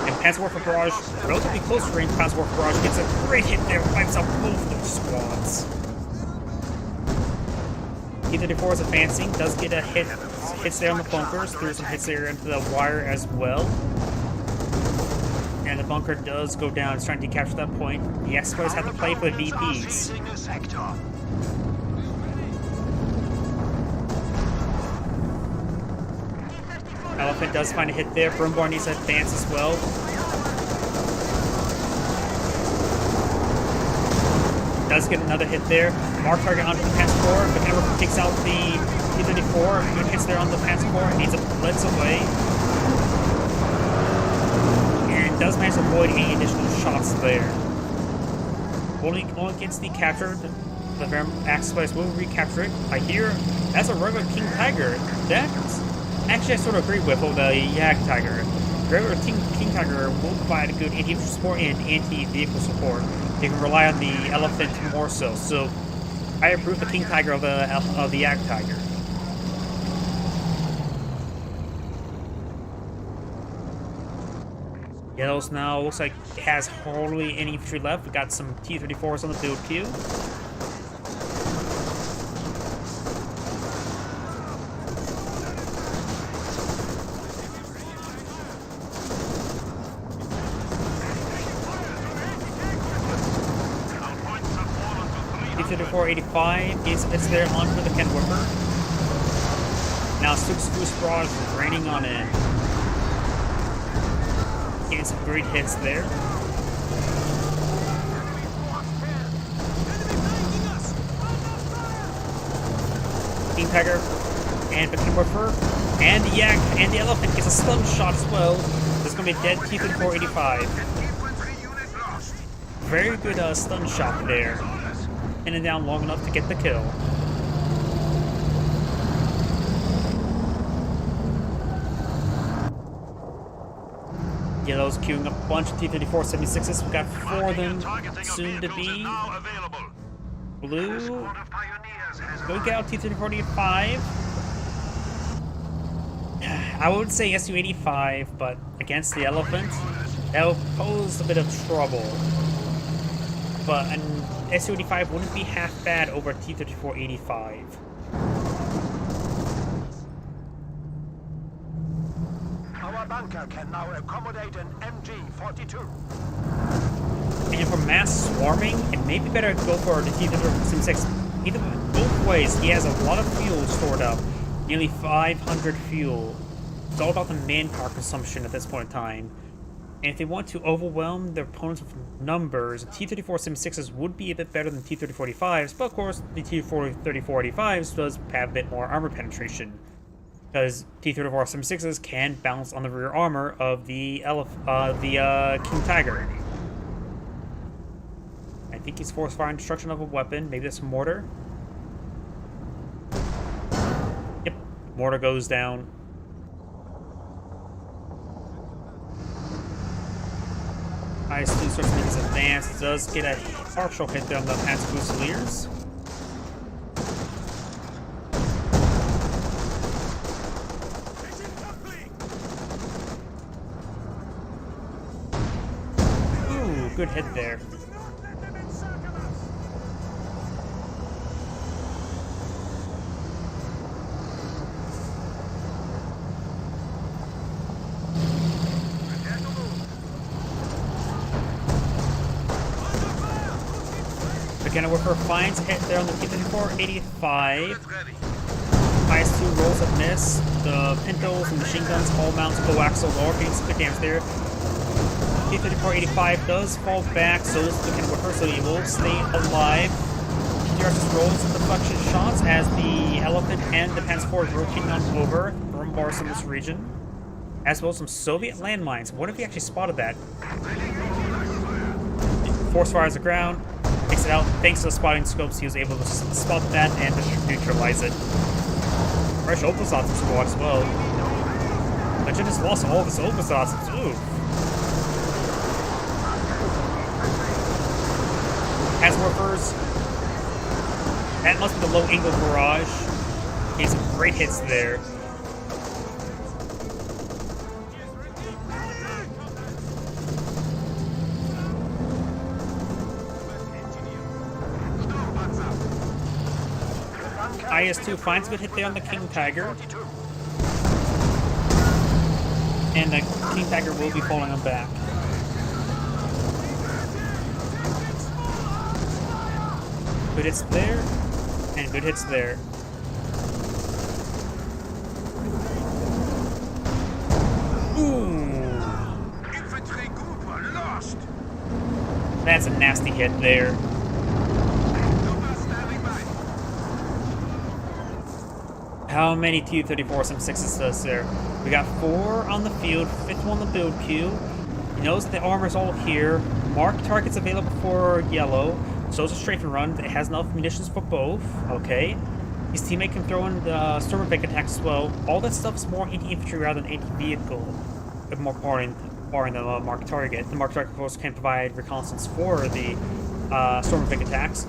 And Panzerwerfer Barrage, relatively close range, Panzerwerfer Barrage gets a great hit there, wipes out both those squads. T-34 is advancing, does get a hits there on the bunkers, threw some hits there into the wire as well. And the bunker does go down, it's trying to capture that point. The Exploits have to play for the VPs. Elephant does find a hit there. Brumbar needs to advance as well. Does get another hit there. Mark target onto the Panzer IV. Mechanwerfer takes out the T-34. Good hits there on the Panzer IV. Needs a blitz away. And does manage to avoid any additional shots there. Only gets the capture. The Axis will recapture it. I hear that's a regular King Tiger. That's actually I sort of agree with the Jagdtiger. Regular King Tiger will provide a good anti-infantry support and anti-vehicle support. You can rely on the Elephant more so. So I approve the King Tiger of the Jagdtiger. Yellows now looks like it has hardly any infantry left. We got some T-34s on the build queue. T-34-85 is there on for the Mechanwerfer. Now Six Goose Barrage raining on in. Getting some great hits there. King Tiger and Mechanwerfer and the Yak and the Elephant gets a stun shot as well. There's gonna be a dead T-34-85. Very good stun shot there. Pinning down long enough to get the kill. Yellow's queuing up a bunch of T-34-76s. We've got 4 of them soon to be. Blue. Go get out T-34-85. I would say Su-85, but against the Elephant, that will pose a bit of trouble. But an Su-85 wouldn't be half bad over T-34-85. Our bunker can now accommodate an MG-42. And for mass swarming, it may be better to go for the T-34-76. Either both ways, he has a lot of fuel stored up. Nearly 500 fuel. It's all about the manpower consumption at this point in time. And if they want to overwhelm their opponents with numbers, T-34-76s would be a bit better than T-34-85s, but of course the T-34-85s does have a bit more armor penetration. Because T-34-76s can bounce on the rear armor of the King Tiger. I think he's force firing destruction of a weapon, maybe that's a mortar. Yep, mortar goes down. IS-2 starts making his advance does get a partial hit there on the Panzer Fusiliers. Ooh, good hit there. Again, Warfare finds a hit there on the T-34-85. IS-2 rolls a miss. The Pintos and machine guns all mount coaxial lower, getting some good damage there. T-34-85 does fall back, so does the Cannon Warfare, so he will stay alive. PTR just rolls the deflection shots as the Elephant and the Panzer IV rotating on over, bombars in this region. As well as some Soviet landmines. What if he actually spotted that? Force fires the ground. Takes it out. Thanks to the spotting scopes, he was able to spot that and just neutralize it. Fresh Opusats to squad as well. Legend just lost all of his Opusats too. Panzerwerfers. That must be the low angle barrage. He had some great hits there. IS-2 finds a good hit there on the King Tiger. And the King Tiger will be falling him back. Good hits there, and good hits there. Ooh! Infantry group lost. That's a nasty hit there. How many T-34 Sim-6s does there? We got 4 on the field, 5th one on the build queue. He knows the armor's all here. Mark targets available for yellow. So it's a strafe and run. It has enough munitions for both. Okay. His teammate can throw in the Stormvic attacks as well. All that stuff is more anti-infantry rather than anti-vehicle. But more barring the mark target. The mark target, of course, can provide reconnaissance for the Stormvic attacks.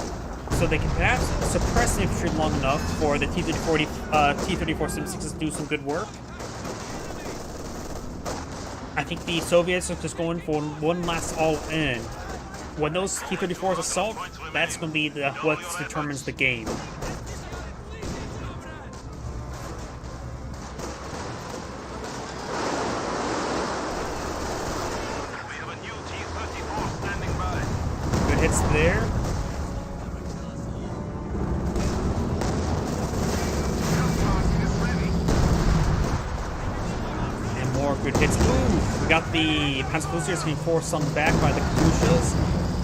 So they can perhaps suppress the infantry long enough for the T-34 Sim-6s to do some good work. I think the Soviets are just going for one last all-in. When those T-34s assault, that's going to be what determines the game. We have a new T-34 standing by. Good hits there. And more good hits. Ooh! We got the Panzer Fusiliers being forced on back by the Katyushas.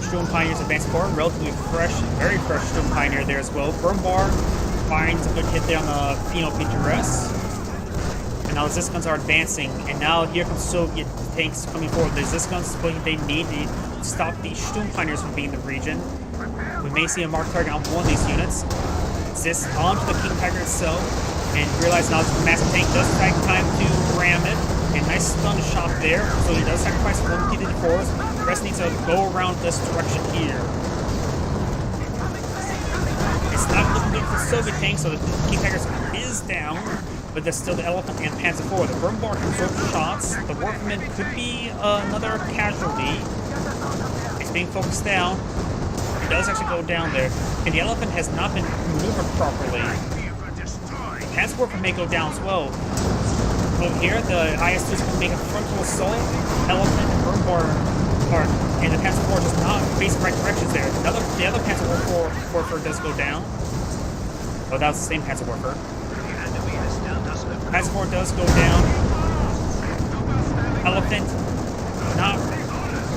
Sturm Pioneers advance forward. Relatively fresh, very fresh Sturm Pioneer there as well. Brumbar finds a good hit there on the Pheno PTRS. And now the Zisguns are advancing. And now here comes Soviet tanks coming forward. The Zisguns is what they need to stop the Sturm Pioneers from being in the region. We may see a marked target on one of these units. Zis onto the King Tiger itself. And realize now the massive tank does take time to ram it. And nice stun shot there. So he does sacrifice one T-34s. The rest needs to go around this direction here. It's not looking good for the Soviet tank, so the King Tiger is down. But there's still the Elephant and Panzer IV. The Brumbar can absorb shots. The Workman could be another casualty. It's being focused down. It does actually go down there. And the Elephant has not been maneuvered properly. Panzer IV may go down as well. Over here, the IS-2 is going to make a frontal assault. Elephant and Brumbar and the Panzer IV does not face the right directions there. The other Panzer Warfare does go down. Oh, that was the same Panzer Warfare. Panzer IV does go down. Elephant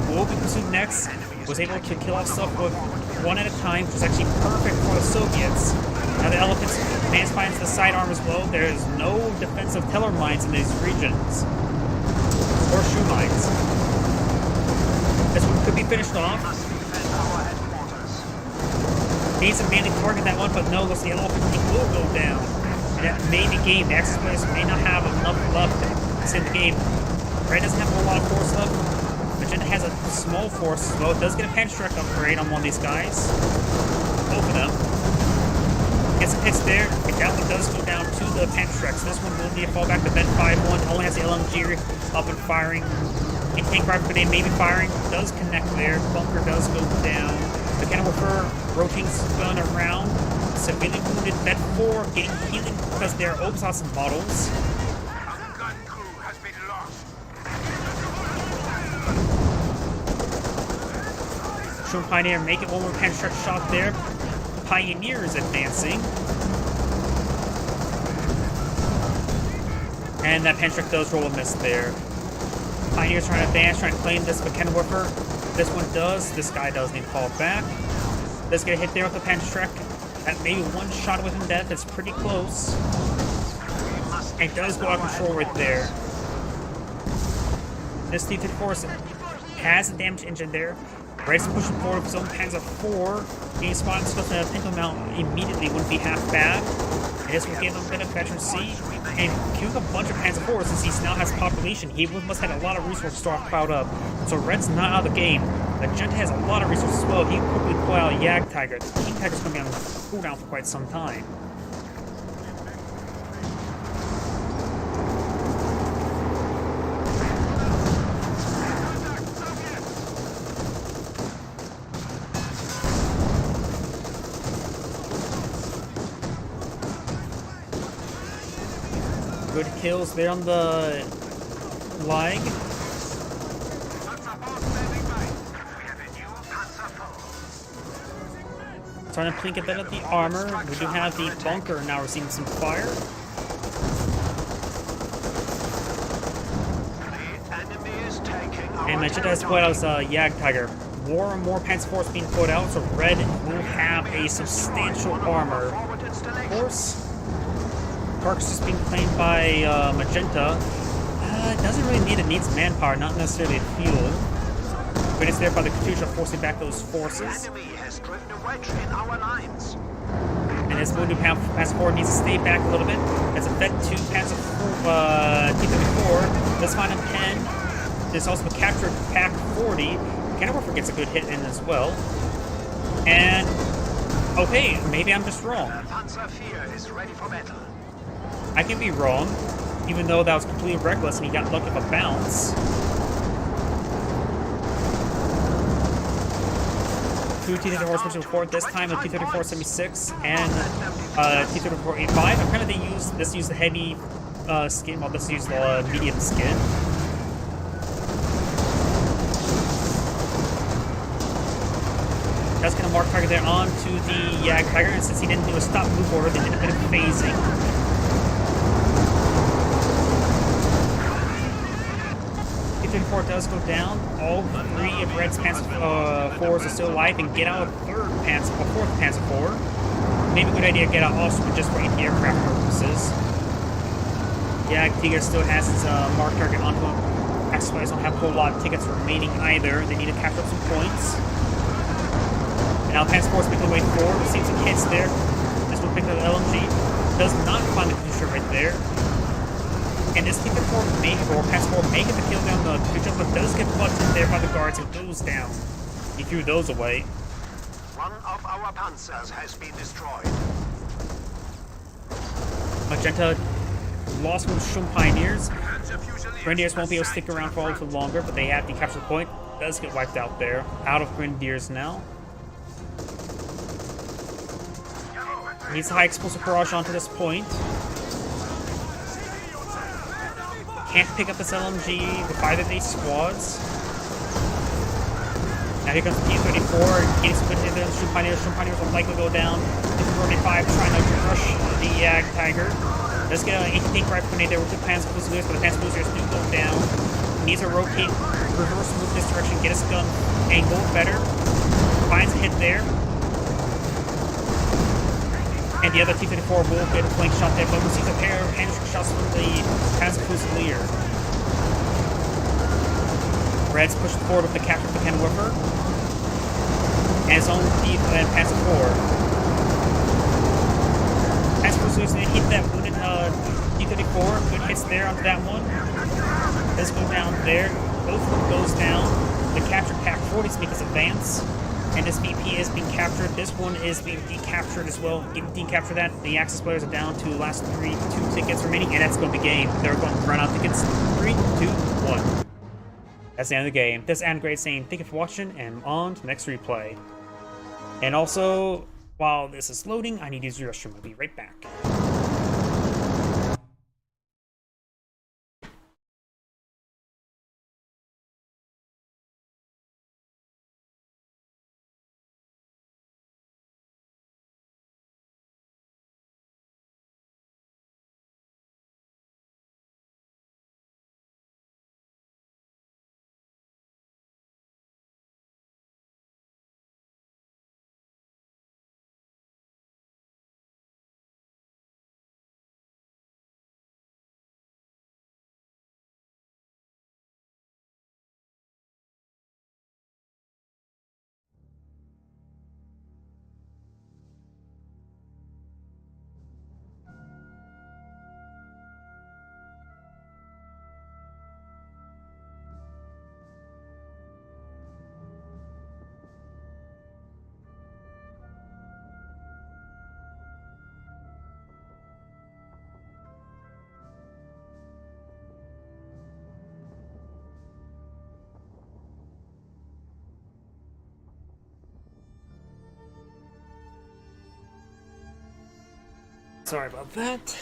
will be pursued next. Was able to kill off stuff with one at a time, which is actually perfect for the Soviets. Now the Elephants advance finds the sidearm as well. There is no defensive teller mines in these regions. Or shoe mines. This one could be finished off. Needs a man to target that one, but no, the Elephant tank will go down. And that may be game. The Axis players may not have enough left to save the game. Red doesn't have a whole lot of force left. Magenta has a small force as well. It does get a Panstrike upgrade on one of these guys. Both of them. Gets some hits there. And that one does go down to the Panstrike. So this one will need to fall back to Ben 5-1. Only has the LMG up and firing. A tank rifle grenade maybe firing. Does connect there. Bunker does go down. The Cannon Refer rotates gun around. Severely wounded. Vet 4 getting healing because they're Obsas models. Our gun crew has been lost. Shun Pioneer making one more Panstrike shot there. Pioneer is advancing. And that Panstrike does roll a miss there. Pioneer's trying to advance, trying to claim this, but Cannon Whipper. This one does. This guy does need to fall back. Does get a hit there with the Panstrike. At maybe one shot within death. It's pretty close. And it does go out of control right there. This T-34 has a damaged engine there. Red's pushing forward with his own Panzer IV. Getting spotted stuff in a Pinto Mount immediately wouldn't be half bad. And this will give him a bit of veterancy. And queuing a bunch of Panzer IVs since he now has population. He must have had a lot of resources stockpiled up. So Red's not out of the game. Magenta has a lot of resources as well. He can quickly pull out Jagdtiger. The King Tiger's going to be on cooldown for quite some time. Good kills there on the lag. Trying to plink a bit of the armor. We do have the bunker now receiving some fire. And Magenta has put out his Jagdtiger. More and more Panzer IVs being put out, so Red will have a substantial armor. Of course, Tarkus is being claimed by Magenta. It doesn't really need it. Needs manpower, not necessarily fuel. But it's there by the Katyusha forcing back those forces. And this wounded Panzer IV needs to stay back a little bit. As a Vet 2 Panzer T-34 does find a pen. There's also a captured Pack 40. Cannon Warfare gets a good hit in as well. And okay, maybe I'm just wrong. I can be wrong, even though that was completely reckless and he got lucky with a bounce. Two T-34s pushing forward, this time a T-34-76 and T-34-85. Apparently they used the heavy skin, while this used the medium skin. That's going to mark target there onto the Jagdtiger, and since he didn't do a stop move order, they did a bit of phasing. T-34 does go down. All three of Red's Panzer IVs are still alive and get out a fourth Panzer IV. Maybe a good idea to get out also, but just for anti-aircraft purposes. Jagdtiger still has his mark target onto him. X-Spies don't have a whole lot of tickets remaining either. They need to capture up some points. And now Panzer IV's making their way forward. We've seen some hits there. This will pick up the LMG. Does not find the Katyusha right there. And this T-34 Panzer IV may get the kill down the Katyusha, but does get plugged in there by the guards and goes down. He threw those away. One of our panzers has been destroyed. Magenta lost from Shun Pioneers. Grenadiers won't be able to stick around for all too longer, but they have the capture point. Does get wiped out there. Out of Grenadiers now. Needs high explosive barrage onto this point. Can't pick up this LMG with either of these squads. Now here comes the T-34, getting some good hit there. Shun Pioneers will likely go down. T-35 trying to rush the Jagdtiger. Does get an anti-tank rifle grenade there with the Panzer Fusiliers, but the Panzer Fusiliers do go down. Needs to rotate, reverse move this direction, get his gun angle better. Finds a hit there. And the other T-34 will get a flank shot there, but receives a pair of Panzer shots from the Panzer Fusilier. Red's pushed forward with the capture of the Cannon Warfare. And his own Panzer IV. Panzer Fusiliers going to hit that wounded T-34. Good hits there onto that one. Does go down there. Both of them goes down. The captured Pack 40 to make us advance. And this VP is being captured. This one is being decaptured as well. Decapture that. The Axis players are down to last 2 tickets remaining, and that's going to be game. They're going to run out tickets. 3, 2, 1. That's the end of the game. This is Angrade saying thank you for watching, and on to the next replay. And also, while this is loading, I need to use the restroom. I'll be right back. Sorry about that.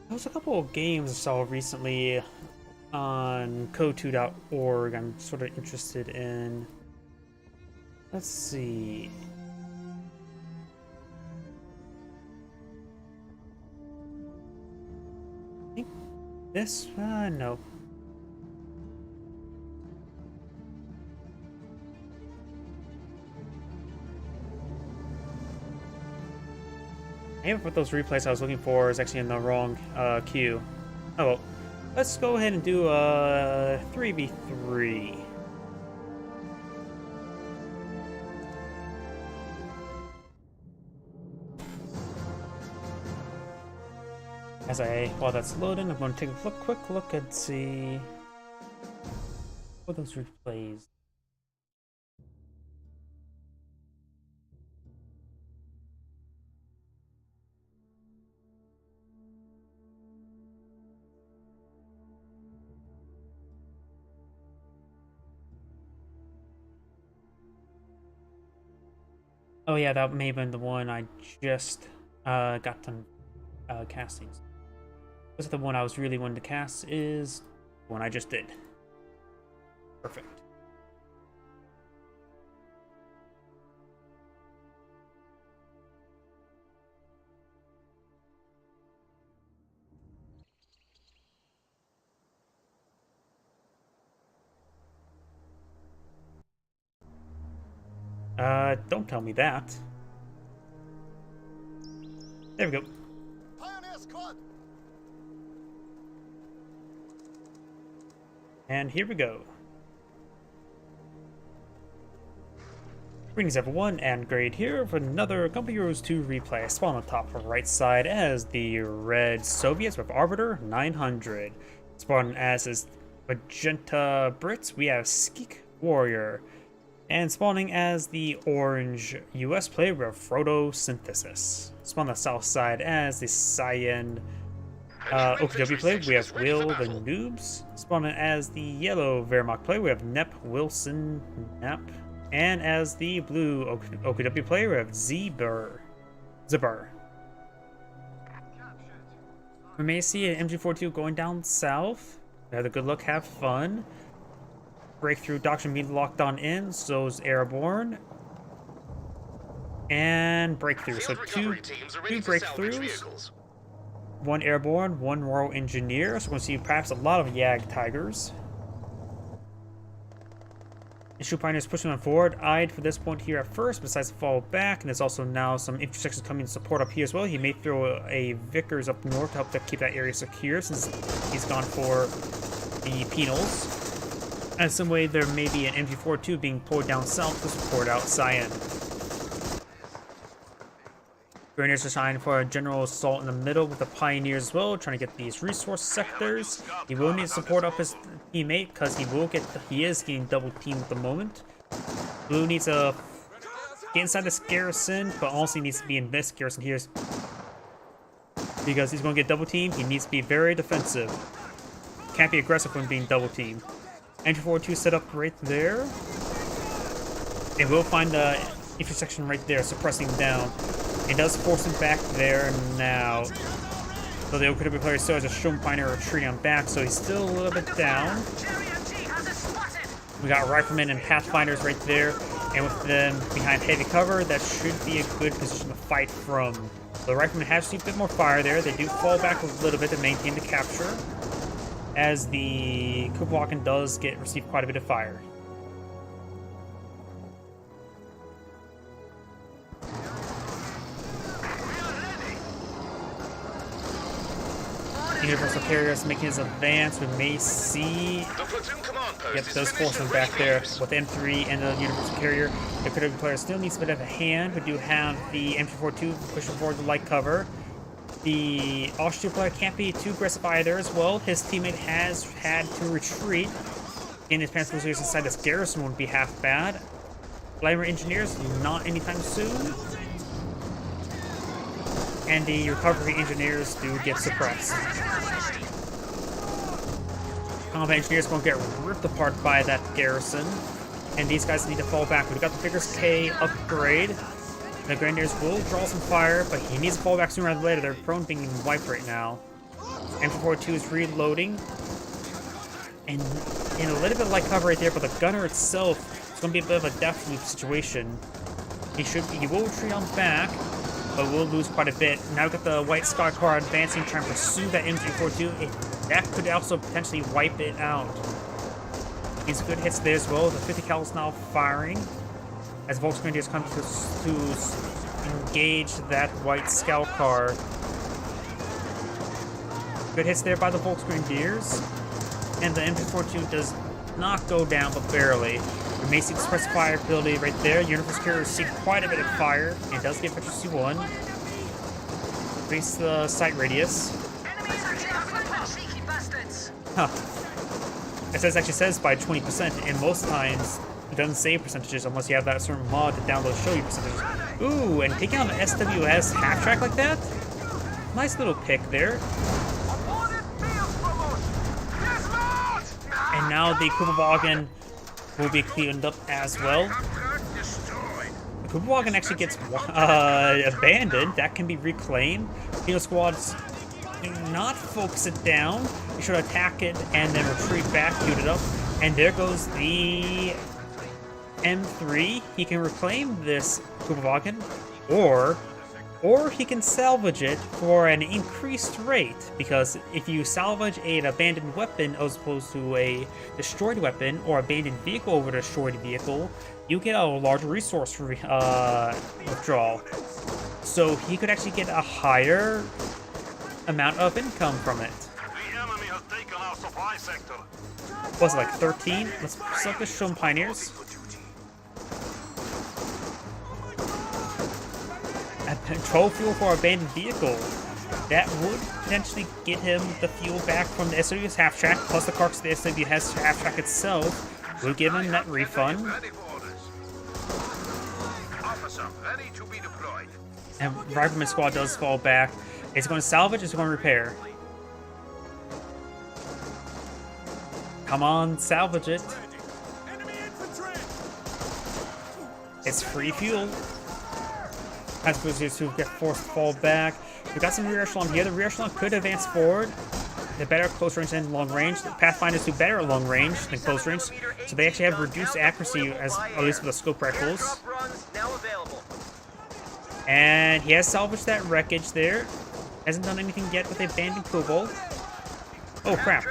There was a couple of games I saw recently on code2.org I'm sort of interested in. Let's see. I think this, no. I haven't put those replays I was looking for is actually in the wrong queue. Oh well. Let's go ahead and do a 3v3. While that's loading, I'm going to take a quick look and see what those replays. Oh yeah, that may have been the one I just got done casting. Was the one I was really wanting to cast is the one I just did. Perfect. Don't tell me that. There we go. Pioneer squad. And here we go. Greetings everyone, and Grade here for another Company Heroes 2 replay. I spawn on the top right side as the Red Soviets with Arbiter 900. Spawn as is Magenta Brits, we have Skeek Warrior. And spawning as the Orange US player, we have Frodo Synthesis. Spawn on the south side as the Cyan OKW player, we have Will the Noobs. Spawning as the Yellow Wehrmacht player, we have Nep Wilson Nep. And as the Blue OKW player, we have Zibur. We may see an MG42 going down south. Have a good look, have fun. Breakthrough Doctrine being locked on in, so is Airborne. And Breakthrough. So two breakthroughs. One Airborne, one Royal Engineer. So we're going to see perhaps a lot of Yag Tigers. Issue Pioneers pushing on forward. Eyed for this point here at first, besides to fall back. And there's also now some intersections coming to support up here as well. He may throw a Vickers up north to help to keep that area secure since he's gone for the Penals. And in some way, there may be an MG42 being poured down south to support out Cyan. Grenadiers are assigned for a general assault in the middle with the Pioneers as well, trying to get these resource sectors. He will need support up his teammate because he is getting double teamed at the moment. Blue needs to get inside this garrison, but also needs to be in this garrison here because he's going to get double teamed. He needs to be very defensive. Can't be aggressive when being double teamed. Entry 4-2 set up right there. And we'll find the intersection right there, suppressing down. It does force him back there now. So the Okutobi player still has a Shun Pioneer retreating on back, so he's still a little bit down. We got Riflemen and Pathfinders right there, and with them behind heavy cover, that should be a good position to fight from. The Riflemen have received a bit more fire there. They do fall back a little bit to maintain the capture, as the Kublai does receive quite a bit of fire. Universal Carrier is making his advance. We may see. Yep, does force him back there with the M3 and the Universal Carrier. The critical player still needs a bit of a hand. We do have the M242 pushing forward the light cover. The Austria player can't be too aggressive either as well. His teammate has had to retreat. Getting his pants positions inside this garrison wouldn't be half bad. Glamour Engineers, not anytime soon. And the recovery engineers do get suppressed. Combat engineers won't get ripped apart by that garrison, and these guys need to fall back. We've got the Vigorous K upgrade. The Grenadiers will draw some fire, but he needs to fall back sooner rather than later. They're prone to being wiped right now. M442 is reloading, and in a little bit of light cover right there, but the gunner itself is going to be a bit of a death loop situation. He will retreat on back, but we'll lose quite a bit. Now we've got the White Sky Car advancing, trying to pursue that M342. That could also potentially wipe it out. These good hits there as well. The 50 cal is now firing as Volksgrenadiers come to engage that White Scout Car. Good hits there by the Volksgrenadiers. And the M242 does not go down, but barely. We may see express fire ability right there. Universal Carrier received quite a bit of fire. It does get Veteran C1. Increase the sight radius. Huh. It actually says by 20%, and most times it doesn't say percentages unless you have that certain mod to download to show you percentages. Ooh, and taking on the SWS half track like that? Nice little pick there. And now the Kugelwagen will be cleaned up as well. The Kugelwagen actually gets abandoned. That can be reclaimed. Helo squads do not focus it down. You should attack it and then retreat back, queued it up. And there goes the M3. He can reclaim this Kugelwagen, or he can salvage it for an increased rate, because if you salvage an abandoned weapon as opposed to a destroyed weapon or abandoned vehicle over a destroyed vehicle, you get a larger resource withdrawal. So he could actually get a higher amount of income from it. The enemy has taken our supply sector. Was it like 13? Let's select the Shun Pioneers. Control fuel for abandoned vehicle. That would potentially get him the fuel back from the SWS half track, plus the carcass of the SWS half track itself will give him that refund. And Rifleman squad does fall back. It's going to salvage, it's going to repair. Come on, salvage it. It's free fuel. As opposed to get forced to fall back. We've got some rear echelon here. The rear echelon could advance forward. They're better at close range than long range. The Pathfinders do better at long range than close range. So they actually have reduced accuracy, at least with the scope rifles. And he has salvaged that wreckage there. Hasn't done anything yet with the abandoned Kobold. Oh crap.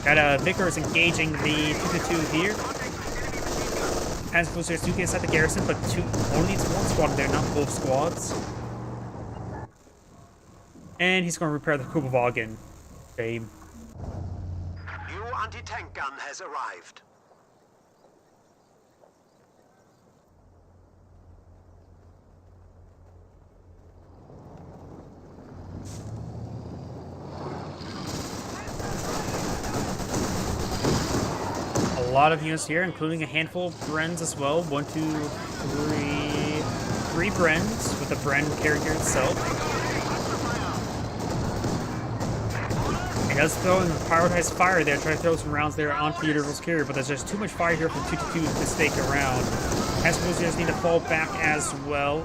Got Vickers engaging the 2-2 here. As opposed to 2 get inside the garrison, but only needs one squad there, not both squads. And he's going to repair the Kugelwagen. Shame. New anti-tank gun has arrived. lot of units here, including a handful of Brens as well. 1, 2, 3, 3 Brens with the Bren carrier itself. He does throw in prioritized fire there, trying to throw some rounds there onto the Universal carrier, but there's just too much fire here for 222 to stake around. Panzer need to fall back as well.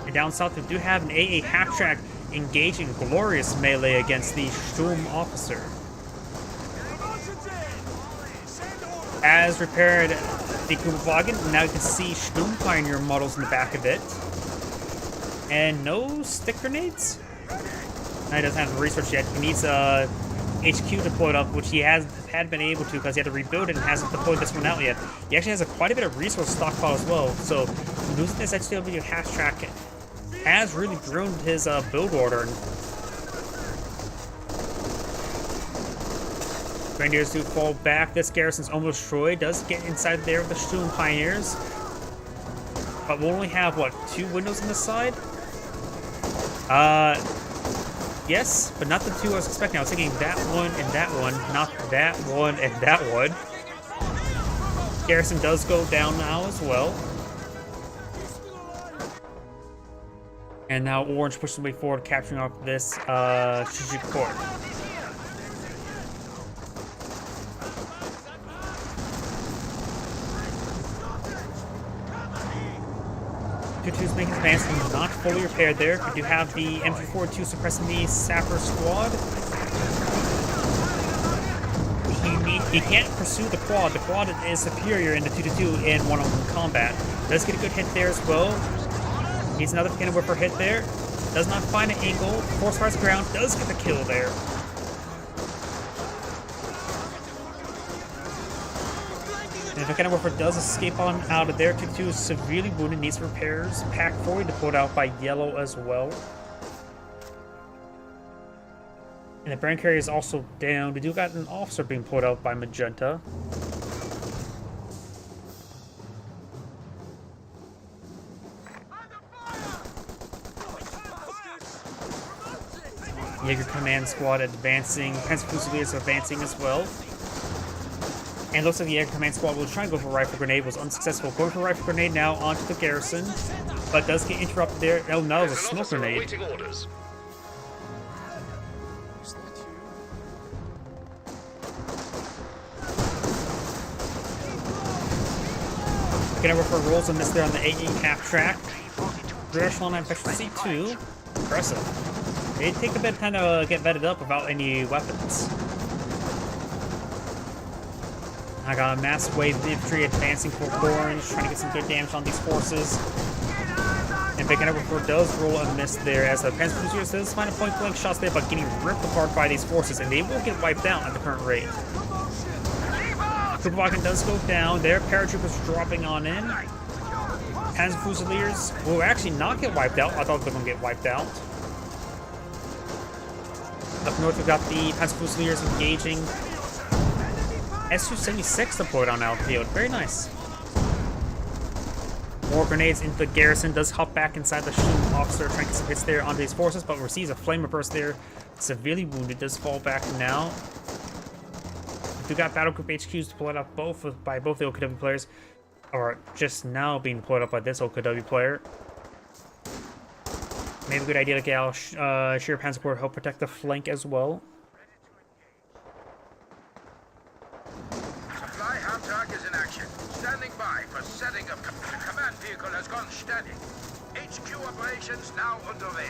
And down south, we do have an AA half-track engaging glorious melee against the Sturm officer. As repaired the Kubelwagen, now you can see Sturm Pioneer models in the back of it. And no stick grenades? Now he doesn't have the research yet. He needs HQ deployed up, which he had been able to because he had to rebuild it and hasn't deployed this one out yet. He actually has quite a bit of resource stockpile as well, so losing this HW half-track has really ruined his build order. Grenadiers do fall back. This garrison's almost destroyed. Does get inside there with the Sturm Pioneers. But we'll only have, what, 2 windows on this side? Yes, but not the 2 I was expecting. I was thinking that one and that one, not that one and that one. Garrison does go down now as well. And now Orange pushes the way forward, capturing up this strategic port. Tutu's making advance and not fully repaired there. We do have the MG42 suppressing the Sapper squad. He can't pursue the quad. The quad is superior in the 2-2 in one-on-one combat. Does get a good hit there as well. Needs another cannon whipper hit there. Does not find an angle. Force fires ground. Does get the kill there. And if a cannon whipper does escape on out of there, 2-2 is severely wounded, needs repairs. Pack 4 deployed out by yellow as well. And the Bren carrier is also down. We do got an officer being pulled out by magenta. Jaeger Command Squad advancing. Panzer Fusiliers advancing as well. And looks like the Jaeger Command Squad will try and go for a rifle grenade. Was unsuccessful. Going for a rifle grenade now onto the garrison. But does get interrupted there. Oh no, it was a smoke grenade. Gonna for rolls and miss there on the AE half track. Rear echelon efficiency 2. Impressive. They take a bit of time to get vetted up without any weapons. I got a massive wave of infantry advancing for Orange, trying to get some good damage on these forces. And picking up for does roll a miss there as the Panzer Fusiliers does find a point blank shots there, but getting ripped apart by these forces, and they will get wiped out at the current rate. Kubelwagen does go down there. Paratroopers dropping on in. Panzer Fusiliers will actually not get wiped out. I thought they were going to get wiped out. Up north, we've got the Panzer Fusiliers engaging. Su-76 deployed on outfield. Very nice. More grenades into the garrison. Does hop back inside the Sturm officer, trying to get some hits there onto these forces, but receives a flame burst there. Severely wounded. Does fall back now. We got battle group HQs deployed up by both the OKW players, or just now being deployed up by this OKW player. Maybe a good idea to get out Sheer Panzer Corps help protect the flank as well. Supply half-track is in action. Standing by for setting up. The command vehicle has gone static. HQ operations now underway.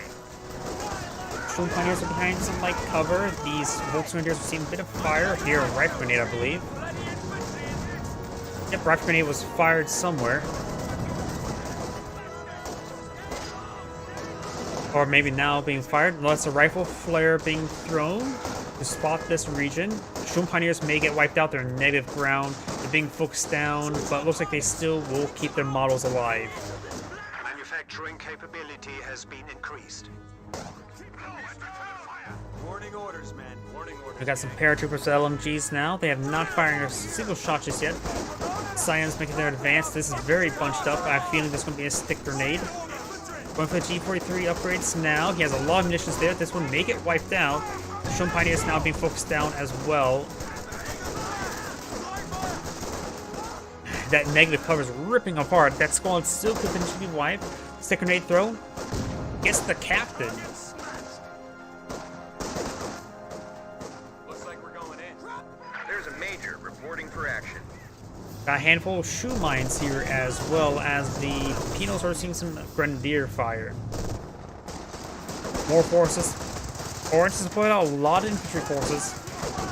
Sturm Pioneers are behind some light cover. These Volksgrenadiers are seeing a bit of fire. Here, a rifle grenade, I believe. Yep, rifle grenade was fired somewhere. Or maybe now being fired. Unless a rifle flare being thrown to spot this region. Sturm Pioneers may get wiped out. They're native ground. They're being focused down, but it looks like they still will keep their models alive. Manufacturing capability has been increased. Warning orders, man. Warning orders. We got some paratroopers LMGs now. They have not firing a single shot just yet. Scions making their advance. This is very bunched up. I have a feeling there's going to be a stick grenade. Going for the G43 upgrades now. He has a lot of munitions there. This one may get wiped out. Sturm Pioneers now being focused down as well. that negative cover is ripping apart. That squad still could potentially be wiped. Second grenade throw gets the captain. Looks like we're going in. There's a major reporting for action. Got a handful of shoe mines here, as well as the Pinos are seeing some grenadier fire. More forces. Orange has put out a lot of infantry forces.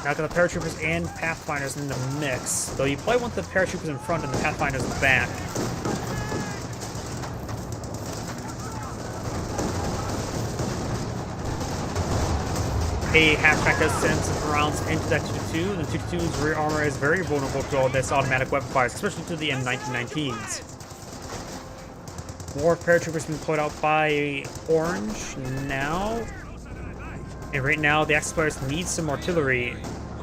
Now got the paratroopers and pathfinders in the mix. Though you probably want the paratroopers in front and the pathfinders in the back. A half-track does send some rounds into that 222, and the 222's rear armor is very vulnerable to all this automatic weapon fires, especially to the M1919s. More paratroopers being put out by Orange now. And right now, the Axis players need some artillery.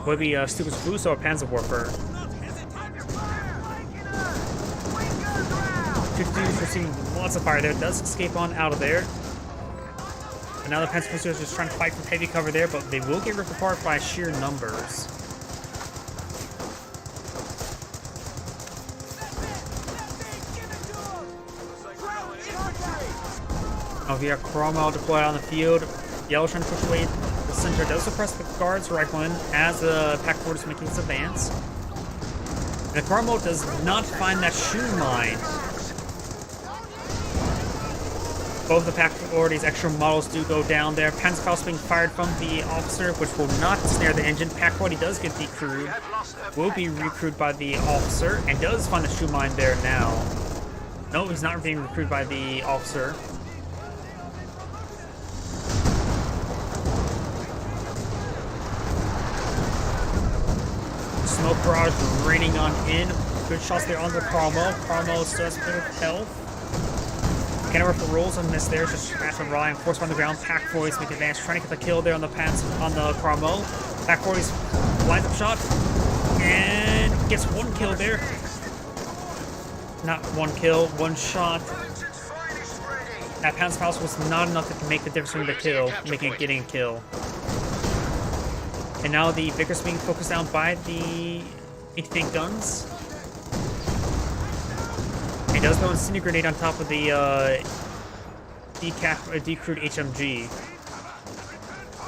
Whether it be Stupid Fuso or Panzerwerfer. 222's receiving lots of fire there. Does escape on out of there. And now the Panzerwerfer is just trying to fight from heavy cover there, but they will get ripped apart by sheer numbers. Now we have Cromwell deployed on the field. Yellow's trying to push away the center. Does suppress the guards rifleman as the Pack Fort is making its advance. And the Cromwell does not find that shoe mine. Both the Pack Forty's extra models do go down there. Panzerfaust being fired from the officer, which will not snare the engine. Pack 40 does get decrewed. Will be recruited by the officer and does find the shoe mine there now. No, he's not being recruited by the officer. Smoke barrage raining on in. Good shots there on the Cromwell. Cromwell still has a bit of health. Kenworth rolls and miss there, just after Ryan forced on the ground. Pack 40's make advance, trying to get the kill there on the pants on the Cromwell. Pack 40's lines up shot and gets one kill there. Not one kill, one shot. That Panzerfaust was not enough to make the difference between the kill, getting a kill. And now the Vickers being focused down by the anti-tank guns. He does go Incendiary Grenade on top of the decrewed HMG.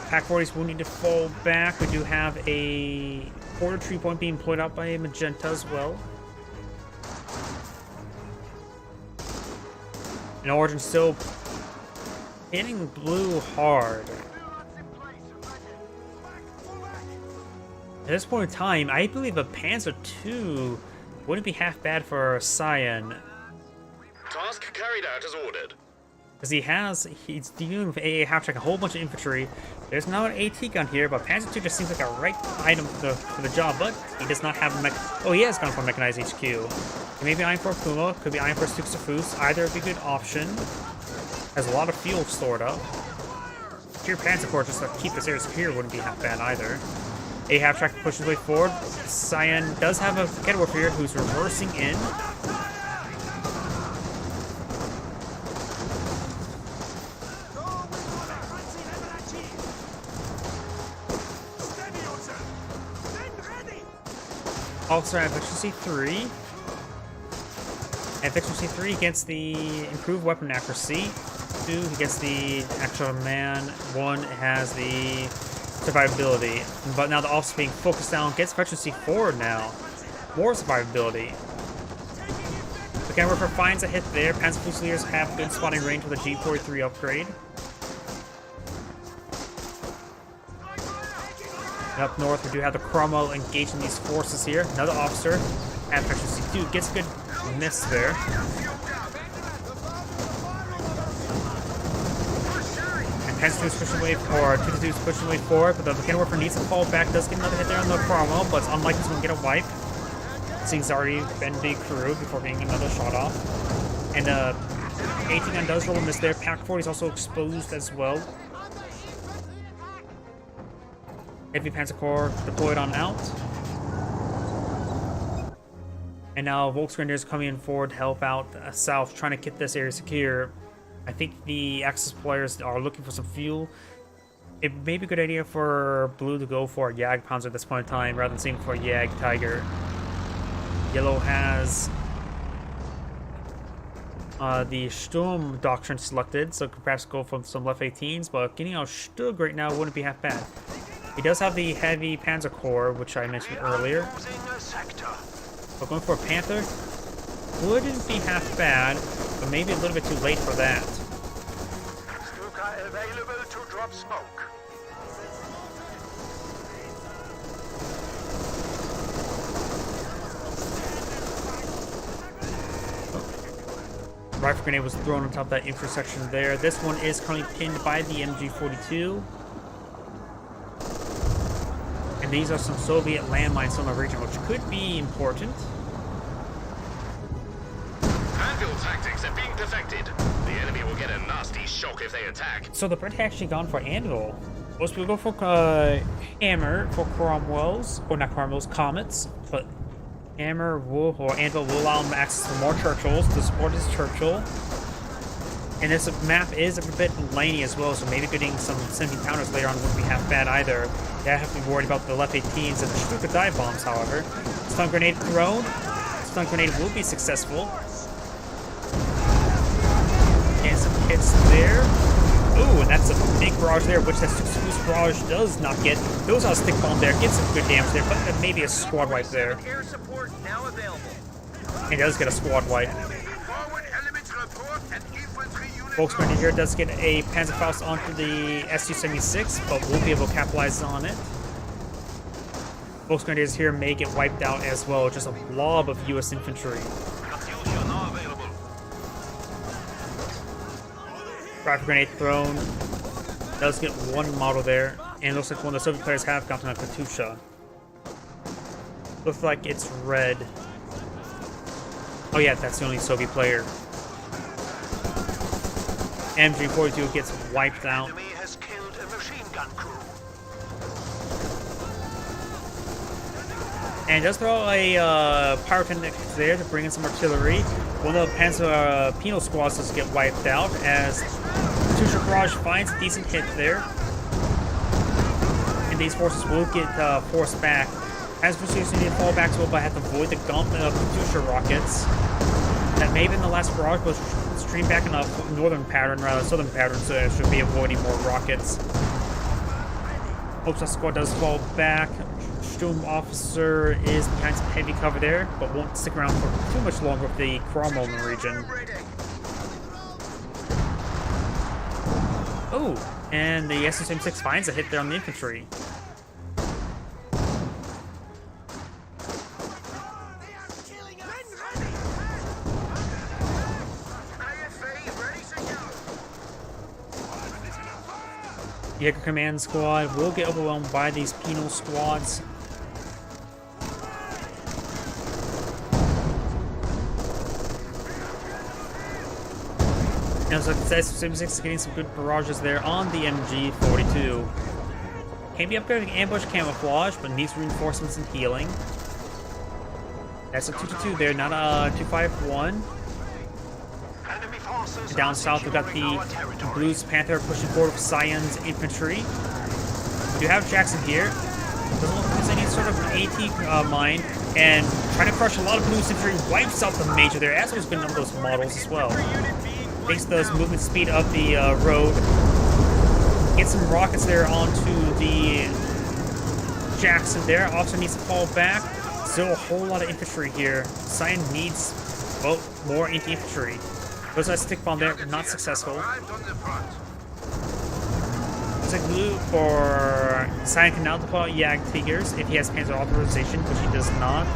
Pack 40's will need to fall back. We do have a quarter tree point being employed out by Magenta as well. And Origin still hitting blue hard. At this point in time, I believe a Panzer II wouldn't be half bad for Cyan. Task carried out as ordered. Because he's dealing with AA half-track, a whole bunch of infantry. There's now an AT gun here, but Panzer II just seems like a right item for the job, but he does not have a oh, he has gone for Mechanized HQ. He may be eyeing for a Puma, could be eyeing for a Stukes of Foos. Either would be a good option. Has a lot of fuel stored up. Pure Panzer Corps just to keep this area secure wouldn't be half bad either. A half-track pushes his way forward. Cyan does have a Kenworth here who's reversing in. Also have Efficiency 3. And Efficiency 3 gets the improved weapon accuracy. 2, he gets the actual man. 1 has the survivability. But now the officer being focused down gets Efficiency 4 now. More survivability. The Kenworth finds a hit there. Panzer Fusiliers have good spotting range with a G43 upgrade. Up north, we do have the Cromwell engaging these forces here. Another officer at Efficiency 2 gets a good miss there. And Panzer II is pushing away, or 222 is pushing away forward, but the Kenworth needs to fall back. Does get another hit there on the Cromwell, but it's unlikely he's going to get a wipe. Seeing he's already been decrewed before getting another shot off. And 18 gun does roll a miss there. Pack 40 is also exposed as well. Heavy Panzer Corps deployed on out. And now Volksgrenadiers is coming in forward to help out south, trying to keep this area secure. I think the Axis players are looking for some fuel. It may be a good idea for Blue to go for a Jagdpanzer at this point in time, rather than seeing for a Jag Tiger. Yellow has the Sturm doctrine selected, so could perhaps go from some left 18s, but getting out Stug right now wouldn't be half bad. He does have the heavy Panzer Corps, which I mentioned earlier. But going for a Panther wouldn't be half bad, but maybe a little bit too late for that. Stuka available to drop smoke. Rifle grenade was thrown on top of that intersection there. This one is currently pinned by the MG42. And these are some Soviet landmines on the region, which could be important. Anvil tactics are being perfected. The enemy will get a nasty shock if they attack. So the British actually gone for Anvil. Most people go for Hammer for Cromwell's, or not Cromwell's, Comets, but Hammer will, or Anvil will allow him access to more Churchills to support his Churchill. And this map is a bit laney as well, so maybe getting some 17 pounders later on wouldn't be half bad either. Yeah, I have to be worried about the left 18s and the Stuka dive bombs, however. Stun grenade thrown. Stun grenade will be successful. And some hits there. Ooh, and that's a big barrage there, which that Stuka's barrage does not get. Those on a stick bomb there, gets some good damage there, but maybe a squad wipe there. Air support now available. He does get a squad wipe. Forward elements report and infantry unit. Volkswagen here does get a Panzerfaust onto the Su-76, but we'll be able to capitalize on it. Volkswagen here may get wiped out as well, just a blob of US infantry. Katyusha now available. Rifle grenade thrown. Does get one model there, and it looks like one of the Soviet players have gotten a Katyusha. Looks like it's red. Oh yeah, that's the only Soviet player. MG42 gets wiped out. Enemy has killed a machine gun crew. And just throw a pyrotechnic there to bring in some artillery. One of the Panzer penal squads does get wiped out as Katyusha Barrage finds a decent hit there. And these forces will get forced back. As for seriously need to fall back to it, but I have to avoid the gauntlet of Katyusha rockets. That may have been the last barrage, but stream back in a northern pattern rather than southern pattern, so I should be avoiding more rockets. Hopes that squad does fall back. Sturm officer is behind some heavy cover there, but won't stick around for too much longer with the Cromwell region. Oh, and the Su-76 finds a hit there on the infantry. Jaeger Command Squad will get overwhelmed by these penal squads. And so the Su-76 is getting some good barrages there on the MG42. Can be upgrading ambush camouflage, but needs reinforcements and healing. That's a 222 there, not a 251. Down south, we've got the Blues Panther pushing forward with Cyan's infantry. We do have Jackson here. Doesn't look like there's any sort of AT mine. And trying to crush a lot of Blues infantry, wipes out the Major there, as well as been on those models as well. Takes the movement speed of the road. Gets some rockets there onto the Jackson there. Also needs to fall back. Still a whole lot of infantry here. Cyan needs, well, more anti-infantry. Goes that stick bomb there, not successful. Looks like Blue for Cyan can now deploy Jagdtigers if he has Panzer authorization, which he does not.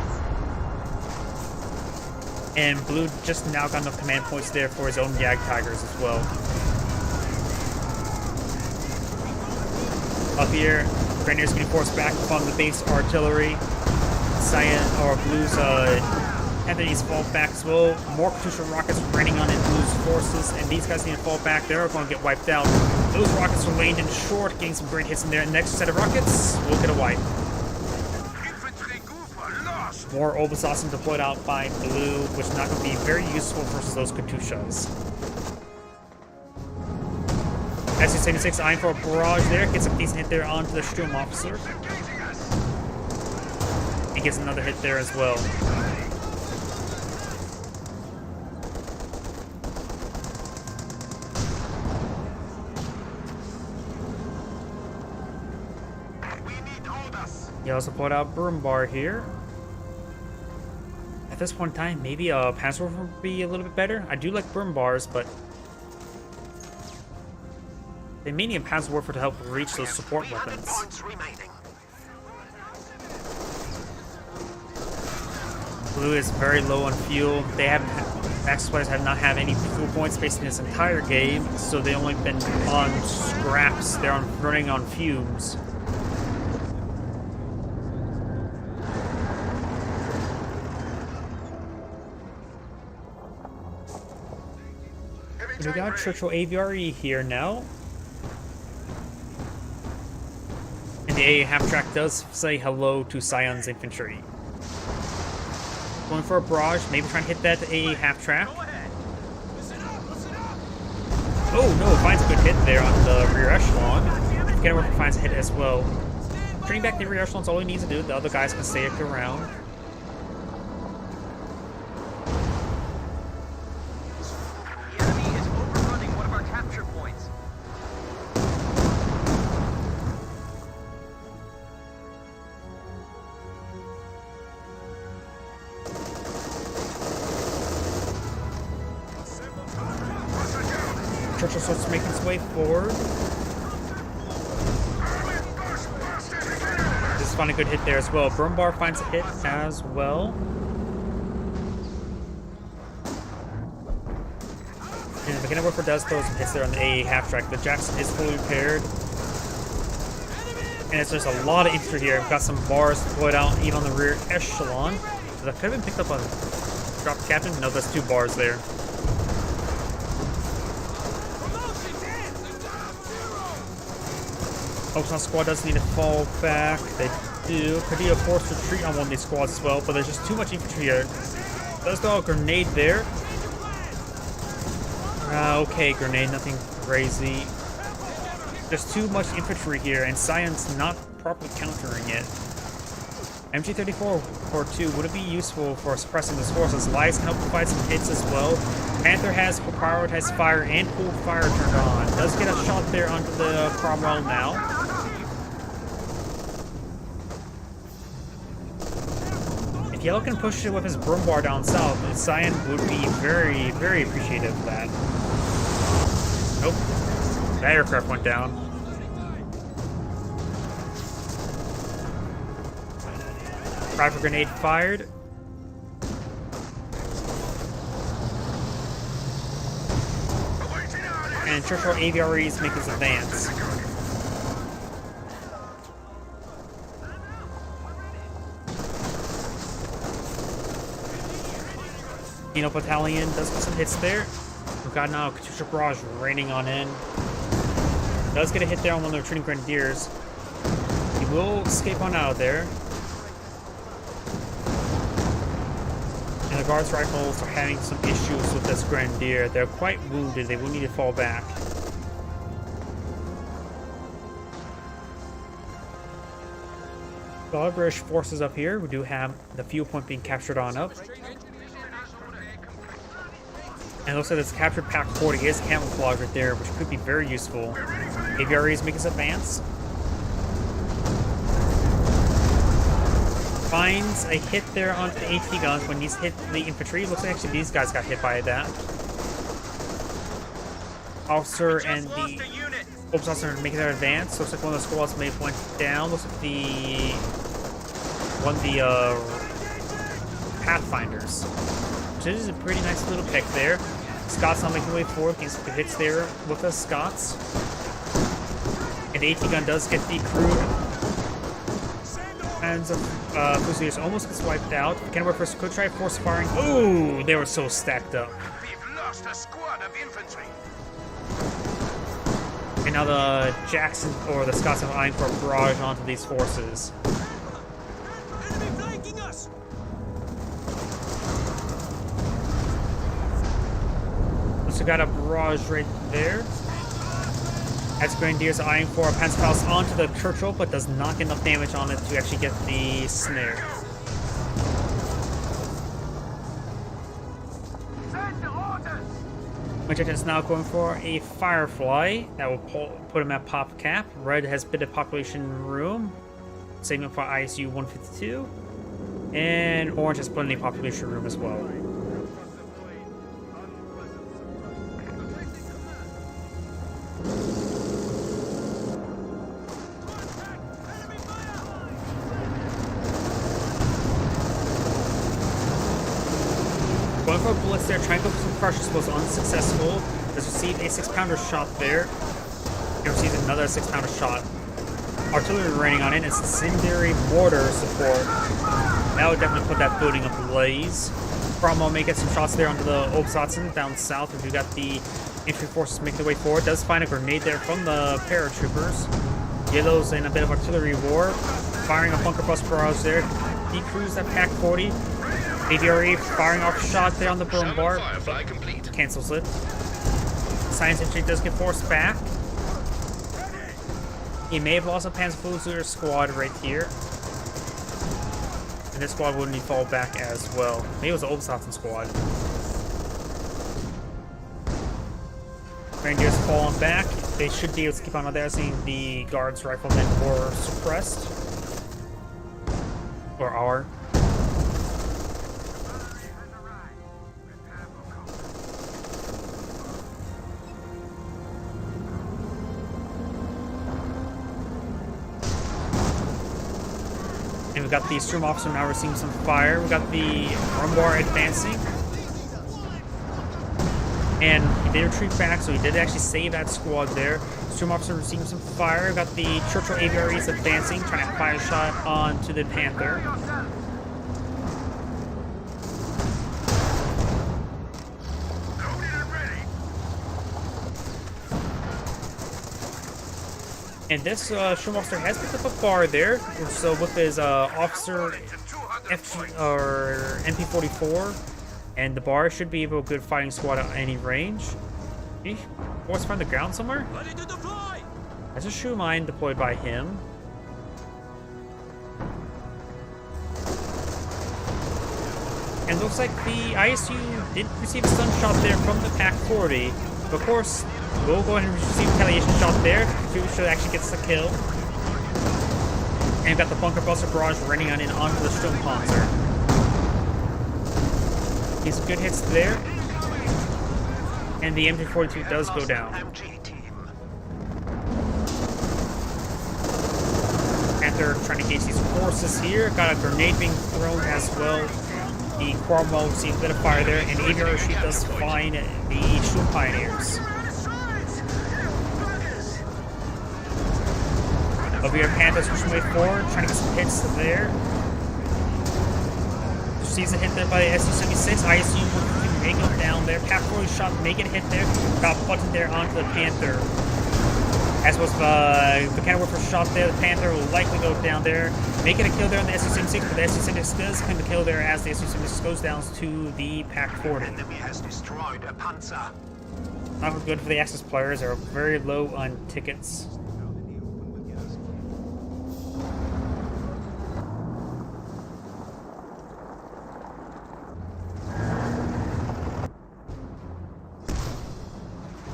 And Blue just now got enough command points there for his own Jagdtigers as well. Up here, Grenadiers getting forced back from the base artillery. Cyan or Blue's Panther needs to fall back as well. More Katyusha rockets raining on in Blue's forces, and these guys need to fall back. They're going to get wiped out. Those rockets are laid in short, getting some great hits in there. Next set of rockets, we'll get a wipe. More Obersassen deployed out by Blue, which is not going to be very useful versus those Katyushas. Su-76 eyeing for a barrage there, gets a decent hit there onto the Sturm officer. He gets another hit there as well. He also pulled out Broombar here. At this point in time, maybe a Panzerwerfer would be a little bit better. I do like Broombars, but they may need a Panzerwerfer to help reach those support weapons. Blue is very low on fuel. They haven't. Axis players have not had any fuel points basically this entire game, so they've only been on scraps. They're running on fumes. We got Churchill AVRE here now. And the AA half-track does say hello to Scion's infantry. Going for a barrage, maybe trying to hit that AA half-track. Oh no, finds a good hit there on the rear echelon. Kenworth finds a hit as well. Turning back the rear echelon is all he needs to do. The other guys can stay around. Churchill starts making its way forward. Just found a good hit there as well. Broombar finds a hit as well. And the Kenworth does throw some hits there on the AA half-track. The Jackson is fully repaired. And it's just a lot of infantry here. We've got some bars deployed out even on the rear echelon. So that could have been picked up on drop captain. No, there's 2 bars there. Oakland squad does need to fall back. They do. Could be a forced retreat on one of these squads as well, but there's just too much infantry here. Does throw a grenade there. Okay, grenade, nothing crazy. There's too much infantry here, and Scion's not properly countering it. MG34 or 2 would it be useful for suppressing this force, as Lies can help provide some hits as well. Panther has prioritized fire and pooled fire turned on. Does get a shot there onto the Cromwell now. If Yellow can push it with his Broombar down south, Scion would be very, very appreciative of that. Nope. That aircraft went down. Rifle grenade fired. And Churchill AVREs make his advance. Kino Battalion does get some hits there. We've got now Katusha Barrage raining on in. Does get a hit there on one of the retreating Grenadiers. He will escape on out of there. And the Guards Rifles are having some issues with this Grenadier. They're quite wounded. They will need to fall back. The other British forces up here. We do have the fuel point being captured on up. And it looks like this captured Pack 40 is camouflage right there, which could be very useful. AVRE is making his advance. Finds a hit there onto the AT guns when he's hit the infantry. Looks like actually these guys got hit by that. Officer and the Corps officer are making their advance. Looks like one of the squads may have went down. Looks like the Pathfinders. So this is a pretty nice little pick there. Scots not making their way forward, getting some good hits there with the Scots. And the AT gun does get the crew. Hands of Fusiliers almost gets wiped out. Kenworth could try force firing. Ooh, they were so stacked up. We've lost a squad of infantry. And now the Jackson or the Scots are eyeing for a barrage onto these forces. Enemy flanking us! So got a barrage right there. As Grenadiers are eyeing for a Panzerfaust onto the Churchill, but does not get enough damage on it to actually get the snare. Majestic is now going for a Firefly that will put him at pop cap. Red has bit of population room. saving up for ISU 152. And Orange has plenty of population room as well. Going for a blitz there, trying to go for some crushers was unsuccessful. Just received a 6-pounder shot there. He receives another 6-pounder shot. Artillery raining on it. It's incendiary mortar support. That would definitely put that building ablaze. Cromwell may get some shots there onto the Obsatsen down south as we got the infantry forces making their way forward. Does find a grenade there from the paratroopers. Yellow's in a bit of artillery war. Firing a bunker bus barrage there. Decrews that Pack 40. AVRE firing off a shot there on the burn bar. Firefly complete. Cancels it. Science infantry does get forced back. He may have lost a Panzerfluger squad right here. And this squad wouldn't fall back as well. Maybe it was the Obsatsen squad. Rangers falling back. They should be able to keep on there, seeing the guards riflemen were suppressed. Or are. And we got the Sturm Officer now receiving some fire. We got the Rumbar advancing. And he did retreat back, so he did actually save that squad there. Sturm Officer receiving some fire. We got the Churchill AVREs advancing, trying to fire a shot onto the Panther. And this Sturm Officer has picked up a bar there. So with his officer MP44 and the bar should be able to good fighting squad at any range. He wants to find the ground somewhere. Ready to deploy! That's a shoe mine deployed by him. And looks like the ISU did receive a stun shot there from the Pack 40. But of course, we'll go ahead and receive a retaliation shot there. Should actually gets the kill. And we've got the bunker buster barrage raining on in onto the Sturmpanzer. He's good hits there. And the MG42 does go down. Panther trying to engage these forces here. Got a grenade being thrown as well. The Cromwell received a bit of fire there. And AVR she does find the Shroom Pioneers. Over here, Panthers pushing way forward, trying to get some hits there. Sees a hit there by the SU-76. ISU may go down there. Pack 40 shot, may get a hit there. Got buttoned there onto the Panther. As was the mechanical warfare shot there, the Panther will likely go down there. May get a kill there on the SU-76, but the SU-76 does claim the kill there as the SU-76 goes down to the Pack 40. Enemy has destroyed a Panzer. Not good for the Axis players. They're very low on tickets.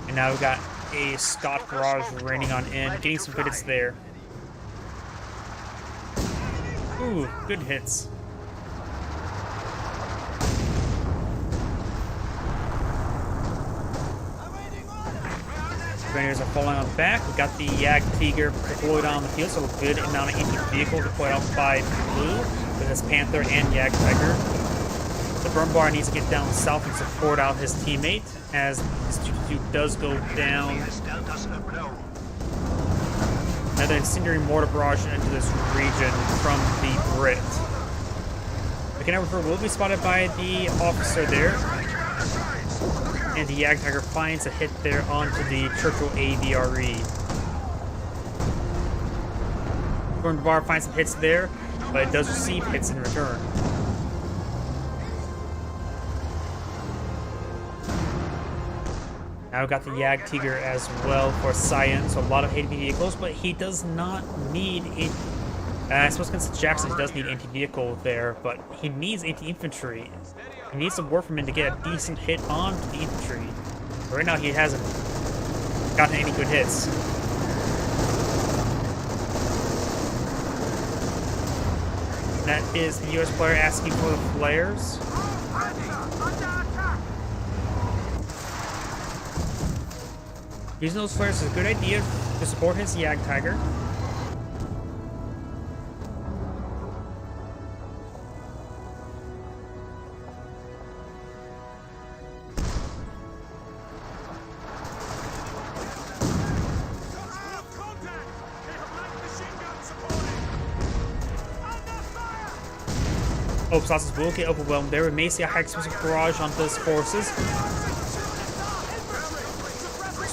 And now we've got a Scott barrage raining on in, getting some good hits there. Ooh, good hits. Grenadiers are falling on the back. We got the Jagdtiger deployed on the field, so a good amount of anti-vehicle deployed off by Blue with his Panther and Jagdtiger. The burn bar needs to get down south and support out his teammate as his 222 does go down. Another incendiary mortar barrage into this region from the Brit. The Canadian will be spotted by the officer there. And the Jagdtiger finds a hit there onto the Churchill AVRE. Burn bar finds some hits there, but it does receive hits in return. Now we've got the Jagdtiger as well for Science, so a lot of heavy vehicles, but he does not need it. I suppose against Jackson he does need anti-vehicle there, but he needs anti-infantry. He needs some Warframe to get a decent hit onto the infantry. But right now he hasn't gotten any good hits. that is the US player asking for the flares. Using those flares is a good idea to support his Jagdtiger. Obsasas will get overwhelmed there. We may see a high explosive barrage onto his forces.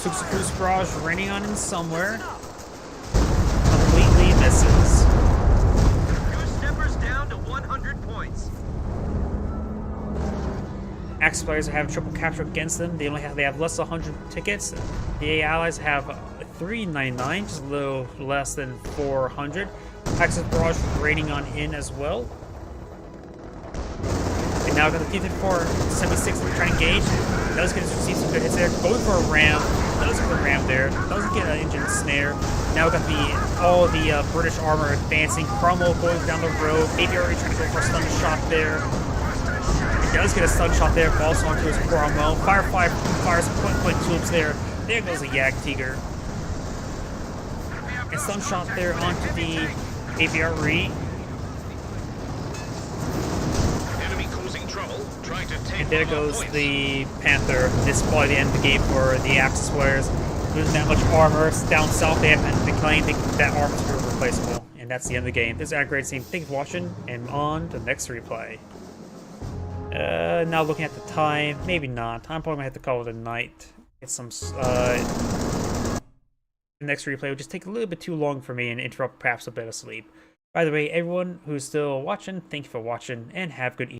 Suxaku's barrage raining on him somewhere. Completely misses. Goose-steppers down to 100 points. Axis players have triple capture against them. They have less than 100 tickets. The allies have 399, just a little less than 400. Axis barrage raining on in as well. And now got the T-34 76 trying to engage. Does get to receive some good hits there. Going for a ram. Does get a ram there. Doesn't get an engine snare. Now got all the British armor advancing. Cromwell going down the road. Maybe already trying to go for a stun shot there. He does get a stun shot there. Falls onto his Cromwell. Firefly fires point tubes there. There goes a Jagdtiger. And stun shot there onto the AVRE. And there goes the Panther. This is probably the end of the game for the Axis players. Losing that much armor. Down south, they haven't been claiming that armor is replaceable. And that's the end of the game. This is Great Team. Thank you for watching, and on to the next replay. Now looking at the time, maybe not. I'm probably gonna have to call it a night. Get some. The next replay would just take a little bit too long for me and interrupt perhaps a bit of sleep. By the way, everyone who's still watching, thank you for watching, and have good evening.